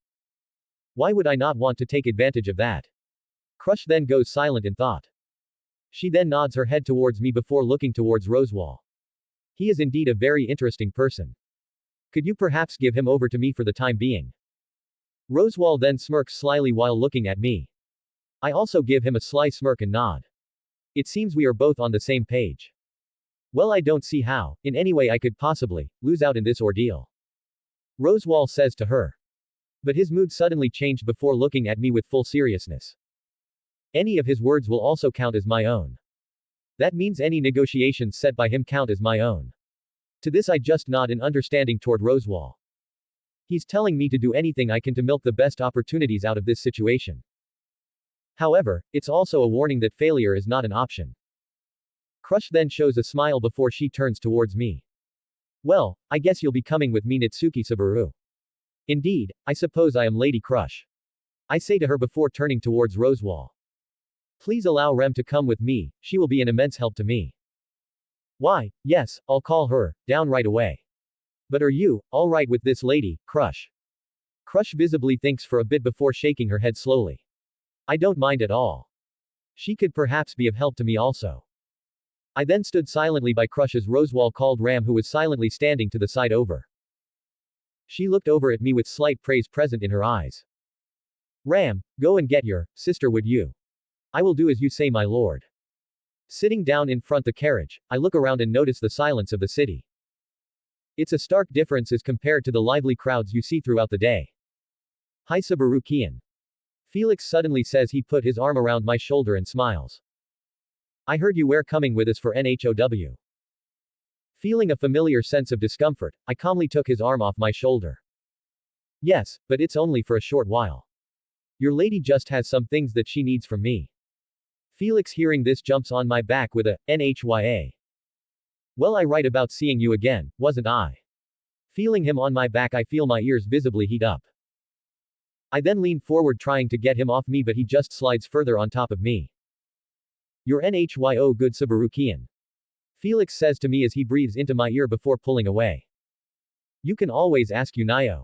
Speaker 1: Why would I not want to take advantage of that? Crush then goes silent in thought. She then nods her head towards me before looking towards Rosewall. He is indeed a very interesting person. Could you perhaps give him over to me for the time being? Rosewall then smirks slyly while looking at me. I also give him a sly smirk and nod. It seems we are both on the same page. Well, I don't see how, in any way I could possibly, lose out in this ordeal. Rosewall says to her. But his mood suddenly changed before looking at me with full seriousness. Any of his words will also count as my own. That means any negotiations set by him count as my own. To this I just nod in understanding toward Rosewall. He's telling me to do anything I can to milk the best opportunities out of this situation. However, it's also a warning that failure is not an option. Crush then shows a smile before she turns towards me. Well, I guess you'll be coming with me, Nitsuki Subaru. Indeed, I suppose I am Lady Crush. I say to her before turning towards Rosewall. Please allow Rem to come with me, she will be an immense help to me. Why, yes, I'll call her, down right away. But are you, all right with this lady, Crush? Crush visibly thinks for a bit before shaking her head slowly. I don't mind at all. She could perhaps be of help to me also. I then stood silently by Crush as Rosewall called Ram, who was silently standing to the side over. She looked over at me with slight praise present in her eyes. Ram, go and get your sister, would you? I will do as you say, my lord. Sitting down in front the carriage, I look around and notice the silence of the city. It's a stark difference as compared to the lively crowds you see throughout the day. Hi Subaru Kian. Felix suddenly says. He put his arm around my shoulder and smiles. I heard you were coming with us for NHOW. Feeling a familiar sense of discomfort, I calmly took his arm off my shoulder. Yes, but it's only for a short while. Your lady just has some things that she needs from me. Felix hearing this jumps on my back with a, NHYA. Well, I right about seeing you again, wasn't I? Feeling him on my back, I feel my ears visibly heat up. I then lean forward trying to get him off me, but he just slides further on top of me. Your NHYO good Subaru Kian. Felix says to me as he breathes into my ear before pulling away. You can always ask Yunayo.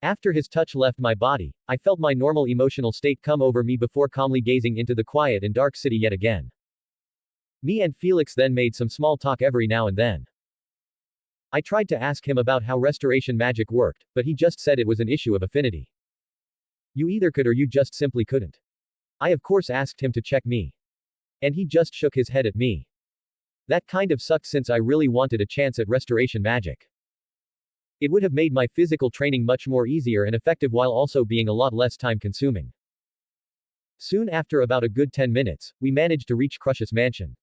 Speaker 1: After his touch left my body, I felt my normal emotional state come over me before calmly gazing into the quiet and dark city yet again. Me and Felix then made some small talk every now and then. I tried to ask him about how restoration magic worked, but he just said it was an issue of affinity. You either could or you just simply couldn't. I of course asked him to check me. And he just shook his head at me. That kind of sucked since I really wanted a chance at restoration magic. It would have made my physical training much more easier and effective while also being a lot less time consuming. Soon after, about a good 10 minutes, we managed to reach Crush's mansion.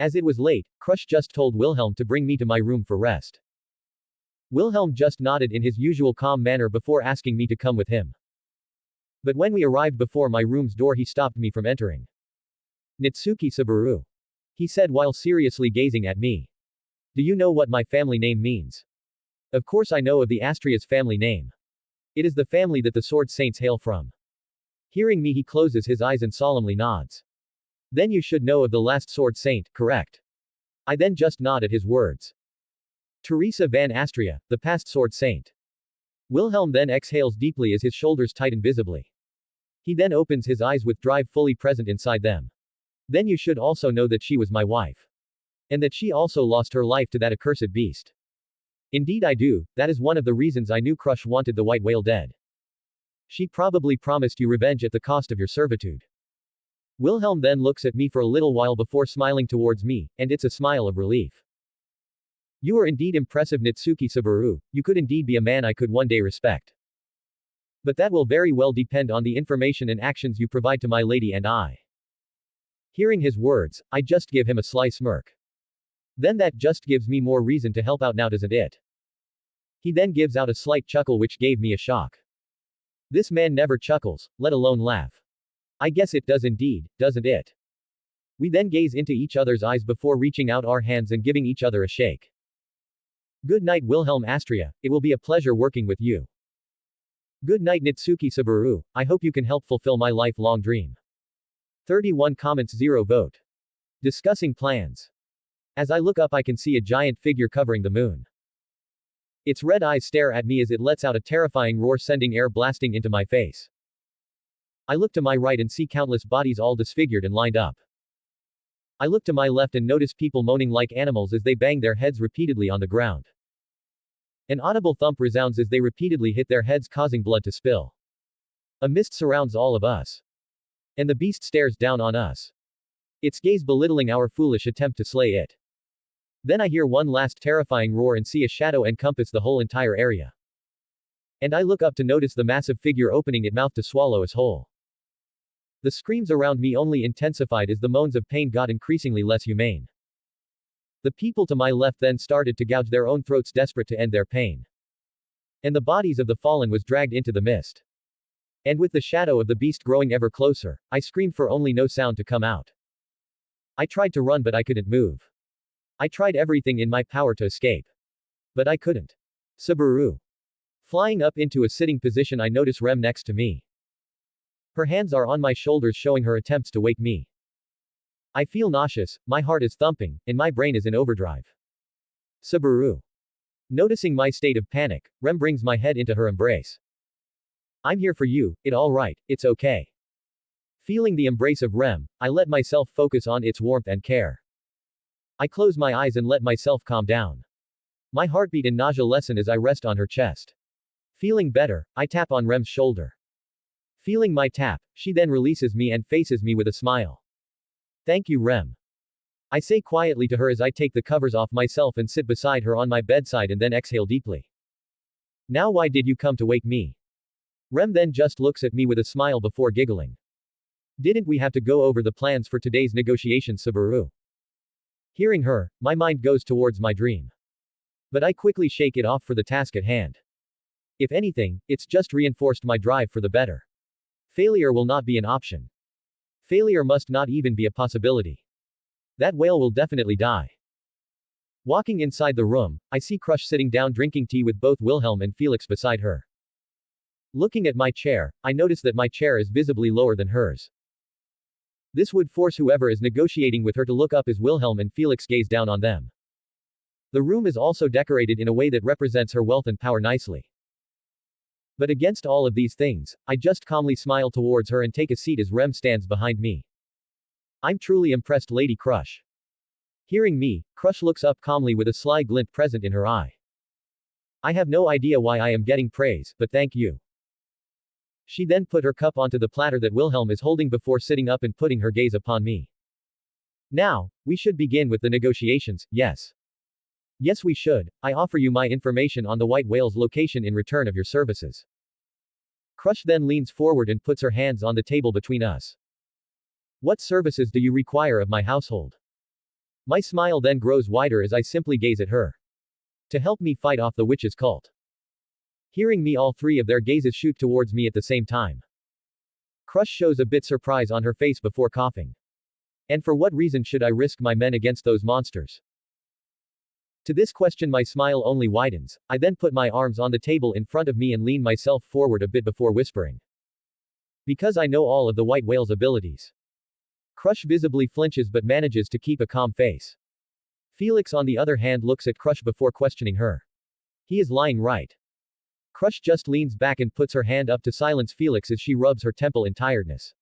Speaker 1: As it was late, Crush just told Wilhelm to bring me to my room for rest. Wilhelm just nodded in his usual calm manner before asking me to come with him. But when we arrived before my room's door, he stopped me from entering. Nitsuki Subaru. He said while seriously gazing at me. Do you know what my family name means? Of course I know of the Astria's family name. It is the family that the Sword Saints hail from. Hearing me, he closes his eyes and solemnly nods. Then you should know of the last Sword Saint, correct? I then just nod at his words. Teresa van Astria, the past Sword Saint. Wilhelm then exhales deeply as his shoulders tighten visibly. He then opens his eyes with drive fully present inside them. Then you should also know that she was my wife. And that she also lost her life to that accursed beast. Indeed I do, that is one of the reasons I knew Crush wanted the white whale dead. She probably promised you revenge at the cost of your servitude. Wilhelm then looks at me for a little while before smiling towards me, and it's a smile of relief. You are indeed impressive, Nitsuki Subaru, you could indeed be a man I could one day respect. But that will very well depend on the information and actions you provide to my lady and I. Hearing his words, I just give him a sly smirk. Then that just gives me more reason to help out now, doesn't it? He then gives out a slight chuckle which gave me a shock. This man never chuckles, let alone laugh. I guess it does indeed, doesn't it? We then gaze into each other's eyes before reaching out our hands and giving each other a shake. Good night, Wilhelm Astria, it will be a pleasure working with you. Good night, Nitsuki Subaru, I hope you can help fulfill my lifelong dream. 31 comments, 0 vote. Discussing plans. As I look up, I can see a giant figure covering the moon. Its red eyes stare at me as it lets out a terrifying roar, sending air blasting into my face. I look to my right and see countless bodies all disfigured and lined up. I look to my left and notice people moaning like animals as they bang their heads repeatedly on the ground. An audible thump resounds as they repeatedly hit their heads, causing blood to spill. A mist surrounds all of us. And the beast stares down on us. Its gaze belittling our foolish attempt to slay it. Then I hear one last terrifying roar and see a shadow encompass the whole entire area. And I look up to notice the massive figure opening its mouth to swallow us whole. The screams around me only intensified as the moans of pain got increasingly less humane. The people to my left then started to gouge their own throats, desperate to end their pain. And the bodies of the fallen was dragged into the mist. And with the shadow of the beast growing ever closer, I screamed for only no sound to come out. I tried to run, but I couldn't move. I tried everything in my power to escape. But I couldn't. Subaru. Flying up into a sitting position, I notice Rem next to me. Her hands are on my shoulders, showing her attempts to wake me. I feel nauseous, my heart is thumping, and my brain is in overdrive. Subaru. Noticing my state of panic, Rem brings my head into her embrace. I'm here for you, it all right, it's okay. Feeling the embrace of Rem, I let myself focus on its warmth and care. I close my eyes and let myself calm down. My heartbeat and nausea lessen as I rest on her chest. Feeling better, I tap on Rem's shoulder. Feeling my tap, she then releases me and faces me with a smile. Thank you, Rem. I say quietly to her as I take the covers off myself and sit beside her on my bedside and then exhale deeply. Now why did you come to wake me? Rem then just looks at me with a smile before giggling. Didn't we have to go over the plans for today's negotiations, Subaru? Hearing her, my mind goes towards my dream. But I quickly shake it off for the task at hand. If anything, it's just reinforced my drive for the better. Failure will not be an option. Failure must not even be a possibility. That whale will definitely die. Walking inside the room, I see Crush sitting down drinking tea with both Wilhelm and Felix beside her. Looking at my chair, I notice that my chair is visibly lower than hers. This would force whoever is negotiating with her to look up as Wilhelm and Felix gaze down on them. The room is also decorated in a way that represents her wealth and power nicely. But against all of these things, I just calmly smile towards her and take a seat as Rem stands behind me. I'm truly impressed, Lady Crush. Hearing me, Crush looks up calmly with a sly glint present in her eye. I have no idea why I am getting praise, but thank you. She then put her cup onto the platter that Wilhelm is holding before sitting up and putting her gaze upon me. Now, we should begin with the negotiations, yes. Yes, we should. I offer you my information on the white whale's location in return of your services. Crush then leans forward and puts her hands on the table between us. What services do you require of my household? My smile then grows wider as I simply gaze at her. To help me fight off the witch's cult. Hearing me, all three of their gazes shoot towards me at the same time. Crush shows a bit surprise on her face before coughing. And for what reason should I risk my men against those monsters? To this question my smile only widens. I then put my arms on the table in front of me and lean myself forward a bit before whispering. Because I know all of the white whale's abilities. Crush visibly flinches but manages to keep a calm face. Felix on the other hand looks at Crush before questioning her. He is lying, right? Crush just leans back and puts her hand up to silence Felix as she rubs her temple in tiredness.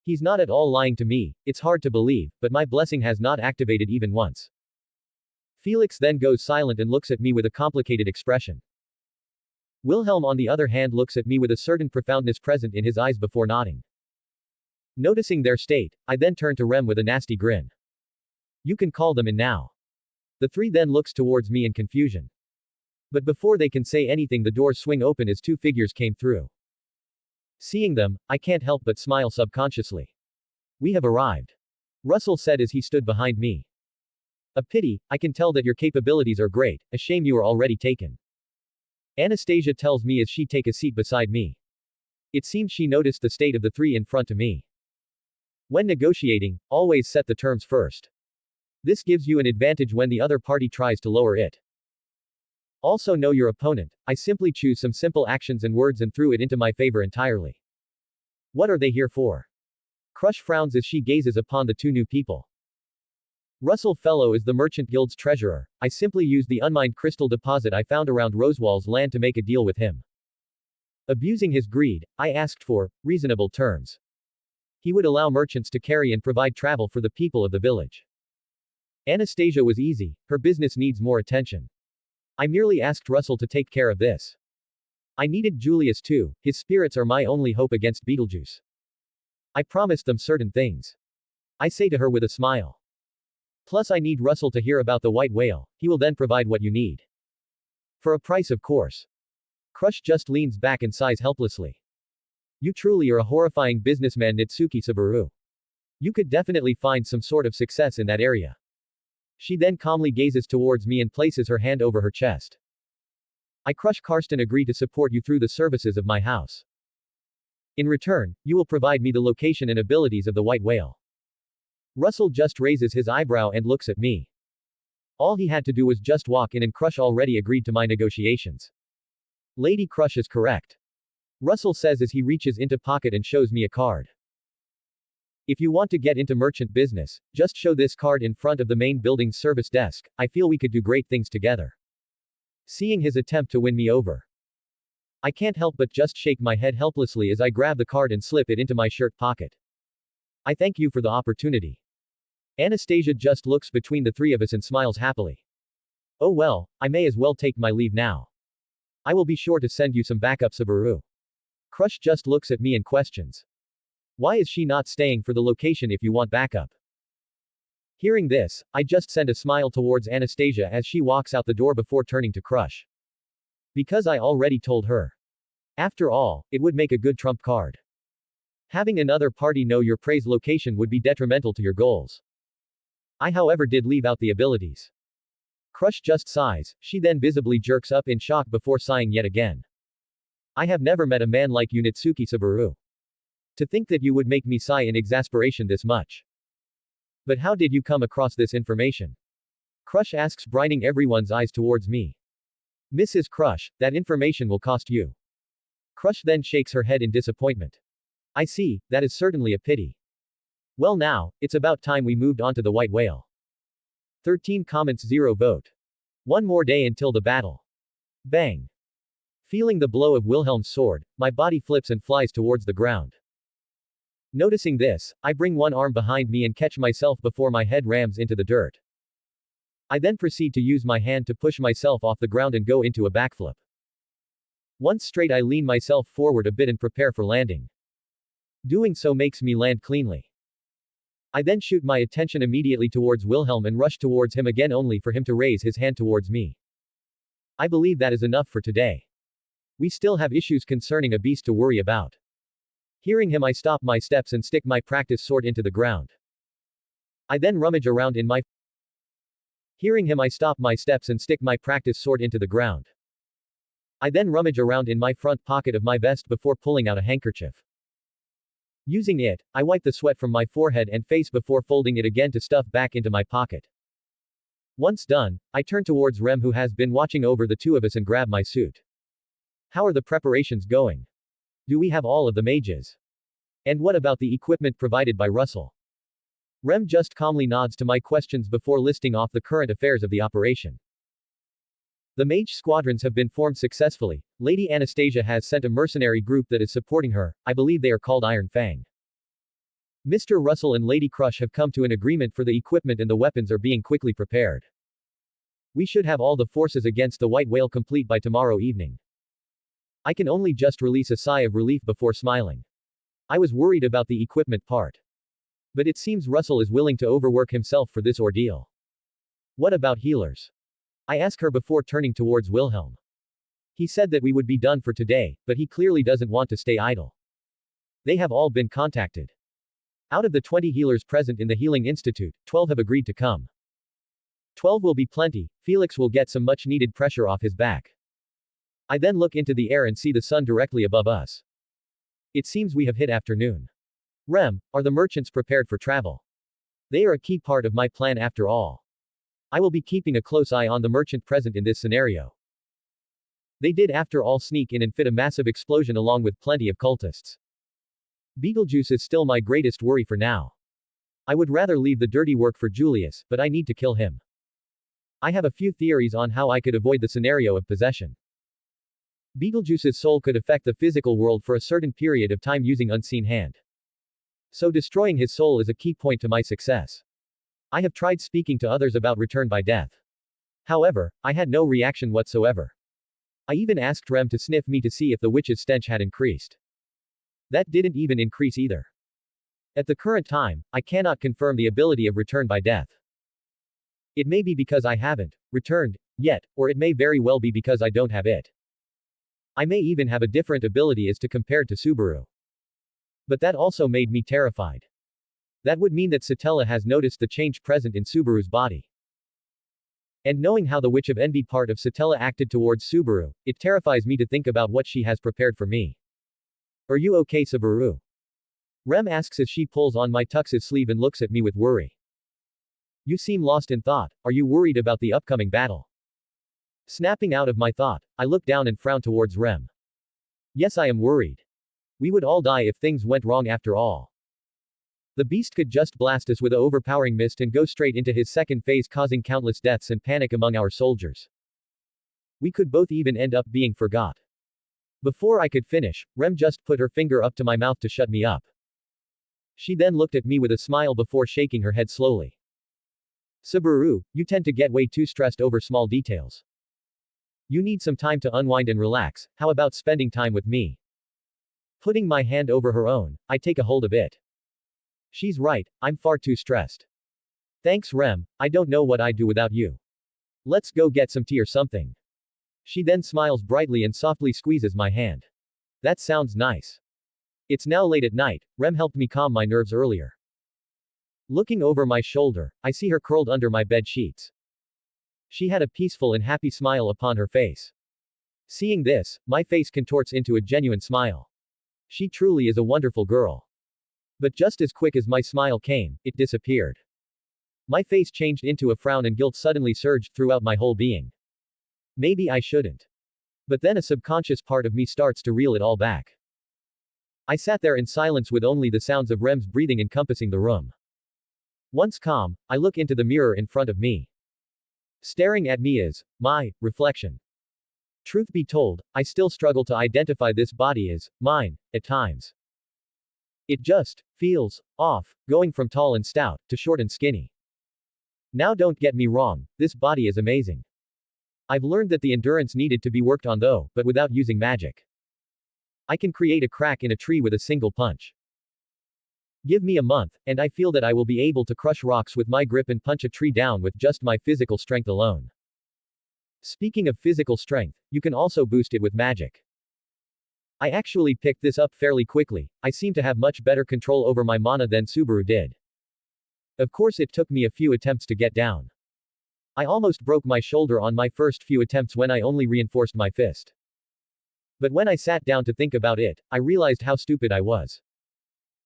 Speaker 1: He's not at all lying to me, it's hard to believe, but my blessing has not activated even once. Felix then goes silent and looks at me with a complicated expression. Wilhelm on the other hand looks at me with a certain profoundness present in his eyes before nodding. Noticing their state, I then turn to Rem with a nasty grin. You can call them in now. The three then looks towards me in confusion. But before they can say anything the doors swing open as two figures came through. Seeing them, I can't help but smile subconsciously. We have arrived. Russell said as he stood behind me. A pity, I can tell that your capabilities are great, a shame you are already taken. Anastasia tells me as she take a seat beside me. It seems she noticed the state of the three in front of me. When negotiating, always set the terms first. This gives you an advantage when the other party tries to lower it. Also know your opponent. I simply choose some simple actions and words and threw it into my favor entirely. What are they here for? Crush frowns as she gazes upon the two new people. Russell Fellow is the Merchant Guild's treasurer. I simply used the unmined crystal deposit I found around Rosewall's land to make a deal with him. Abusing his greed, I asked for reasonable terms. He would allow merchants to carry and provide travel for the people of the village. Anastasia was easy, her business needs more attention. I merely asked Russell to take care of this. I needed Julius too, his spirits are my only hope against Beetlejuice. I promised them certain things. I say to her with a smile. Plus I need Russell to hear about the white whale, he will then provide what you need. For a price, of course. Crush just leans back and sighs helplessly. You truly are a horrifying businessman, Nitsuki Subaru. You could definitely find some sort of success in that area. She then calmly gazes towards me and places her hand over her chest. I, Crush Karsten, agree to support you through the services of my house. In return, you will provide me the location and abilities of the white whale. Russell just raises his eyebrow and looks at me. All he had to do was just walk in and Crush already agreed to my negotiations. Lady Crush is correct. Russell says as he reaches into pocket and shows me a card. If you want to get into merchant business, just show this card in front of the main building's service desk. I feel we could do great things together. Seeing his attempt to win me over, I can't help but just shake my head helplessly as I grab the card and slip it into my shirt pocket. I thank you for the opportunity. Anastasia just looks between the three of us and smiles happily. Oh well, I may as well take my leave now. I will be sure to send you some backup, Subaru. Crush just looks at me and questions. Why is she not staying for the location if you want backup? Hearing this, I just send a smile towards Anastasia as she walks out the door before turning to Crush. Because I already told her. After all, it would make a good trump card. Having another party know your praise location would be detrimental to your goals. I however did leave out the abilities. Crush just sighs, she then visibly jerks up in shock before sighing yet again. I have never met a man like you, Nitsuki Subaru. To think that you would make me sigh in exasperation this much. But how did you come across this information? Crush asks, brining everyone's eyes towards me. Mrs. Crush, that information will cost you. Crush then shakes her head in disappointment. I see, that is certainly a pity. Well now, it's about time we moved on to the white whale. 13 comments 0 vote. One more day until the battle. Bang. Feeling the blow of Wilhelm's sword, my body flips and flies towards the ground. Noticing this, I bring one arm behind me and catch myself before my head rams into the dirt. I then proceed to use my hand to push myself off the ground and go into a backflip. Once straight, I lean myself forward a bit and prepare for landing. Doing so makes me land cleanly. I then shoot my attention immediately towards Wilhelm and rush towards him again only for him to raise his hand towards me. I believe that is enough for today. We still have issues concerning a beast to worry about. Hearing him, I stop my steps and stick my practice sword into the ground. I then rummage around in my Hearing him, I stop my steps and stick my practice sword into the ground. I then rummage around in my front pocket of my vest before pulling out a handkerchief. Using it, I wipe the sweat from my forehead and face before folding it again to stuff back into my pocket. Once done, I turn towards Rem, who has been watching over the two of us, and grab my suit. How are the preparations going? Do we have all of the mages? And what about the equipment provided by Russell? Rem just calmly nods to my questions before listing off the current affairs of the operation. The mage squadrons have been formed successfully. Lady Anastasia has sent a mercenary group that is supporting her. I believe they are called Iron Fang. Mr. Russell and Lady Crush have come to an agreement for the equipment and the weapons are being quickly prepared. We should have all the forces against the white whale complete by tomorrow evening. I can only just release a sigh of relief before smiling. I was worried about the equipment part. But it seems Russell is willing to overwork himself for this ordeal. What about healers? I ask her before turning towards Wilhelm. He said that we would be done for today, but he clearly doesn't want to stay idle. They have all been contacted. Out of the 20 healers present in the Healing Institute, 12 have agreed to come. 12 will be plenty. Felix will get some much needed pressure off his back. I then look into the air and see the sun directly above us. It seems we have hit afternoon. Rem, are the merchants prepared for travel? They are a key part of my plan after all. I will be keeping a close eye on the merchant present in this scenario. They did after all sneak in and fit a massive explosion along with plenty of cultists. Beetlejuice is still my greatest worry for now. I would rather leave the dirty work for Julius, but I need to kill him. I have a few theories on how I could avoid the scenario of possession. Beetlejuice's soul could affect the physical world for a certain period of time using unseen hand. So destroying his soul is a key point to my success. I have tried speaking to others about return by death. However, I had no reaction whatsoever. I even asked Rem to sniff me to see if the witch's stench had increased. That didn't even increase either. At the current time, I cannot confirm the ability of return by death. It may be because I haven't returned yet, or it may very well be because I don't have it. I may even have a different ability as to compared to Subaru. But that also made me terrified. That would mean that Satella has noticed the change present in Subaru's body. And knowing how the Witch of Envy part of Satella acted towards Subaru, it terrifies me to think about what she has prepared for me. Are you okay, Subaru? Rem asks as she pulls on my tux's sleeve and looks at me with worry. You seem lost in thought. Are you worried about the upcoming battle? Snapping out of my thought, I looked down and frowned towards Rem. Yes, I am worried. We would all die if things went wrong after all. The beast could just blast us with an overpowering mist and go straight into his second phase, causing countless deaths and panic among our soldiers. We could both even end up being forgot. Before I could finish, Rem just put her finger up to my mouth to shut me up. She then looked at me with a smile before shaking her head slowly. Subaru, you tend to get way too stressed over small details. You need some time to unwind and relax. How about spending time with me? Putting my hand over her own, I take a hold of it. She's right, I'm far too stressed. Thanks, Rem, I don't know what I'd do without you. Let's go get some tea or something. She then smiles brightly and softly squeezes my hand. That sounds nice. It's now late at night. Rem helped me calm my nerves earlier. Looking over my shoulder, I see her curled under my bed sheets. She had a peaceful and happy smile upon her face. Seeing this, my face contorts into a genuine smile. She truly is a wonderful girl. But just as quick as my smile came, it disappeared. My face changed into a frown and guilt suddenly surged throughout my whole being. Maybe I shouldn't. But then a subconscious part of me starts to reel it all back. I sat there in silence with only the sounds of Rem's breathing encompassing the room. Once calm, I look into the mirror in front of me. Staring at me is my reflection. Truth be told, I still struggle to identify this body as mine, at times. It just feels off, going from tall and stout to short and skinny. Now don't get me wrong, this body is amazing. I've learned that the endurance needed to be worked on though, but without using magic. I can create a crack in a tree with a single punch. Give me a month, and I feel that I will be able to crush rocks with my grip and punch a tree down with just my physical strength alone. Speaking of physical strength, you can also boost it with magic. I actually picked this up fairly quickly. I seem to have much better control over my mana than Subaru did. Of course it took me a few attempts to get down. I almost broke my shoulder on my first few attempts when I only reinforced my fist. But when I sat down to think about it, I realized how stupid I was.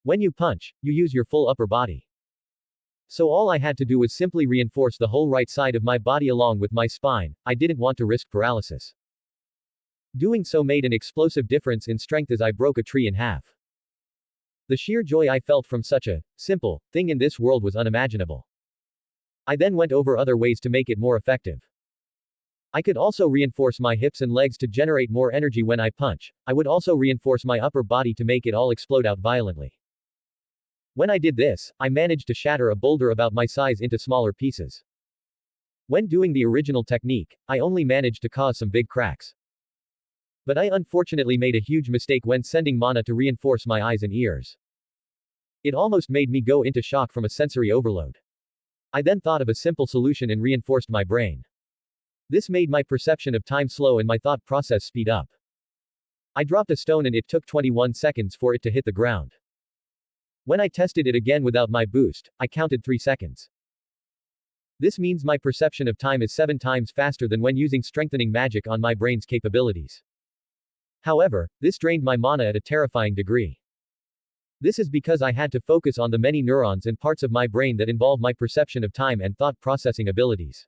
Speaker 1: When you punch, you use your full upper body. So all I had to do was simply reinforce the whole right side of my body along with my spine. I didn't want to risk paralysis. Doing so made an explosive difference in strength as I broke a tree in half. The sheer joy I felt from such a simple thing in this world was unimaginable. I then went over other ways to make it more effective. I could also reinforce my hips and legs to generate more energy when I punch. I would also reinforce my upper body to make it all explode out violently. When I did this, I managed to shatter a boulder about my size into smaller pieces. When doing the original technique, I only managed to cause some big cracks. But I unfortunately made a huge mistake when sending mana to reinforce my eyes and ears. It almost made me go into shock from a sensory overload. I then thought of a simple solution and reinforced my brain. This made my perception of time slow and my thought process speed up. I dropped a stone and it took 21 seconds for it to hit the ground. When I tested it again without my boost, I counted 3 seconds. This means my perception of time is 7 times faster than when using strengthening magic on my brain's capabilities. However, this drained my mana at a terrifying degree. This is because I had to focus on the many neurons and parts of my brain that involve my perception of time and thought processing abilities.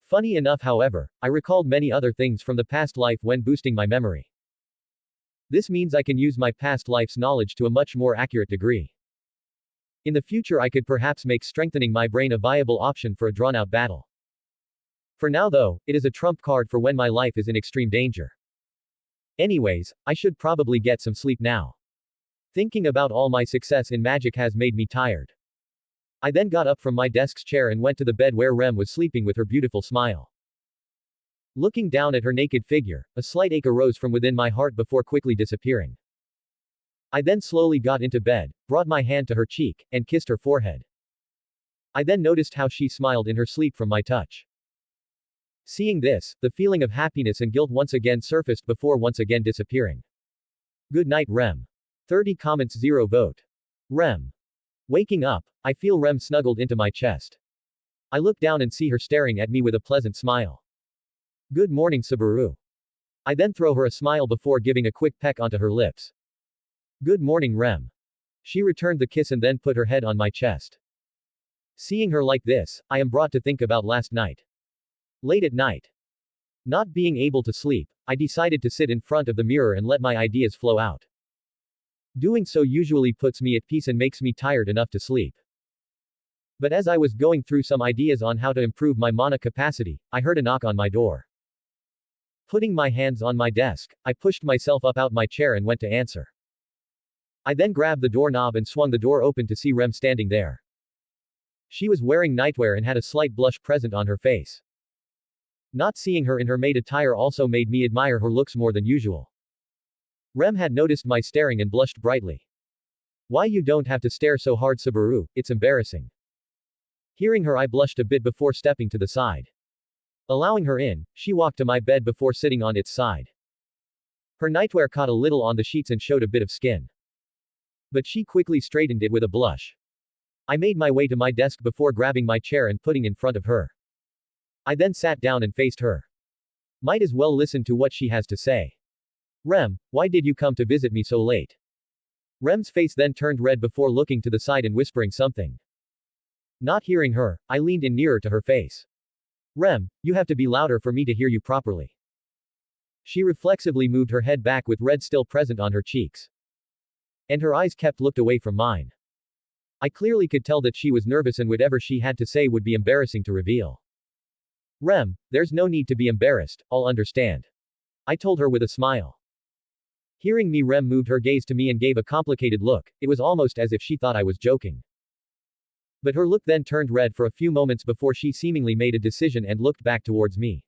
Speaker 1: Funny enough, however, I recalled many other things from the past life when boosting my memory. This means I can use my past life's knowledge to a much more accurate degree. In the future I could perhaps make strengthening my brain a viable option for a drawn-out battle. For now though, it is a trump card for when my life is in extreme danger. Anyways, I should probably get some sleep now. Thinking about all my success in magic has made me tired. I then got up from my desk's chair and went to the bed where Rem was sleeping with her beautiful smile. Looking down at her naked figure, a slight ache arose from within my heart before quickly disappearing. I then slowly got into bed, brought my hand to her cheek, and kissed her forehead. I then noticed how she smiled in her sleep from my touch. Seeing this, the feeling of happiness and guilt once again surfaced before once again disappearing. Good night, Rem. 30 comments 0 vote. Rem. Waking up, I feel Rem snuggled into my chest. I look down and see her staring at me with a pleasant smile. Good morning, Subaru. I then throw her a smile before giving a quick peck onto her lips. Good morning, Rem. She returned the kiss and then put her head on my chest. Seeing her like this, I am brought to think about last night. Late at night. Not being able to sleep, I decided to sit in front of the mirror and let my ideas flow out. Doing so usually puts me at peace and makes me tired enough to sleep. But as I was going through some ideas on how to improve my mana capacity, I heard a knock on my door. Putting my hands on my desk, I pushed myself up out my chair and went to answer. I then grabbed the doorknob and swung the door open to see Rem standing there. She was wearing nightwear and had a slight blush present on her face. Not seeing her in her maid attire also made me admire her looks more than usual. Rem had noticed my staring and blushed brightly. Why you don't have to stare so hard, Subaru, it's embarrassing. Hearing her, I blushed a bit before stepping to the side. Allowing her in, she walked to my bed before sitting on its side. Her nightwear caught a little on the sheets and showed a bit of skin. But she quickly straightened it with a blush. I made my way to my desk before grabbing my chair and putting in front of her. I then sat down and faced her. Might as well listen to what she has to say. Rem, why did you come to visit me so late? Rem's face then turned red before looking to the side and whispering something. Not hearing her, I leaned in nearer to her face. Rem, you have to be louder for me to hear you properly. She reflexively moved her head back with red still present on her cheeks. And her eyes kept looked away from mine. I clearly could tell that she was nervous and whatever she had to say would be embarrassing to reveal. Rem, there's no need to be embarrassed, I'll understand. I told her with a smile. Hearing me, Rem moved her gaze to me and gave a complicated look. It was almost as if she thought I was joking. But her look then turned red for a few moments before she seemingly made a decision and looked back towards me.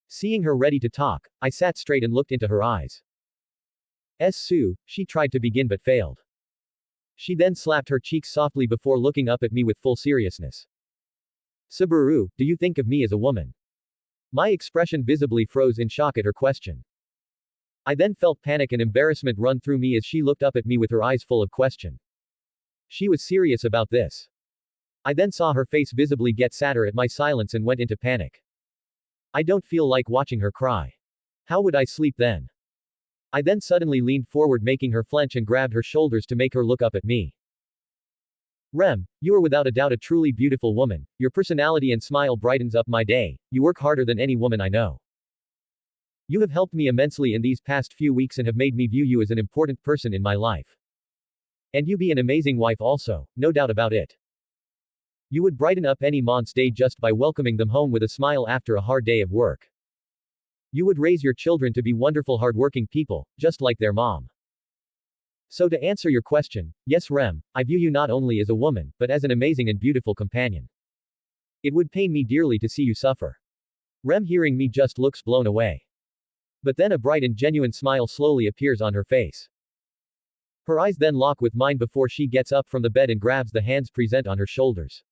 Speaker 1: Seeing her ready to talk, I sat straight and looked into her eyes. Sue, she tried to begin but failed. She then slapped her cheeks softly before looking up at me with full seriousness. Subaru, do you think of me as a woman? My expression visibly froze in shock at her question. I then felt panic and embarrassment run through me as she looked up at me with her eyes full of question. She was serious about this. I then saw her face visibly get sadder at my silence and went into panic. I don't feel like watching her cry. How would I sleep then? I then suddenly leaned forward, making her flinch, and grabbed her shoulders to make her look up at me. Rem, you are without a doubt a truly beautiful woman. Your personality and smile brightens up my day. You work harder than any woman I know. You have helped me immensely in these past few weeks and have made me view you as an important person in my life. And you be an amazing wife also, no doubt about it. You would brighten up any mom's day just by welcoming them home with a smile after a hard day of work. You would raise your children to be wonderful hardworking people, just like their mom. So to answer your question, yes Rem, I view you not only as a woman, but as an amazing and beautiful companion. It would pain me dearly to see you suffer. Rem, hearing me, just looks blown away. But then a bright and genuine smile slowly appears on her face. Her eyes then lock with mine before she gets up from the bed and grabs the hands present on her shoulders.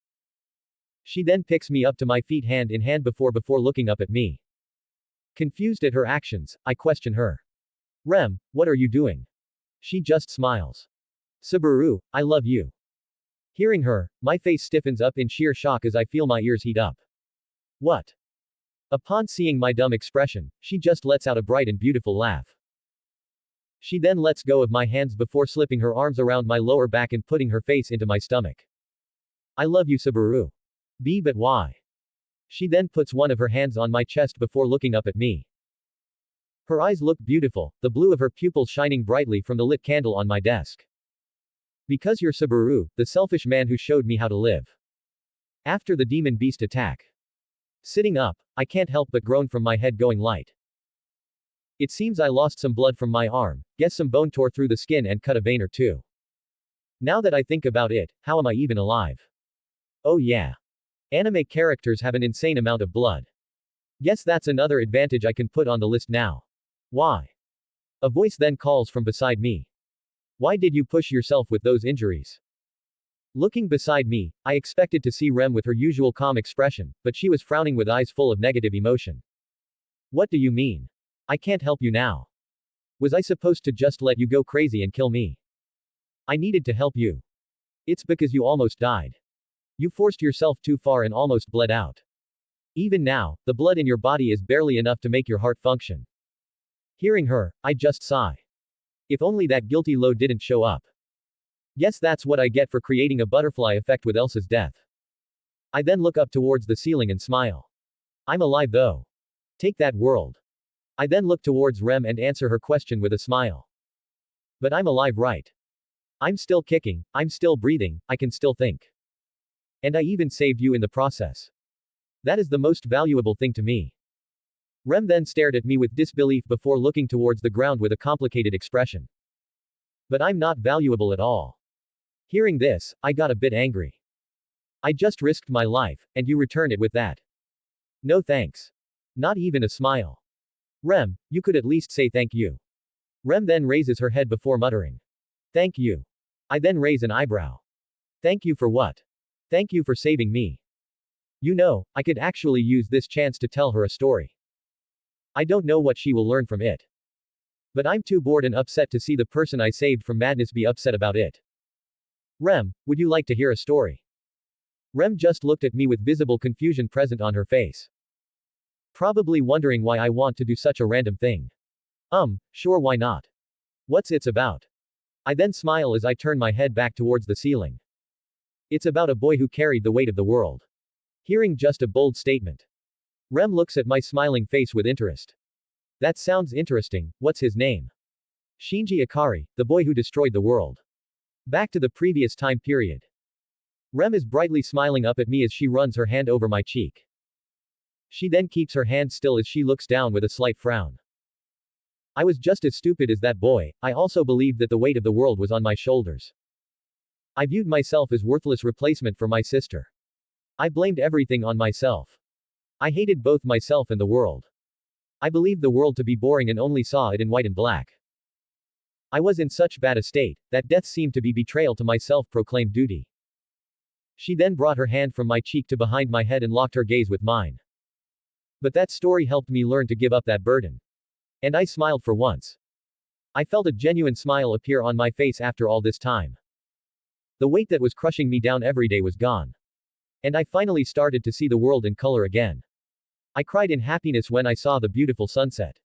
Speaker 1: She then picks me up to my feet hand in hand before looking up at me. Confused at her actions, I question her. Rem, what are you doing? She just smiles. Subaru, I love you. Hearing her, my face stiffens up in sheer shock as I feel my ears heat up. What? Upon seeing my dumb expression, she just lets out a bright and beautiful laugh. She then lets go of my hands before slipping her arms around my lower back and putting her face into my stomach. I love you, Subaru. But why? She then puts one of her hands on my chest before looking up at me. Her eyes look beautiful, the blue of her pupils shining brightly from the lit candle on my desk. Because you're Subaru, the selfish man who showed me how to live. After the demon beast attack. Sitting up, I can't help but groan from my head going light. It seems I lost some blood from my arm, guess some bone tore through the skin and cut a vein or two. Now that I think about it, how am I even alive? Oh yeah. Anime characters have an insane amount of blood. Guess that's another advantage I can put on the list now. Why? A voice then calls from beside me. Why did you push yourself with those injuries? Looking beside me, I expected to see Rem with her usual calm expression, but she was frowning with eyes full of negative emotion. What do you mean? I can't help you now. Was I supposed to just let you go crazy and kill me? I needed to help you. It's because you almost died. You forced yourself too far and almost bled out. Even now, the blood in your body is barely enough to make your heart function. Hearing her, I just sigh. If only that guilty load didn't show up. Guess that's what I get for creating a butterfly effect with Elsa's death. I then look up towards the ceiling and smile. I'm alive though. Take that world. I then look towards Rem and answer her question with a smile. But I'm alive, right? I'm still kicking, I'm still breathing, I can still think. And I even saved you in the process. That is the most valuable thing to me. Rem then stared at me with disbelief before looking towards the ground with a complicated expression. But I'm not valuable at all. Hearing this, I got a bit angry. I just risked my life, and you return it with that. No thanks. Not even a smile. Rem, you could at least say thank you. Rem then raises her head before muttering. Thank you. I then raise an eyebrow. Thank you for what? Thank you for saving me. You know, I could actually use this chance to tell her a story. I don't know what she will learn from it. But I'm too bored and upset to see the person I saved from madness be upset about it. Rem, would you like to hear a story? Rem just looked at me with visible confusion present on her face. Probably wondering why I want to do such a random thing. Sure, why not? What's it's about? I then smile as I turn my head back towards the ceiling. It's about a boy who carried the weight of the world. Hearing just a bold statement. Rem looks at my smiling face with interest. That sounds interesting, what's his name? Shinji Ikari, the boy who destroyed the world. Back to the previous time period. Rem is brightly smiling up at me as she runs her hand over my cheek. She then keeps her hand still as she looks down with a slight frown. I was just as stupid as that boy, I also believed that the weight of the world was on my shoulders. I viewed myself as worthless replacement for my sister. I blamed everything on myself. I hated both myself and the world. I believed the world to be boring and only saw it in white and black. I was in such bad a state, that death seemed to be betrayal to my self-proclaimed duty. She then brought her hand from my cheek to behind my head and locked her gaze with mine. But that story helped me learn to give up that burden. And I smiled for once. I felt a genuine smile appear on my face after all this time. The weight that was crushing me down every day was gone. And I finally started to see the world in color again. I cried in happiness when I saw the beautiful sunset.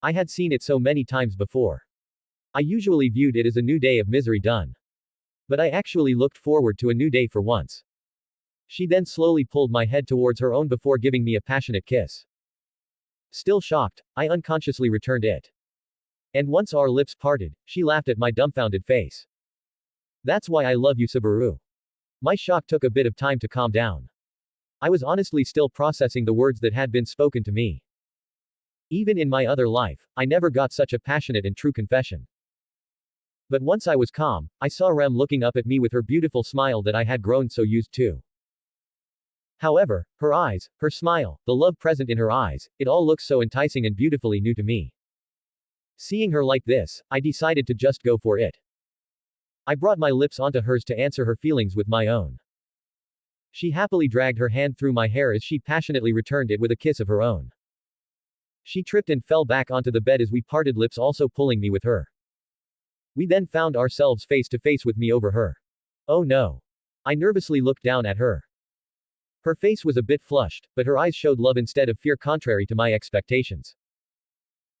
Speaker 1: I had seen it so many times before. I usually viewed it as a new day of misery done. But I actually looked forward to a new day for once. She then slowly pulled my head towards her own before giving me a passionate kiss. Still shocked, I unconsciously returned it. And once our lips parted, she laughed at my dumbfounded face. That's why I love you, Subaru. My shock took a bit of time to calm down. I was honestly still processing the words that had been spoken to me. Even in my other life, I never got such a passionate and true confession. But once I was calm, I saw Rem looking up at me with her beautiful smile that I had grown so used to. However, her eyes, her smile, the love present in her eyes, it all looks so enticing and beautifully new to me. Seeing her like this, I decided to just go for it. I brought my lips onto hers to answer her feelings with my own. She happily dragged her hand through my hair as she passionately returned it with a kiss of her own. She tripped and fell back onto the bed as we parted lips, also pulling me with her. We then found ourselves face to face with me over her. Oh no. I nervously looked down at her. Her face was a bit flushed, but her eyes showed love instead of fear, contrary to my expectations.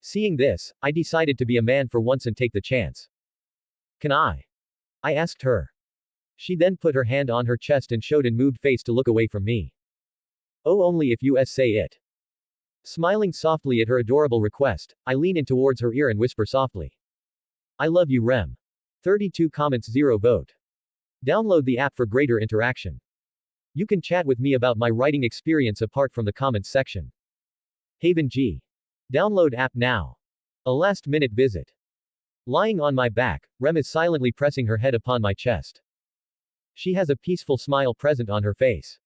Speaker 1: Seeing this, I decided to be a man for once and take the chance. Can I asked her. She then put her hand on her chest and showed an moved face to look away from me. Oh, only if you say it. Smiling softly at her adorable request, I lean in towards her ear and whisper softly. I love you, Rem. 32 comments, 0 vote. Download the app for greater interaction. You can chat with me about my writing experience apart from the comments section. Havengi. Download app now. A last-minute visit. Lying on my back, Rem is silently pressing her head upon my chest. She has a peaceful smile present on her face.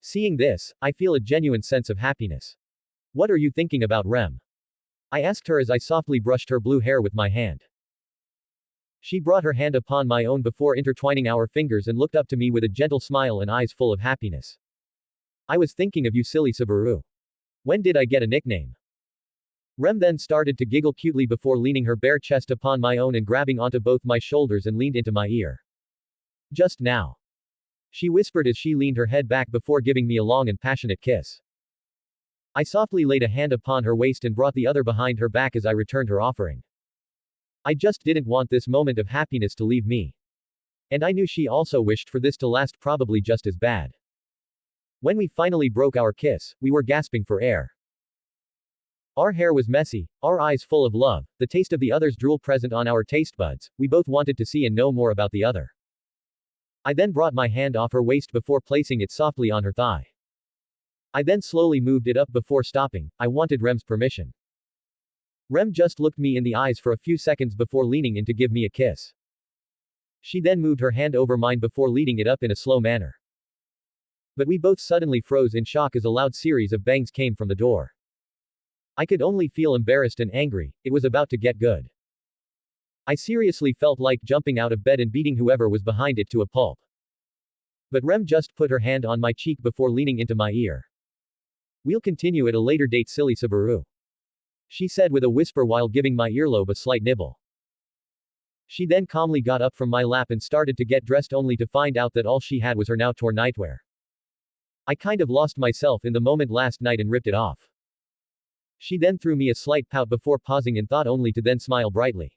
Speaker 1: Seeing this, I feel a genuine sense of happiness. What are you thinking about, Rem? I asked her as I softly brushed her blue hair with my hand. She brought her hand upon my own before intertwining our fingers and looked up to me with a gentle smile and eyes full of happiness. I was thinking of you, silly Subaru. When did I get a nickname? Rem then started to giggle cutely before leaning her bare chest upon my own and grabbing onto both my shoulders and leaned into my ear. Just now. She whispered as she leaned her head back before giving me a long and passionate kiss. I softly laid a hand upon her waist and brought the other behind her back as I returned her offering. I just didn't want this moment of happiness to leave me. And I knew she also wished for this to last probably just as bad. When we finally broke our kiss, we were gasping for air. Our hair was messy, our eyes full of love, the taste of the other's drool present on our taste buds, we both wanted to see and know more about the other. I then brought my hand off her waist before placing it softly on her thigh. I then slowly moved it up before stopping. I wanted Rem's permission. Rem just looked me in the eyes for a few seconds before leaning in to give me a kiss. She then moved her hand over mine before leading it up in a slow manner. But we both suddenly froze in shock as a loud series of bangs came from the door. I could only feel embarrassed and angry. It was about to get good. I seriously felt like jumping out of bed and beating whoever was behind it to a pulp. But Rem just put her hand on my cheek before leaning into my ear. "We'll continue at a later date, silly Subaru," she said with a whisper while giving my earlobe a slight nibble. She then calmly got up from my lap and started to get dressed only to find out that all she had was her now torn nightwear. I kind of lost myself in the moment last night and ripped it off. She then threw me a slight pout before pausing in thought only to then smile brightly.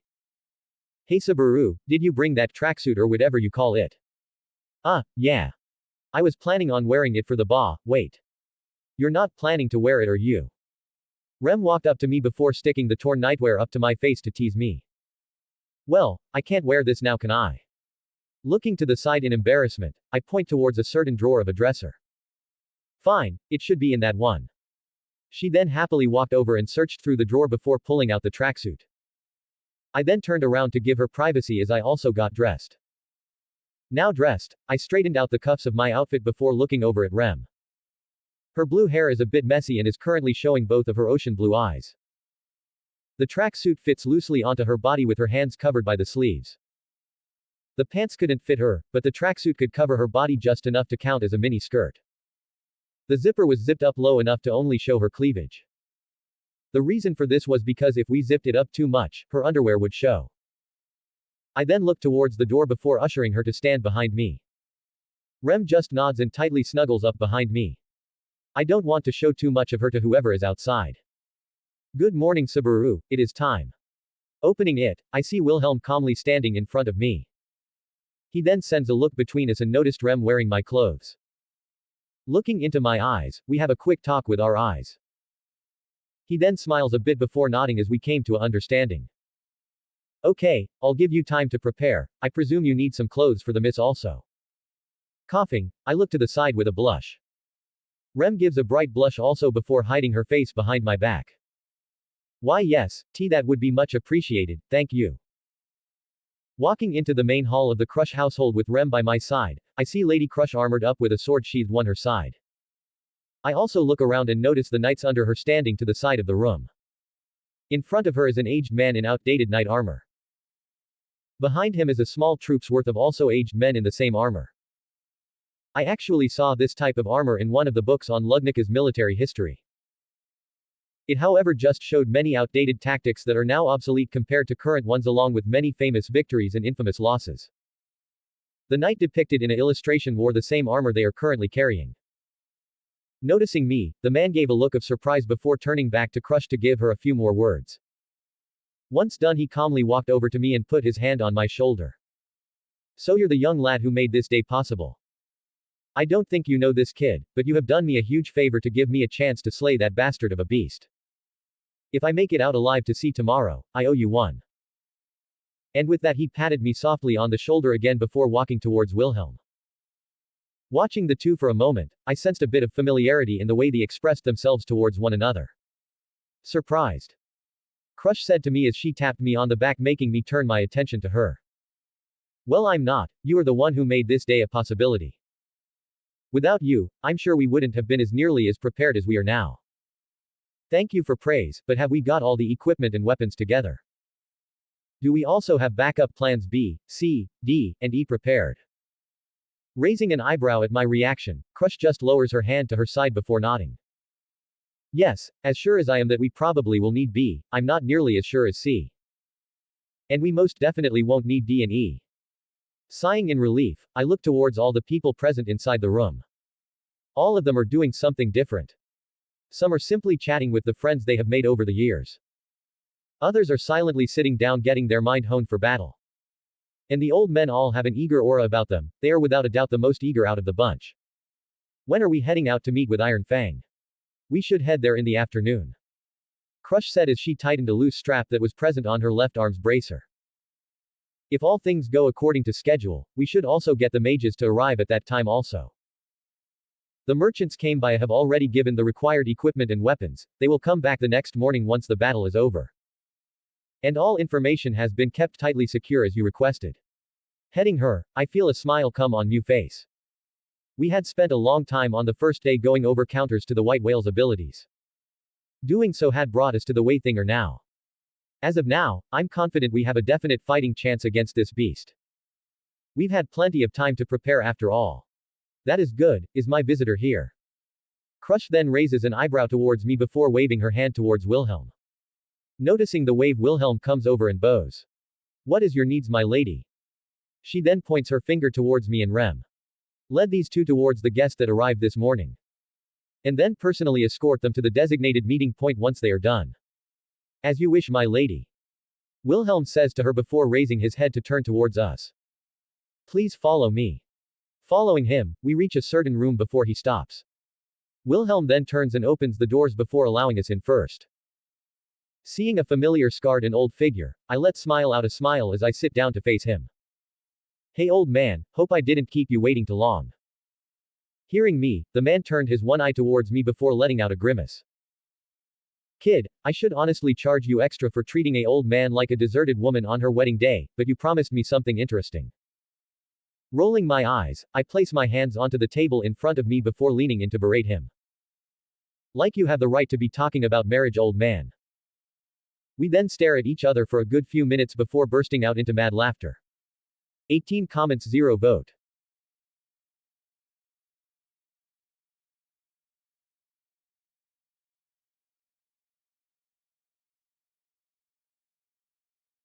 Speaker 1: "Hey Subaru, did you bring that tracksuit or whatever you call it?" Yeah. I was planning on wearing it for the ba. Wait. You're not planning to wear it, are you?" Rem walked up to me before sticking the torn nightwear up to my face to tease me. "Well, I can't wear this now, can I?" Looking to the side in embarrassment, I point towards a certain drawer of a dresser. "Fine, it should be in that one." She then happily walked over and searched through the drawer before pulling out the tracksuit. I then turned around to give her privacy as I also got dressed. Now dressed, I straightened out the cuffs of my outfit before looking over at Rem. Her blue hair is a bit messy and is currently showing both of her ocean blue eyes. The tracksuit fits loosely onto her body with her hands covered by the sleeves. The pants couldn't fit her, but the tracksuit could cover her body just enough to count as a mini skirt. The zipper was zipped up low enough to only show her cleavage. The reason for this was because if we zipped it up too much, her underwear would show. I then looked towards the door before ushering her to stand behind me. Rem just nods and tightly snuggles up behind me. I don't want to show too much of her to whoever is outside. "Good morning Subaru, it is time." Opening it, I see Wilhelm calmly standing in front of me. He then sends a look between us and noticed Rem wearing my clothes. Looking into my eyes, we have a quick talk with our eyes. He then smiles a bit before nodding as we came to an understanding. "Okay, I'll give you time to prepare. I presume you need some clothes for the miss also." Coughing, I look to the side with a blush. Rem gives a bright blush also before hiding her face behind my back. "Why yes, that would be much appreciated, thank you." Walking into the main hall of the Crush household with Rem by my side, I see Lady Crush armored up with a sword sheathed on her side. I also look around and notice the knights under her standing to the side of the room. In front of her is an aged man in outdated knight armor. Behind him is a small troop's worth of also aged men in the same armor. I actually saw this type of armor in one of the books on Lugnika's military history. It however just showed many outdated tactics that are now obsolete compared to current ones along with many famous victories and infamous losses. The knight depicted in an illustration wore the same armor they are currently carrying. Noticing me, the man gave a look of surprise before turning back to Crush to give her a few more words. Once done he calmly walked over to me and put his hand on my shoulder. "So you're the young lad who made this day possible. I don't think you know this kid, but you have done me a huge favor to give me a chance to slay that bastard of a beast. If I make it out alive to see tomorrow, I owe you one." And with that he patted me softly on the shoulder again before walking towards Wilhelm. Watching the two for a moment, I sensed a bit of familiarity in the way they expressed themselves towards one another. "Surprised?" Crush said to me as she tapped me on the back making me turn my attention to her. "Well I'm not, you are the one who made this day a possibility. Without you, I'm sure we wouldn't have been as nearly as prepared as we are now. Thank you for praise, but have we got all the equipment and weapons together? Do we also have backup plans B, C, D, and E prepared?" Raising an eyebrow at my reaction, Crush just lowers her hand to her side before nodding. "Yes, as sure as I am that we probably will need B, I'm not nearly as sure as C. And we most definitely won't need D and E." Sighing in relief, I look towards all the people present inside the room. All of them are doing something different. Some are simply chatting with the friends they have made over the years. Others are silently sitting down getting their mind honed for battle. And the old men all have an eager aura about them, they are without a doubt the most eager out of the bunch. When are we heading out to meet with Iron Fang? We should head there in the afternoon. Crush said as she tightened a loose strap that was present on her left arm's bracer. If all things go according to schedule, we should also get the mages to arrive at that time also. The merchants came by have already given the required equipment and weapons, they will come back the next morning once the battle is over. And all information has been kept tightly secure as you requested. Heading her, I feel a smile come on Mew face. We had spent a long time on the first day going over counters to the White Whale's abilities. Doing so had brought us to the way thing are now. As of now, I'm confident we have a definite fighting chance against this beast. We've had plenty of time to prepare after all. That is good, is my visitor here? Crush then raises an eyebrow towards me before waving her hand towards Wilhelm. Noticing the wave, Wilhelm comes over and bows. What is your needs, my lady? She then points her finger towards me and Rem. Led these two towards the guest that arrived this morning. And then personally escort them to the designated meeting point once they are done. As you wish, my lady. Wilhelm says to her before raising his head to turn towards us. Please follow me. Following him, we reach a certain room before he stops. Wilhelm then turns and opens the doors before allowing us in first. Seeing a familiar scarred and old figure, I let smile out a smile as I sit down to face him. Hey old man, hope I didn't keep you waiting too long. Hearing me, the man turned his one eye towards me before letting out a grimace. Kid, I should honestly charge you extra for treating a old man like a deserted woman on her wedding day, but you promised me something interesting. Rolling my eyes, I place my hands onto the table in front of me before leaning in to berate him. Like you have the right to be talking about marriage, old man. We then stare at each other for a good few minutes before bursting out into mad laughter. 18 comments, 0 vote.